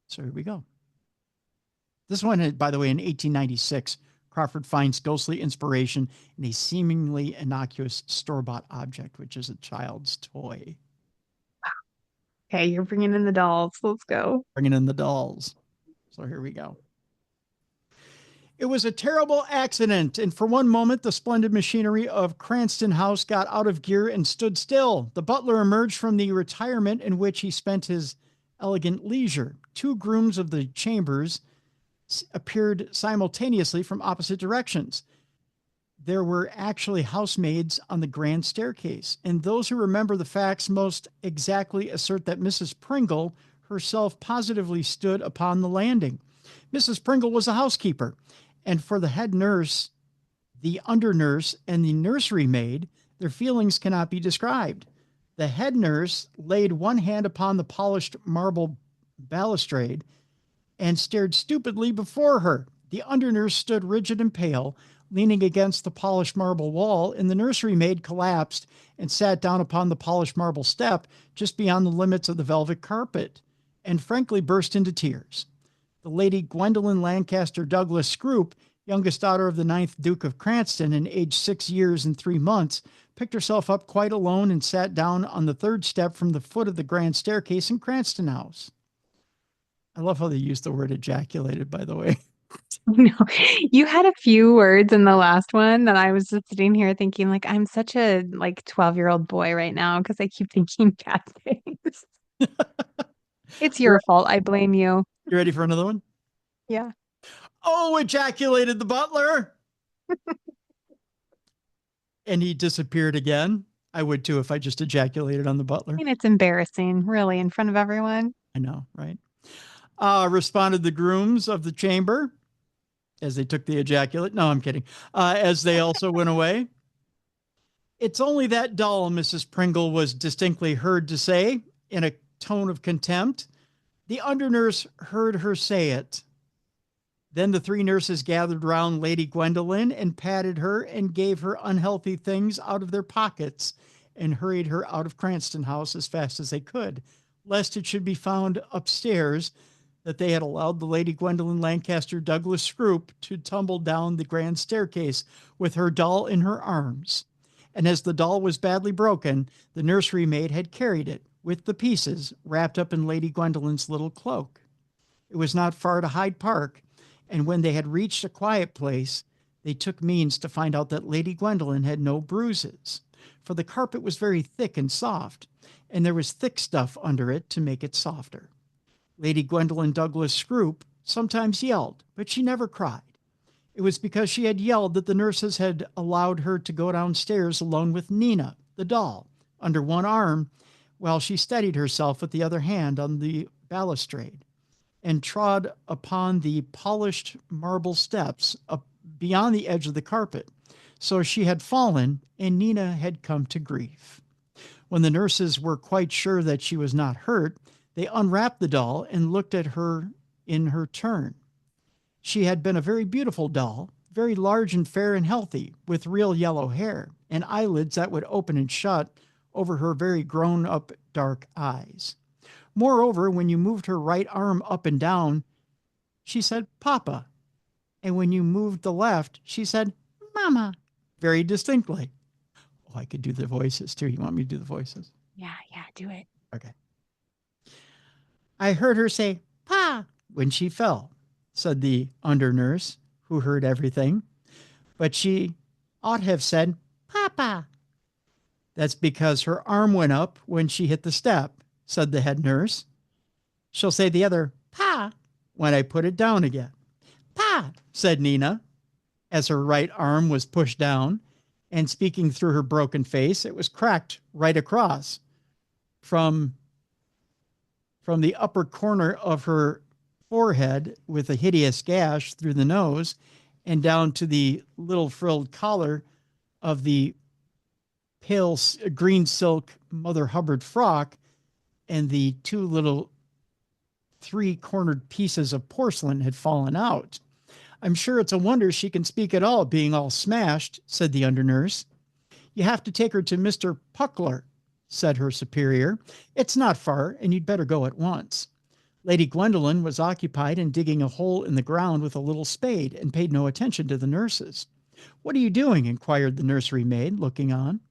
So here we go. This one, by the way, in 1896, Crawford finds ghostly inspiration in a seemingly innocuous store-bought object, which is a child's toy. Okay, you're bringing in the dolls. Let's go. Bringing in the dolls. So here we go. It was a terrible accident, and for one moment, the splendid machinery of Cranston House got out of gear and stood still. The butler emerged from the retirement in which he spent his elegant leisure. Two grooms of the chambers appeared simultaneously from opposite directions. There were actually housemaids on the grand staircase, and those who remember the facts most exactly assert that Mrs. Pringle herself positively stood upon the landing. Mrs. Pringle was a housekeeper, and for the head nurse, the undernurse, and the nursery maid, their feelings cannot be described. The head nurse laid one hand upon the polished marble balustrade and stared stupidly before her. The undernurse stood rigid and pale, leaning against the polished marble wall, and the nursery maid collapsed and sat down upon the polished marble step just beyond the limits of the velvet carpet, and frankly burst into tears. The Lady Gwendolyn Lancaster Douglas Scroop, youngest daughter of the 9th Duke of Cranston and aged 6 years and 3 months, picked herself up quite alone and sat down on the 3rd step from the foot of the grand staircase in Cranston House. I love how they use the word ejaculated, by the way. No, you had a few words in the last one that I was just sitting here thinking, like, I'm such a 12-year-old boy right now because I keep thinking bad things. It's your fault. I blame you. You ready for another one? Yeah. Oh, ejaculated the butler. And he disappeared again. I would too if I just ejaculated on the butler. I mean, it's embarrassing, really, in front of everyone. I know, right? Responded the grooms of the chamber as they took the ejaculate. No, I'm kidding. As they also went away. It's only that doll, Mrs. Pringle was distinctly heard to say in a tone of contempt. The undernurse heard her say it. Then the 3 nurses gathered round Lady Gwendolyn and patted her and gave her unhealthy things out of their pockets and hurried her out of Cranston House as fast as they could, lest it should be found upstairs that they had allowed the Lady Gwendolyn Lancaster Douglas Scroop to tumble down the grand staircase with her doll in her arms. And as the doll was badly broken, the nursery maid had carried it, with the pieces, wrapped up in Lady Gwendolyn's little cloak. It was not far to Hyde Park, and when they had reached a quiet place, they took means to find out that Lady Gwendolyn had no bruises, for the carpet was very thick and soft, and there was thick stuff under it to make it softer. Lady Gwendolyn Douglas Scroop sometimes yelled, but she never cried. It was because she had yelled that the nurses had allowed her to go downstairs alone with Nina, the doll, under one arm, while she steadied herself with the other hand on the balustrade and trod upon the polished marble steps up beyond the edge of the carpet. So she had fallen, and Nina had come to grief. When the nurses were quite sure that she was not hurt, they unwrapped the doll and looked at her in her turn. She had been a very beautiful doll, very large and fair and healthy, with real yellow hair and eyelids that would open and shut over her very grown-up dark eyes. Moreover, when you moved her right arm up and down, she said, Papa. And when you moved the left, she said, Mama, very distinctly. Oh, I could do the voices too. You want me to do the voices? Yeah, do it. Okay. I heard her say, Pa, when she fell, said the undernurse, who heard everything. But she ought to have said, Papa. That's because her arm went up when she hit the step, said the head nurse. She'll say the other, Pa, when I put it down again. Pa, said Nina, as her right arm was pushed down, and speaking through her broken face, it was cracked right across from the upper corner of her forehead with a hideous gash through the nose and down to the little frilled collar of the pale green silk Mother Hubbard frock, and the 2 little 3-cornered pieces of porcelain had fallen out. I'm sure it's a wonder she can speak at all, being all smashed, said the undernurse. You have to take her to Mr. Puckler, said her superior. It's not far, and you'd better go at once. Lady Gwendolyn was occupied in digging a hole in the ground with a little spade and paid no attention to the nurses. What are you doing? Inquired the nursery maid, looking on.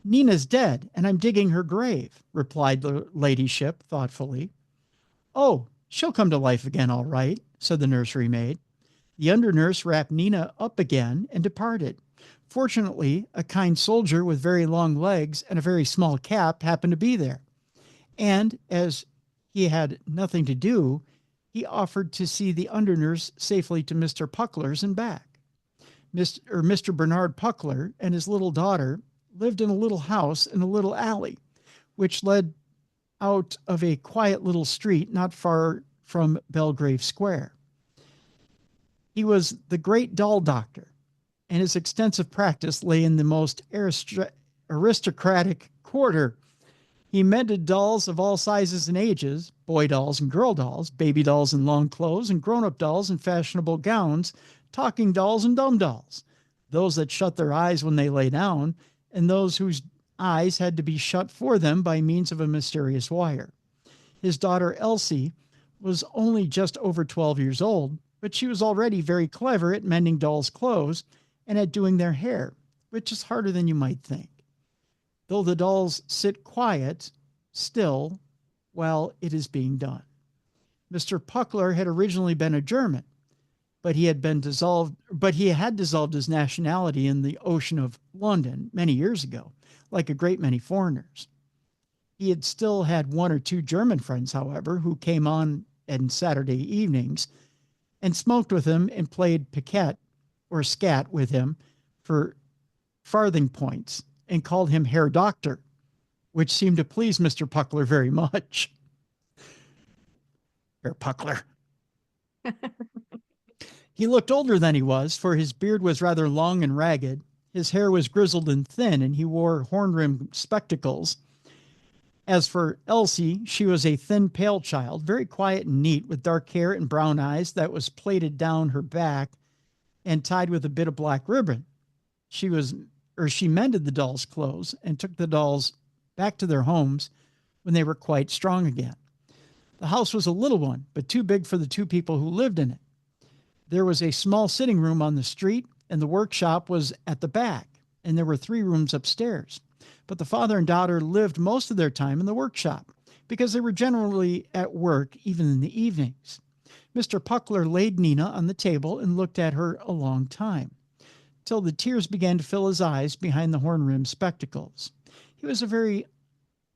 Nina's dead, and I'm digging her grave, replied the ladyship thoughtfully. Oh, she'll come to life again, all right, said the nursery maid. The undernurse wrapped Nina up again and departed. Fortunately, a kind soldier with very long legs and a very small cap happened to be there. And as he had nothing to do, he offered to see the undernurse safely to Mr. Puckler's and back. Mr. Bernard Puckler and his little daughter lived in a little house in a little alley, which led out of a quiet little street not far from Belgrave Square. He was the great doll doctor, and his extensive practice lay in the most aristocratic quarter. He mended dolls of all sizes and ages, boy dolls and girl dolls, baby dolls in long clothes, and grown-up dolls in fashionable gowns, talking dolls and dumb dolls, those that shut their eyes when they lay down, and those whose eyes had to be shut for them by means of a mysterious wire. His daughter Elsie was only just over 12 years old, but she was already very clever at mending dolls' clothes and at doing their hair, which is harder than you might think. Though the dolls sit quiet, still, while it is being done. Mr. Puckler had originally been a German, but he had dissolved his nationality in the ocean of London many years ago, like a great many foreigners. He had still had one or two German friends, however, who came on Saturday evenings and smoked with him and played piquet or scat with him for farthing points and called him Herr Doctor, which seemed to please Mr. Puckler very much. Herr Puckler. He looked older than he was, for his beard was rather long and ragged. His hair was grizzled and thin, and he wore horn-rimmed spectacles. As for Elsie, she was a thin, pale child, very quiet and neat, with dark hair and brown eyes that was plaited down her back and tied with a bit of black ribbon. She mended the dolls' clothes and took the dolls back to their homes when they were quite strong again. The house was a little one, but too big for the two people who lived in it. There was a small sitting room on the street, and the workshop was at the back, and there were 3 rooms upstairs. But the father and daughter lived most of their time in the workshop because they were generally at work even in the evenings. Mr. Puckler laid Nina on the table and looked at her a long time, till the tears began to fill his eyes behind the horn-rimmed spectacles. He was a very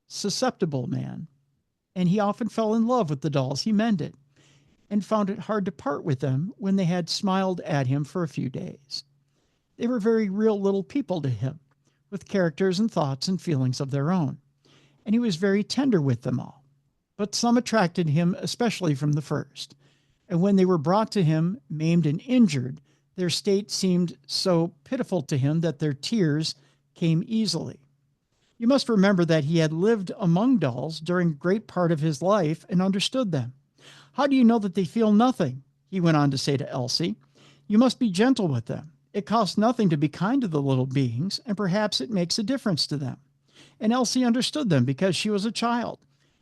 susceptible man, and he often fell in love with the dolls he mended and found it hard to part with them when they had smiled at him for a few days. They were very real little people to him, with characters and thoughts and feelings of their own, and he was very tender with them all. But some attracted him especially from the first, and when they were brought to him maimed and injured, their state seemed so pitiful to him that their tears came easily. You must remember that he had lived among dolls during a great part of his life and understood them. How do you know that they feel nothing? He went on to say to Elsie. You must be gentle with them. It costs nothing to be kind to the little beings, and perhaps it makes a difference to them. And Elsie understood them because she was a child,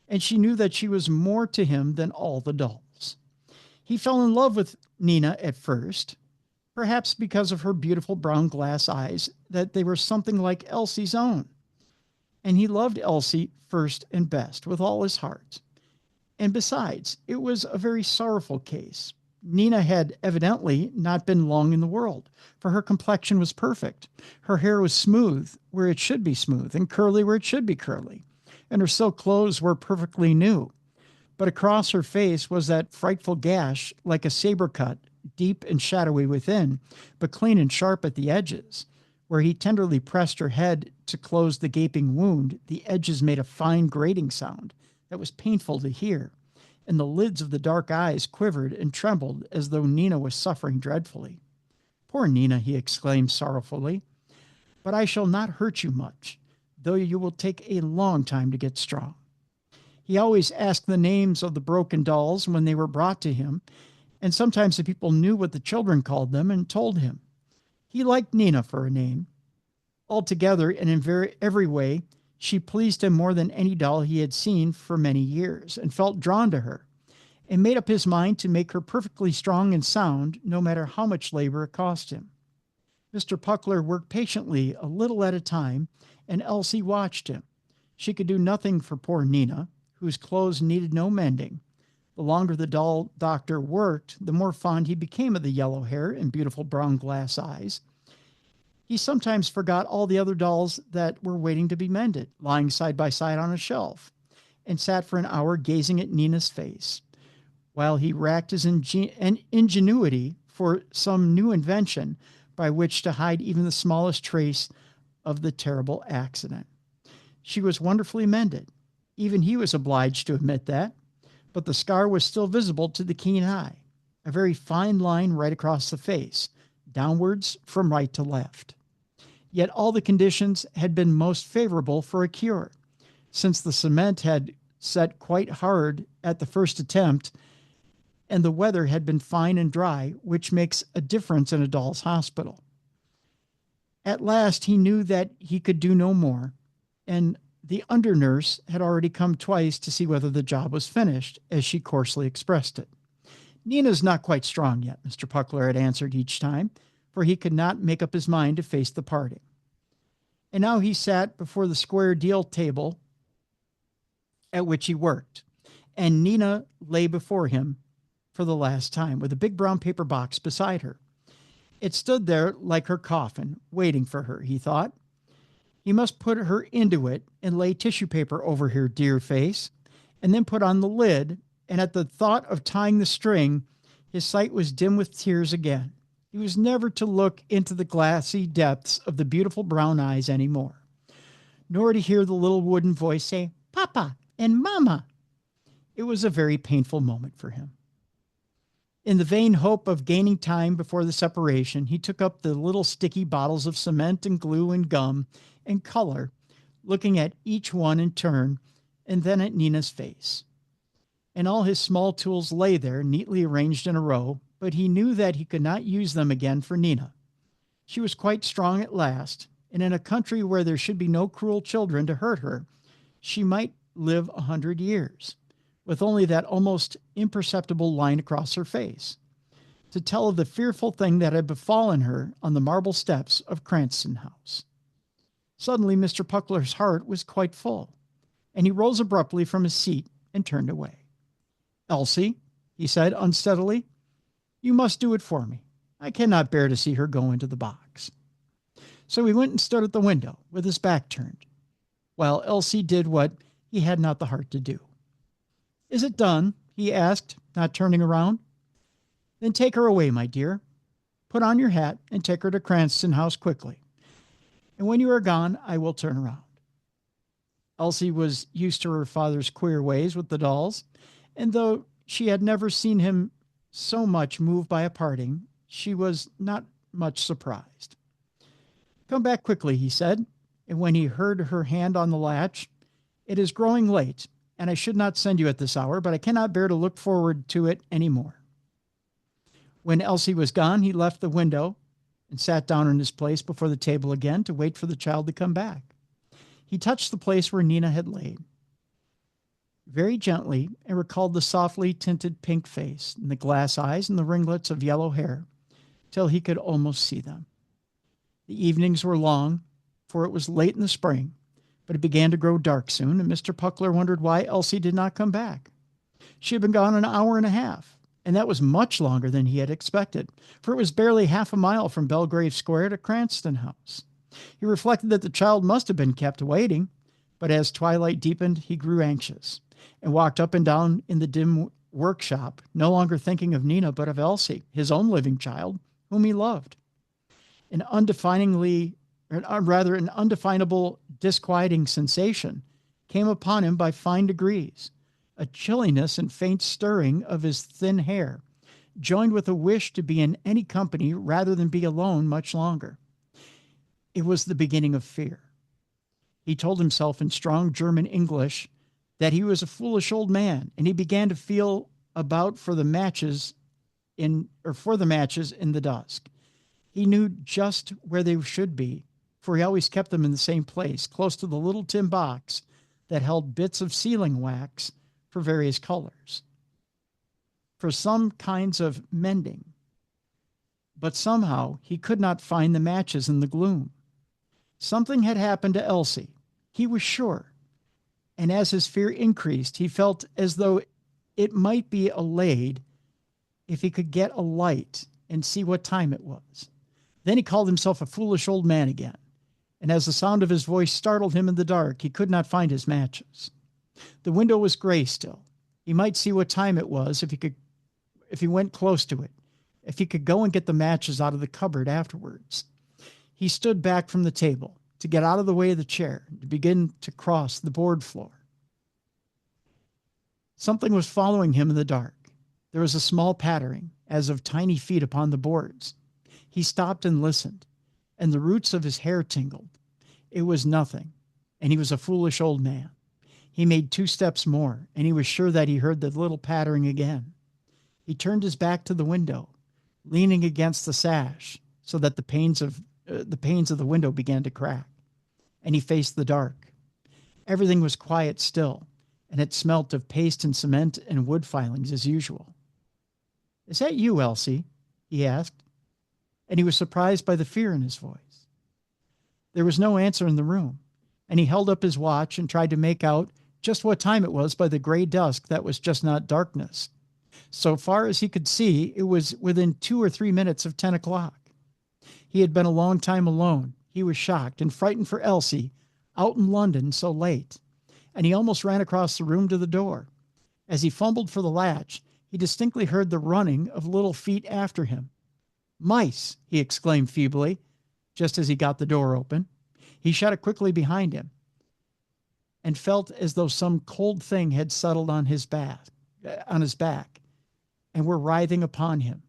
and she knew that she was more to him than all the dolls. He fell in love with Nina at first, perhaps because of her beautiful brown glass eyes, that they were something like Elsie's own. And he loved Elsie first and best with all his heart. And besides, it was a very sorrowful case. Nina had evidently not been long in the world, for her complexion was perfect. Her hair was smooth where it should be smooth and curly where it should be curly, and her silk clothes were perfectly new. But across her face was that frightful gash like a saber cut, deep and shadowy within, but clean and sharp at the edges. Where he tenderly pressed her head to close the gaping wound, the edges made a fine grating sound that was painful to hear, and the lids of the dark eyes quivered and trembled as though Nina was suffering dreadfully. Poor Nina, he exclaimed sorrowfully, but I shall not hurt you much, though you will take a long time to get strong. He always asked the names of the broken dolls when they were brought to him, and sometimes the people knew what the children called them and told him. He liked Nina for a name. Altogether, and in every way, she pleased him more than any doll he had seen for many years, and felt drawn to her, and made up his mind to make her perfectly strong and sound, no matter how much labor it cost him. Mr. Puckler worked patiently, a little at a time, and Elsie watched him. She could do nothing for poor Nina, whose clothes needed no mending. The longer the doll doctor worked, the more fond he became of the yellow hair and beautiful brown glass eyes. He sometimes forgot all the other dolls that were waiting to be mended, lying side by side on a shelf, and sat for an hour gazing at Nina's face, while he racked his ingenuity for some new invention by which to hide even the smallest trace of the terrible accident. She was wonderfully mended. Even he was obliged to admit that, but the scar was still visible to the keen eye. a very fine line right across the face, downwards from right to left. Yet all the conditions had been most favorable for a cure, since the cement had set quite hard at the first attempt, and the weather had been fine and dry, which makes a difference in a doll's hospital. At last he knew that he could do no more, and the undernurse had already come twice to see whether the job was finished, as she coarsely expressed it. Nina's not quite strong yet, Mr. Puckler had answered each time, for he could not make up his mind to face the parting. And now he sat before the square deal table at which he worked, and Nina lay before him for the last time, with a big brown paper box beside her. It stood there like her coffin, waiting for her, he thought. He must put her into it and lay tissue paper over her dear face, and then put on the lid, and at the thought of tying the string, his sight was dim with tears again. He was never to look into the glassy depths of the beautiful brown eyes any more, nor to hear the little wooden voice say, "Papa" and "Mama." It was a very painful moment for him. In the vain hope of gaining time before the separation, he took up the little sticky bottles of cement and glue and gum and color, looking at each one in turn, and then at Nina's face. And all his small tools lay there, neatly arranged in a row, but he knew that he could not use them again for Nina. She was quite strong at last, and in a country where there should be no cruel children to hurt her, she might live 100 years, with only that almost imperceptible line across her face, to tell of the fearful thing that had befallen her on the marble steps of Cranston House. Suddenly, Mr. Puckler's heart was quite full, and he rose abruptly from his seat and turned away. "Elsie," he said unsteadily, "you must do it for me. I cannot bear to see her go into the box." So he went and stood at the window with his back turned, while Elsie did what he had not the heart to do. "Is it done?" he asked, not turning around. "Then take her away, my dear. Put on your hat and take her to Cranston House quickly. And when you are gone, I will turn around." Elsie was used to her father's queer ways with the dolls, and though she had never seen him so much moved by a parting, she was not much surprised. "Come back quickly," he said, and when he heard her hand on the latch, "It is growing late, and I should not send you at this hour, but I cannot bear to look forward to it any more." When Elsie was gone, he left the window and sat down in his place before the table again to wait for the child to come back. He touched the place where Nina had laid very gently and recalled the softly tinted pink face and the glass eyes and the ringlets of yellow hair till he could almost see them. The evenings were long, for it was late in the spring, but it began to grow dark soon, and Mr. Puckler wondered why Elsie did not come back. She had been gone an hour and a half, and that was much longer than he had expected, for it was barely half a mile from Belgrave Square to Cranston House. He reflected that the child must have been kept waiting, but as twilight deepened, he grew anxious and walked up and down in the dim workshop, no longer thinking of Nina, but of Elsie, his own living child, whom he loved. An undefinable, disquieting sensation came upon him by fine degrees, a chilliness and faint stirring of his thin hair, joined with a wish to be in any company rather than be alone much longer. It was the beginning of fear. He told himself in strong German English that he was a foolish old man, and he began to feel about for the matches in the dusk. He knew just where they should be, for he always kept them in the same place, close to the little tin box that held bits of sealing wax for various colors, for some kinds of mending. But somehow he could not find the matches in the gloom. Something had happened to Elsie, he was sure, and as his fear increased, he felt as though it might be allayed if he could get a light and see what time it was. Then he called himself a foolish old man again, and as the sound of his voice startled him in the dark, he could not find his matches. The window was gray still. He might see what time it was if he went close to it, if he could go and get the matches out of the cupboard afterwards. He stood back from the table to get out of the way of the chair, to begin to cross the board floor. Something was following him in the dark. There was a small pattering, as of tiny feet upon the boards. He stopped and listened, and the roots of his hair tingled. It was nothing, and he was a foolish old man. He made 2 steps more, and he was sure that he heard the little pattering again. He turned his back to the window, leaning against the sash so that the panes of the window began to crack, and he faced the dark. Everything was quiet still, and it smelt of paste and cement and wood filings as usual. "Is that you, Elsie?" he asked, and he was surprised by the fear in his voice. There was no answer in the room, and he held up his watch and tried to make out just what time it was by the gray dusk that was just not darkness. So far as he could see, it was within 2 or 3 minutes of 10 o'clock. He had been a long time alone. He was shocked and frightened for Elsie out in London so late, and he almost ran across the room to the door. As he fumbled for the latch, he distinctly heard the running of little feet after him. "Mice!" he exclaimed feebly, just as he got the door open. He shut it quickly behind him and felt as though some cold thing had settled on his back, and were writhing upon him.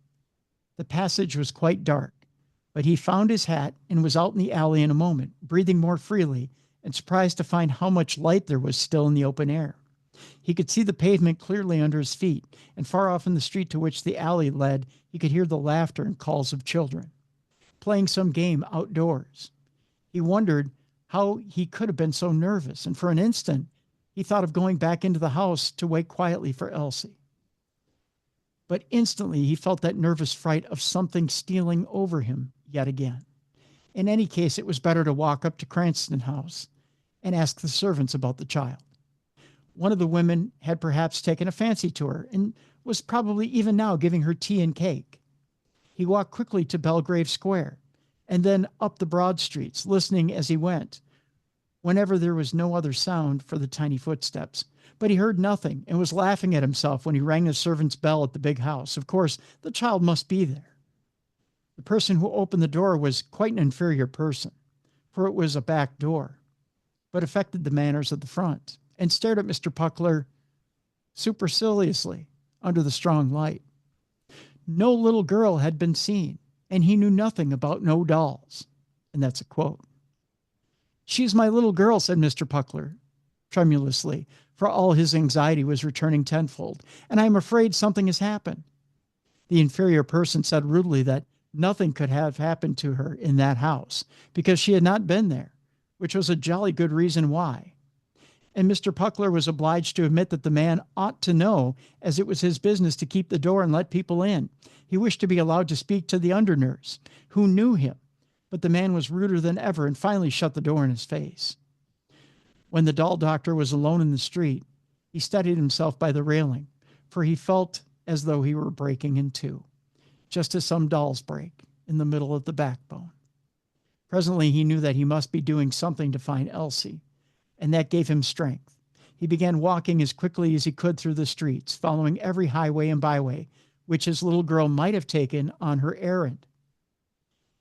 The passage was quite dark, but he found his hat and was out in the alley in a moment, breathing more freely and surprised to find how much light there was still in the open air. He could see the pavement clearly under his feet, and far off in the street to which the alley led, he could hear the laughter and calls of children, playing some game outdoors. He wondered how he could have been so nervous, and for an instant, he thought of going back into the house to wait quietly for Elsie. But instantly, he felt that nervous fright of something stealing over him yet again. In any case, it was better to walk up to Cranston House and ask the servants about the child. One of the women had perhaps taken a fancy to her and was probably even now giving her tea and cake. He walked quickly to Belgrave Square and then up the broad streets, listening as he went, whenever there was no other sound for the tiny footsteps. But he heard nothing and was laughing at himself when he rang the servant's bell at the big house. Of course, the child must be there. The person who opened the door was quite an inferior person, for it was a back door, but affected the manners of the front, and stared at Mr. Puckler superciliously under the strong light. No little girl had been seen, and he knew nothing about no dolls. And that's a quote. "She's my little girl," said Mr. Puckler tremulously, for all his anxiety was returning tenfold, "and I am afraid something has happened." The inferior person said rudely that nothing could have happened to her in that house, because she had not been there, which was a jolly good reason why. And Mr. Puckler was obliged to admit that the man ought to know, as it was his business to keep the door and let people in. He wished to be allowed to speak to the under-nurse, who knew him, but the man was ruder than ever and finally shut the door in his face. When the doll doctor was alone in the street, he steadied himself by the railing, for he felt as though he were breaking in two, just as some dolls break in the middle of the backbone. Presently he knew that he must be doing something to find Elsie, and that gave him strength. He began walking as quickly as he could through the streets, following every highway and byway which his little girl might have taken on her errand.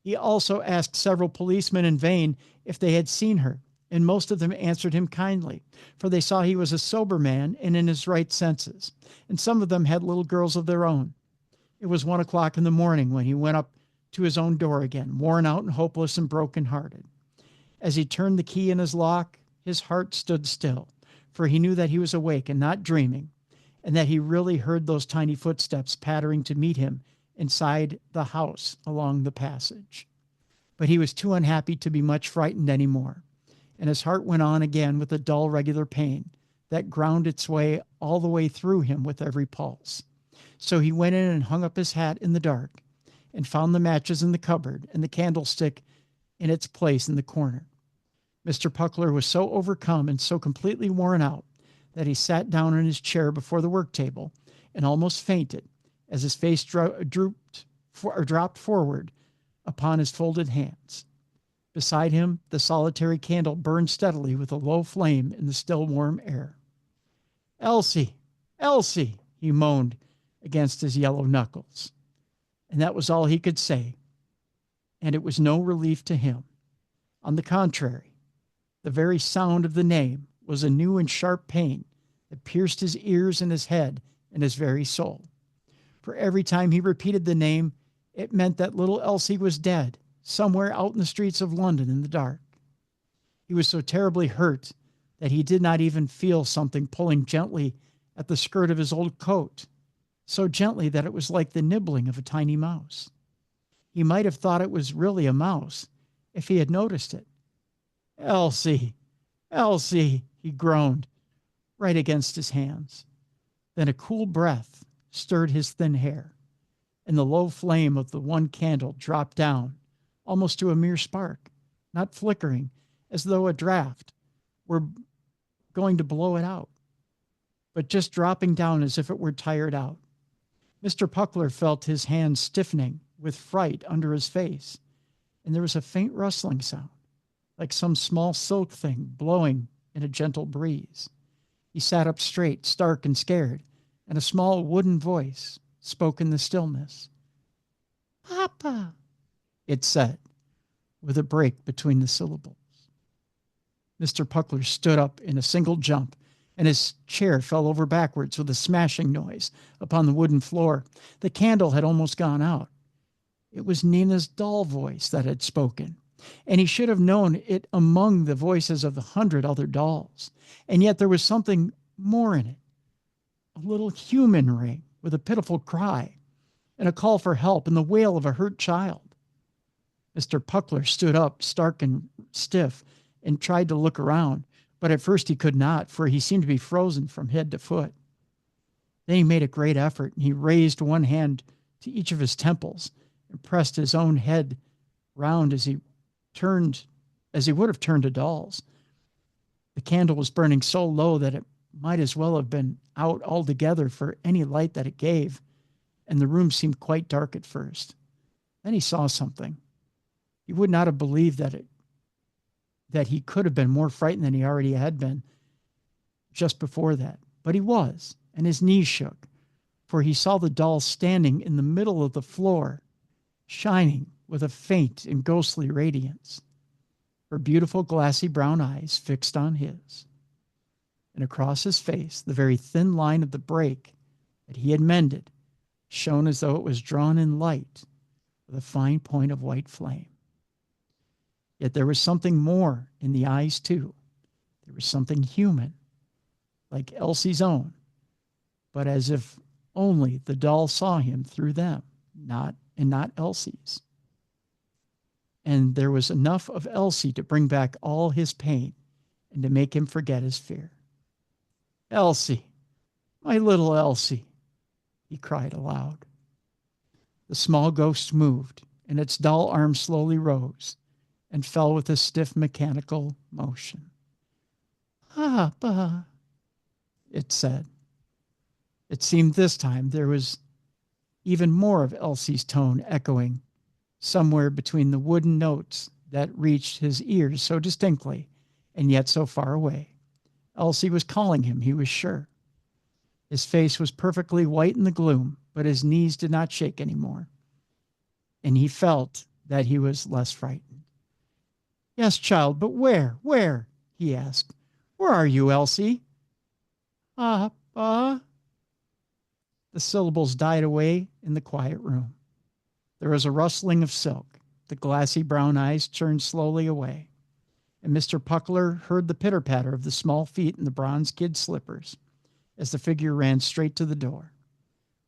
He also asked several policemen in vain if they had seen her, and most of them answered him kindly, for they saw he was a sober man and in his right senses, and some of them had little girls of their own. It was 1 o'clock in the morning when he went up to his own door again, worn out and hopeless and broken-hearted. As he turned the key in his lock, his heart stood still, for he knew that he was awake and not dreaming, and that he really heard those tiny footsteps pattering to meet him inside the house along the passage. But he was too unhappy to be much frightened any more, and his heart went on again with a dull, regular pain that ground its way all the way through him with every pulse. So he went in and hung up his hat in the dark, and found the matches in the cupboard and the candlestick in its place in the corner. Mr. Puckler was so overcome and so completely worn out that he sat down in his chair before the work table and almost fainted as his face dropped forward upon his folded hands. Beside him, the solitary candle burned steadily with a low flame in the still warm air. "Elsie, Elsie," he moaned against his yellow knuckles. And that was all he could say. And it was no relief to him. On the contrary, the very sound of the name was a new and sharp pain that pierced his ears and his head and his very soul. For every time he repeated the name, it meant that little Elsie was dead, somewhere out in the streets of London in the dark. He was so terribly hurt that he did not even feel something pulling gently at the skirt of his old coat, so gently that it was like the nibbling of a tiny mouse. He might have thought it was really a mouse if he had noticed it. "Elsie, Elsie," he groaned, right against his hands. Then a cool breath stirred his thin hair, and the low flame of the one candle dropped down, almost to a mere spark, not flickering, as though a draft were going to blow it out, but just dropping down as if it were tired out. Mr. Puckler felt his hands stiffening with fright under his face, and there was a faint rustling sound, like some small silk thing blowing in a gentle breeze. He sat up straight, stark and scared, and a small wooden voice spoke in the stillness. "Papa," it said, with a break between the syllables. Mr. Puckler stood up in a single jump, and his chair fell over backwards with a smashing noise upon the wooden floor. The candle had almost gone out. It was Nina's doll voice that had spoken, and he should have known it among the voices of the 100 other dolls. And yet there was something more in it, a little human ring with a pitiful cry and a call for help and the wail of a hurt child. Mr. Puckler stood up, stark and stiff, and tried to look around, but at first he could not, for he seemed to be frozen from head to foot. Then he made a great effort, and he raised one hand to each of his temples and pressed his own head round as he would have turned a doll's. The candle was burning so low that it might as well have been out altogether for any light that it gave, and the room seemed quite dark at first. Then he saw something. He would not have believed that he could have been more frightened than he already had been just before that. But he was, and his knees shook, for he saw the doll standing in the middle of the floor, shining with a faint and ghostly radiance, her beautiful glassy brown eyes fixed on his. And across his face, the very thin line of the break that he had mended shone as though it was drawn in light with a fine point of white flame. Yet there was something more in the eyes, too. There was something human, like Elsie's own, but as if only the doll saw him through them, not Elsie's. And there was enough of Elsie to bring back all his pain and to make him forget his fear. "Elsie, my little Elsie," he cried aloud. The small ghost moved, and its doll arm slowly rose and fell with a stiff mechanical motion. "Papa," it said. It seemed this time there was even more of Elsie's tone echoing somewhere between the wooden notes that reached his ears so distinctly and yet so far away. Elsie was calling him, he was sure. His face was perfectly white in the gloom, but his knees did not shake anymore, and he felt that he was less frightened. "Yes, child, but where?" he asked. "Where are you, Elsie?" "Papa." The syllables died away in the quiet room. There was a rustling of silk. The glassy brown eyes turned slowly away, and Mr. Puckler heard the pitter-patter of the small feet in the bronze kid slippers as the figure ran straight to the door.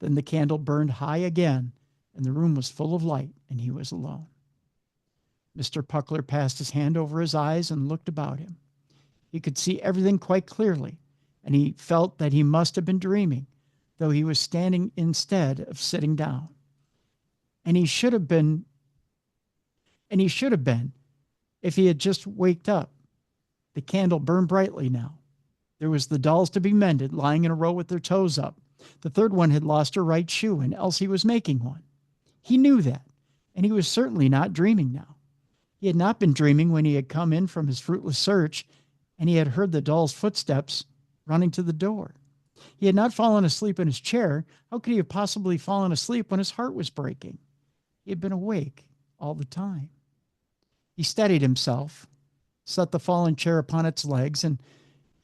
Then the candle burned high again, and the room was full of light, and he was alone. Mr. Puckler passed his hand over his eyes and looked about him. He could see everything quite clearly, and he felt that he must have been dreaming, though he was standing instead of sitting down. And he should have been if he had just waked up. The candle burned brightly now. There was the dolls to be mended, lying in a row with their toes up. The third one had lost her right shoe, and Elsie was making one. He knew that, and he was certainly not dreaming now. He had not been dreaming when he had come in from his fruitless search, and he had heard the doll's footsteps running to the door. He had not fallen asleep in his chair. How could he have possibly fallen asleep when his heart was breaking? He had been awake all the time. He steadied himself, set the fallen chair upon its legs, and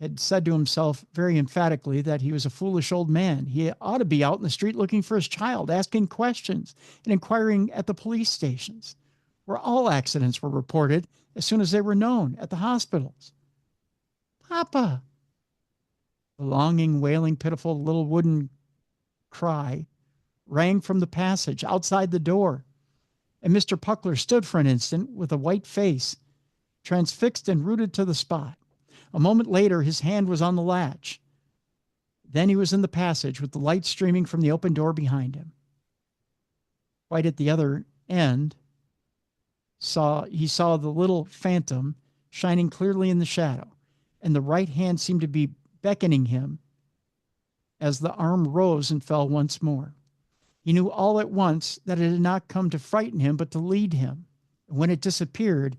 had said to himself very emphatically that he was a foolish old man. He ought to be out in the street looking for his child, asking questions and inquiring at the police stations, where all accidents were reported as soon as they were known, at the hospitals. Papa! The longing, wailing, pitiful little wooden cry rang from the passage outside the door, and Mr. Puckler stood for an instant with a white face, transfixed and rooted to the spot. A moment later, his hand was on the latch. Then he was in the passage with the light streaming from the open door behind him. Right at the other end, he saw the little phantom shining clearly in the shadow, and the right hand seemed to be beckoning him as the arm rose and fell once more. He knew all at once that it had not come to frighten him, but to lead him. And when it disappeared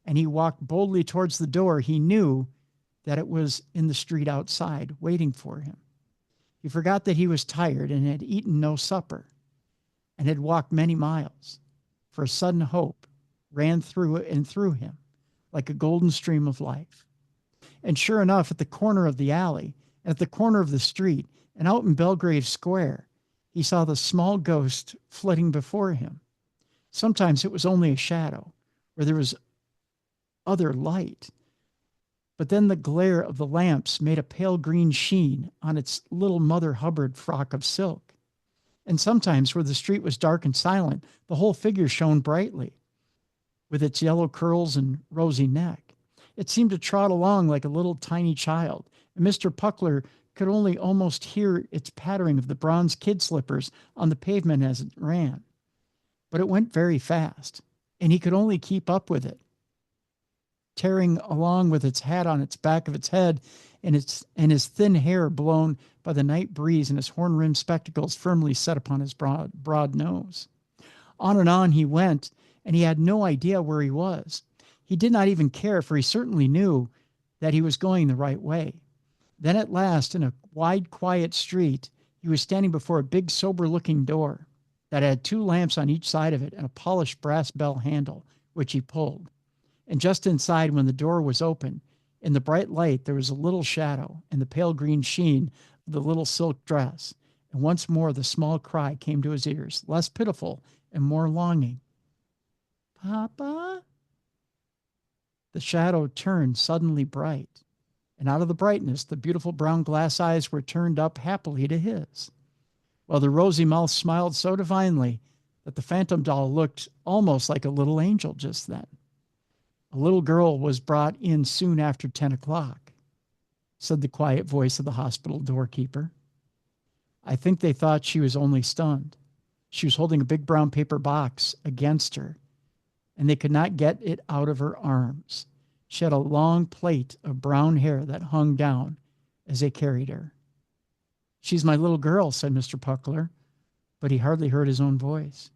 and he walked boldly towards the door, he knew that it was in the street outside, waiting for him. He forgot that he was tired and had eaten no supper and had walked many miles, for a sudden hope ran through him like a golden stream of life. And sure enough, at the corner of the alley, at the corner of the street, and out in Belgrave Square, he saw the small ghost flitting before him. Sometimes it was only a shadow, where there was other light. But then the glare of the lamps made a pale green sheen on its little Mother Hubbard frock of silk. And sometimes where the street was dark and silent, the whole figure shone brightly, with its yellow curls and rosy neck. It seemed to trot along like a little tiny child, and Mr. Puckler could only almost hear its pattering of the bronze kid slippers on the pavement as it ran. But it went very fast, and he could only keep up with it, tearing along with its hat on its back of its head and his thin hair blown by the night breeze and his horn-rimmed spectacles firmly set upon his broad nose. On and on he went, and he had no idea where he was. He did not even care, for he certainly knew that he was going the right way. Then at last, in a wide, quiet street, he was standing before a big, sober-looking door that had 2 lamps on each side of it and a polished brass bell handle, which he pulled. And just inside, when the door was open, in the bright light, there was a little shadow and the pale green sheen of the little silk dress. And once more the small cry came to his ears, less pitiful and more longing. Papa? The shadow turned suddenly bright, and out of the brightness, the beautiful brown glass eyes were turned up happily to his, while the rosy mouth smiled so divinely that the phantom doll looked almost like a little angel just then. A little girl was brought in soon after 10 o'clock, said the quiet voice of the hospital doorkeeper. I think they thought she was only stunned. She was holding a big brown paper box against her, and they could not get it out of her arms. She had a long plait of brown hair that hung down as they carried her. She's my little girl, said Mr. Puckler, but he hardly heard his own voice.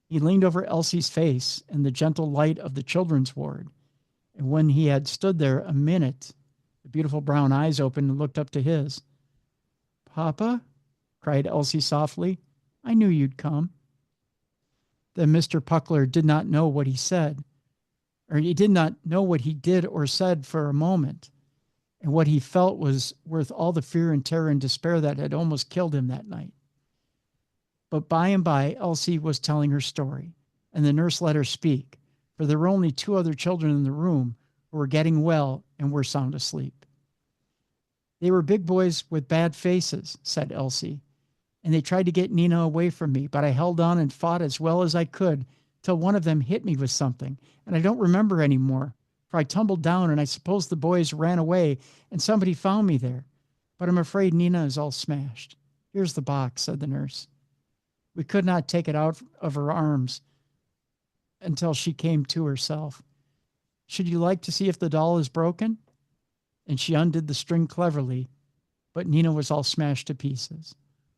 He leaned over Elsie's face in the gentle light of the children's ward, and when he had stood there a minute, the beautiful brown eyes opened and looked up to his. Papa, cried Elsie softly, I knew you'd come. Then Mr. Puckler did not know what he said, or he did not know what he did or said for a moment, and what he felt was worth all the fear and terror and despair that had almost killed him that night. But by and by, Elsie was telling her story, and the nurse let her speak, for there were only 2 other children in the room who were getting well and were sound asleep. They were big boys with bad faces, said Elsie, and they tried to get Nina away from me, but I held on and fought as well as I could till one of them hit me with something, and I don't remember anymore, for I tumbled down and I suppose the boys ran away and somebody found me there, but I'm afraid Nina is all smashed. Here's the box, said the nurse. We could not take it out of her arms until she came to herself. Should you like to see if the doll is broken? And she undid the string cleverly, but Nina was all smashed to pieces.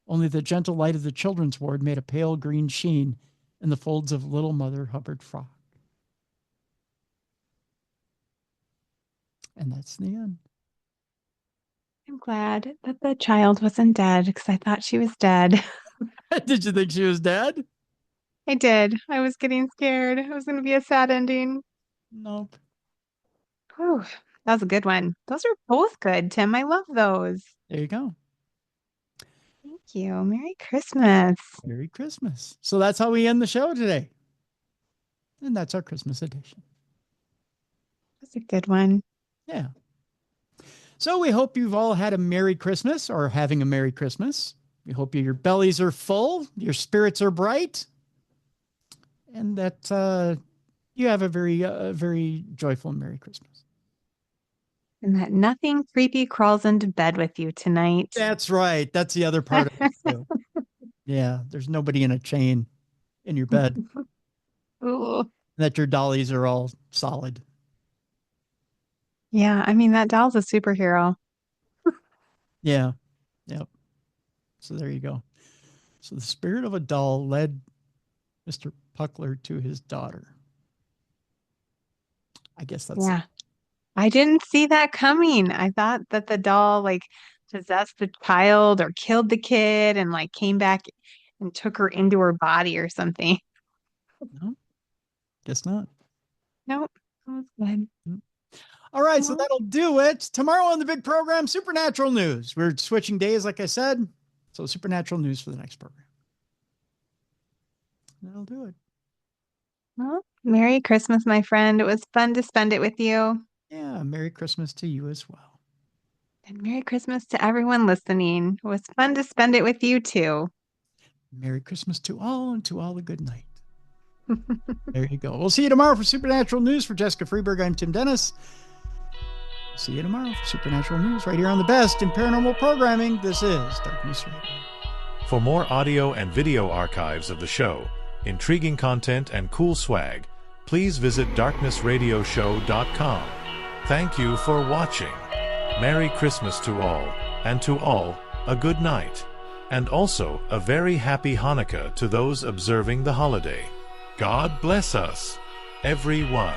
Only the gentle light of the children's ward made a pale green sheen in the folds of little Mother Hubbard frock. And that's the end. I'm glad that the child wasn't dead because I thought she was dead. Did you think she was dead? I did. I was getting scared. It was going to be a sad ending. Nope. Whew. That was a good one. Those are both good, Tim. I love those. There you go. Thank you. Merry Christmas. Merry Christmas. So that's how we end the show today. And that's our Christmas edition. That's a good one. Yeah. So we hope you've all had a Merry Christmas or having a Merry Christmas. We hope your bellies are full, your spirits are bright, and that you have a very joyful and Merry Christmas. And that nothing creepy crawls into bed with you tonight. That's right. That's the other part of it too. Yeah, there's nobody in a chain in your bed. Ooh. That your dollies are all solid. Yeah, I mean, that doll's a superhero. Yeah. Yep. So there you go. So the spirit of a doll led Mr. Puckler to his daughter. I guess that's Yeah. I didn't see that coming. I thought that the doll like possessed the child or killed the kid and like came back and took her into her body or something. No, guess not. Nope. That was good. All right, so that'll do it. Tomorrow on the big program, Supernatural News. We're switching days, like I said. So Supernatural News for the next program. That'll do it. Well, Merry Christmas, my friend. It was fun to spend it with you. Yeah, Merry Christmas to you as well. And Merry Christmas to everyone listening. It was fun to spend it with you too. Merry Christmas to all and to all a good night. There you go. We'll see you tomorrow for Supernatural News. For Jessica Freeburg, I'm Tim Dennis. See you tomorrow for Supernatural News right here on the best in paranormal programming. This is Darkness Radio. For more audio and video archives of the show, intriguing content, and cool swag, please visit darknessradioshow.com. Thank you for watching. Merry Christmas to all, and to all, a good night. And also, a very happy Hanukkah to those observing the holiday. God bless us, everyone.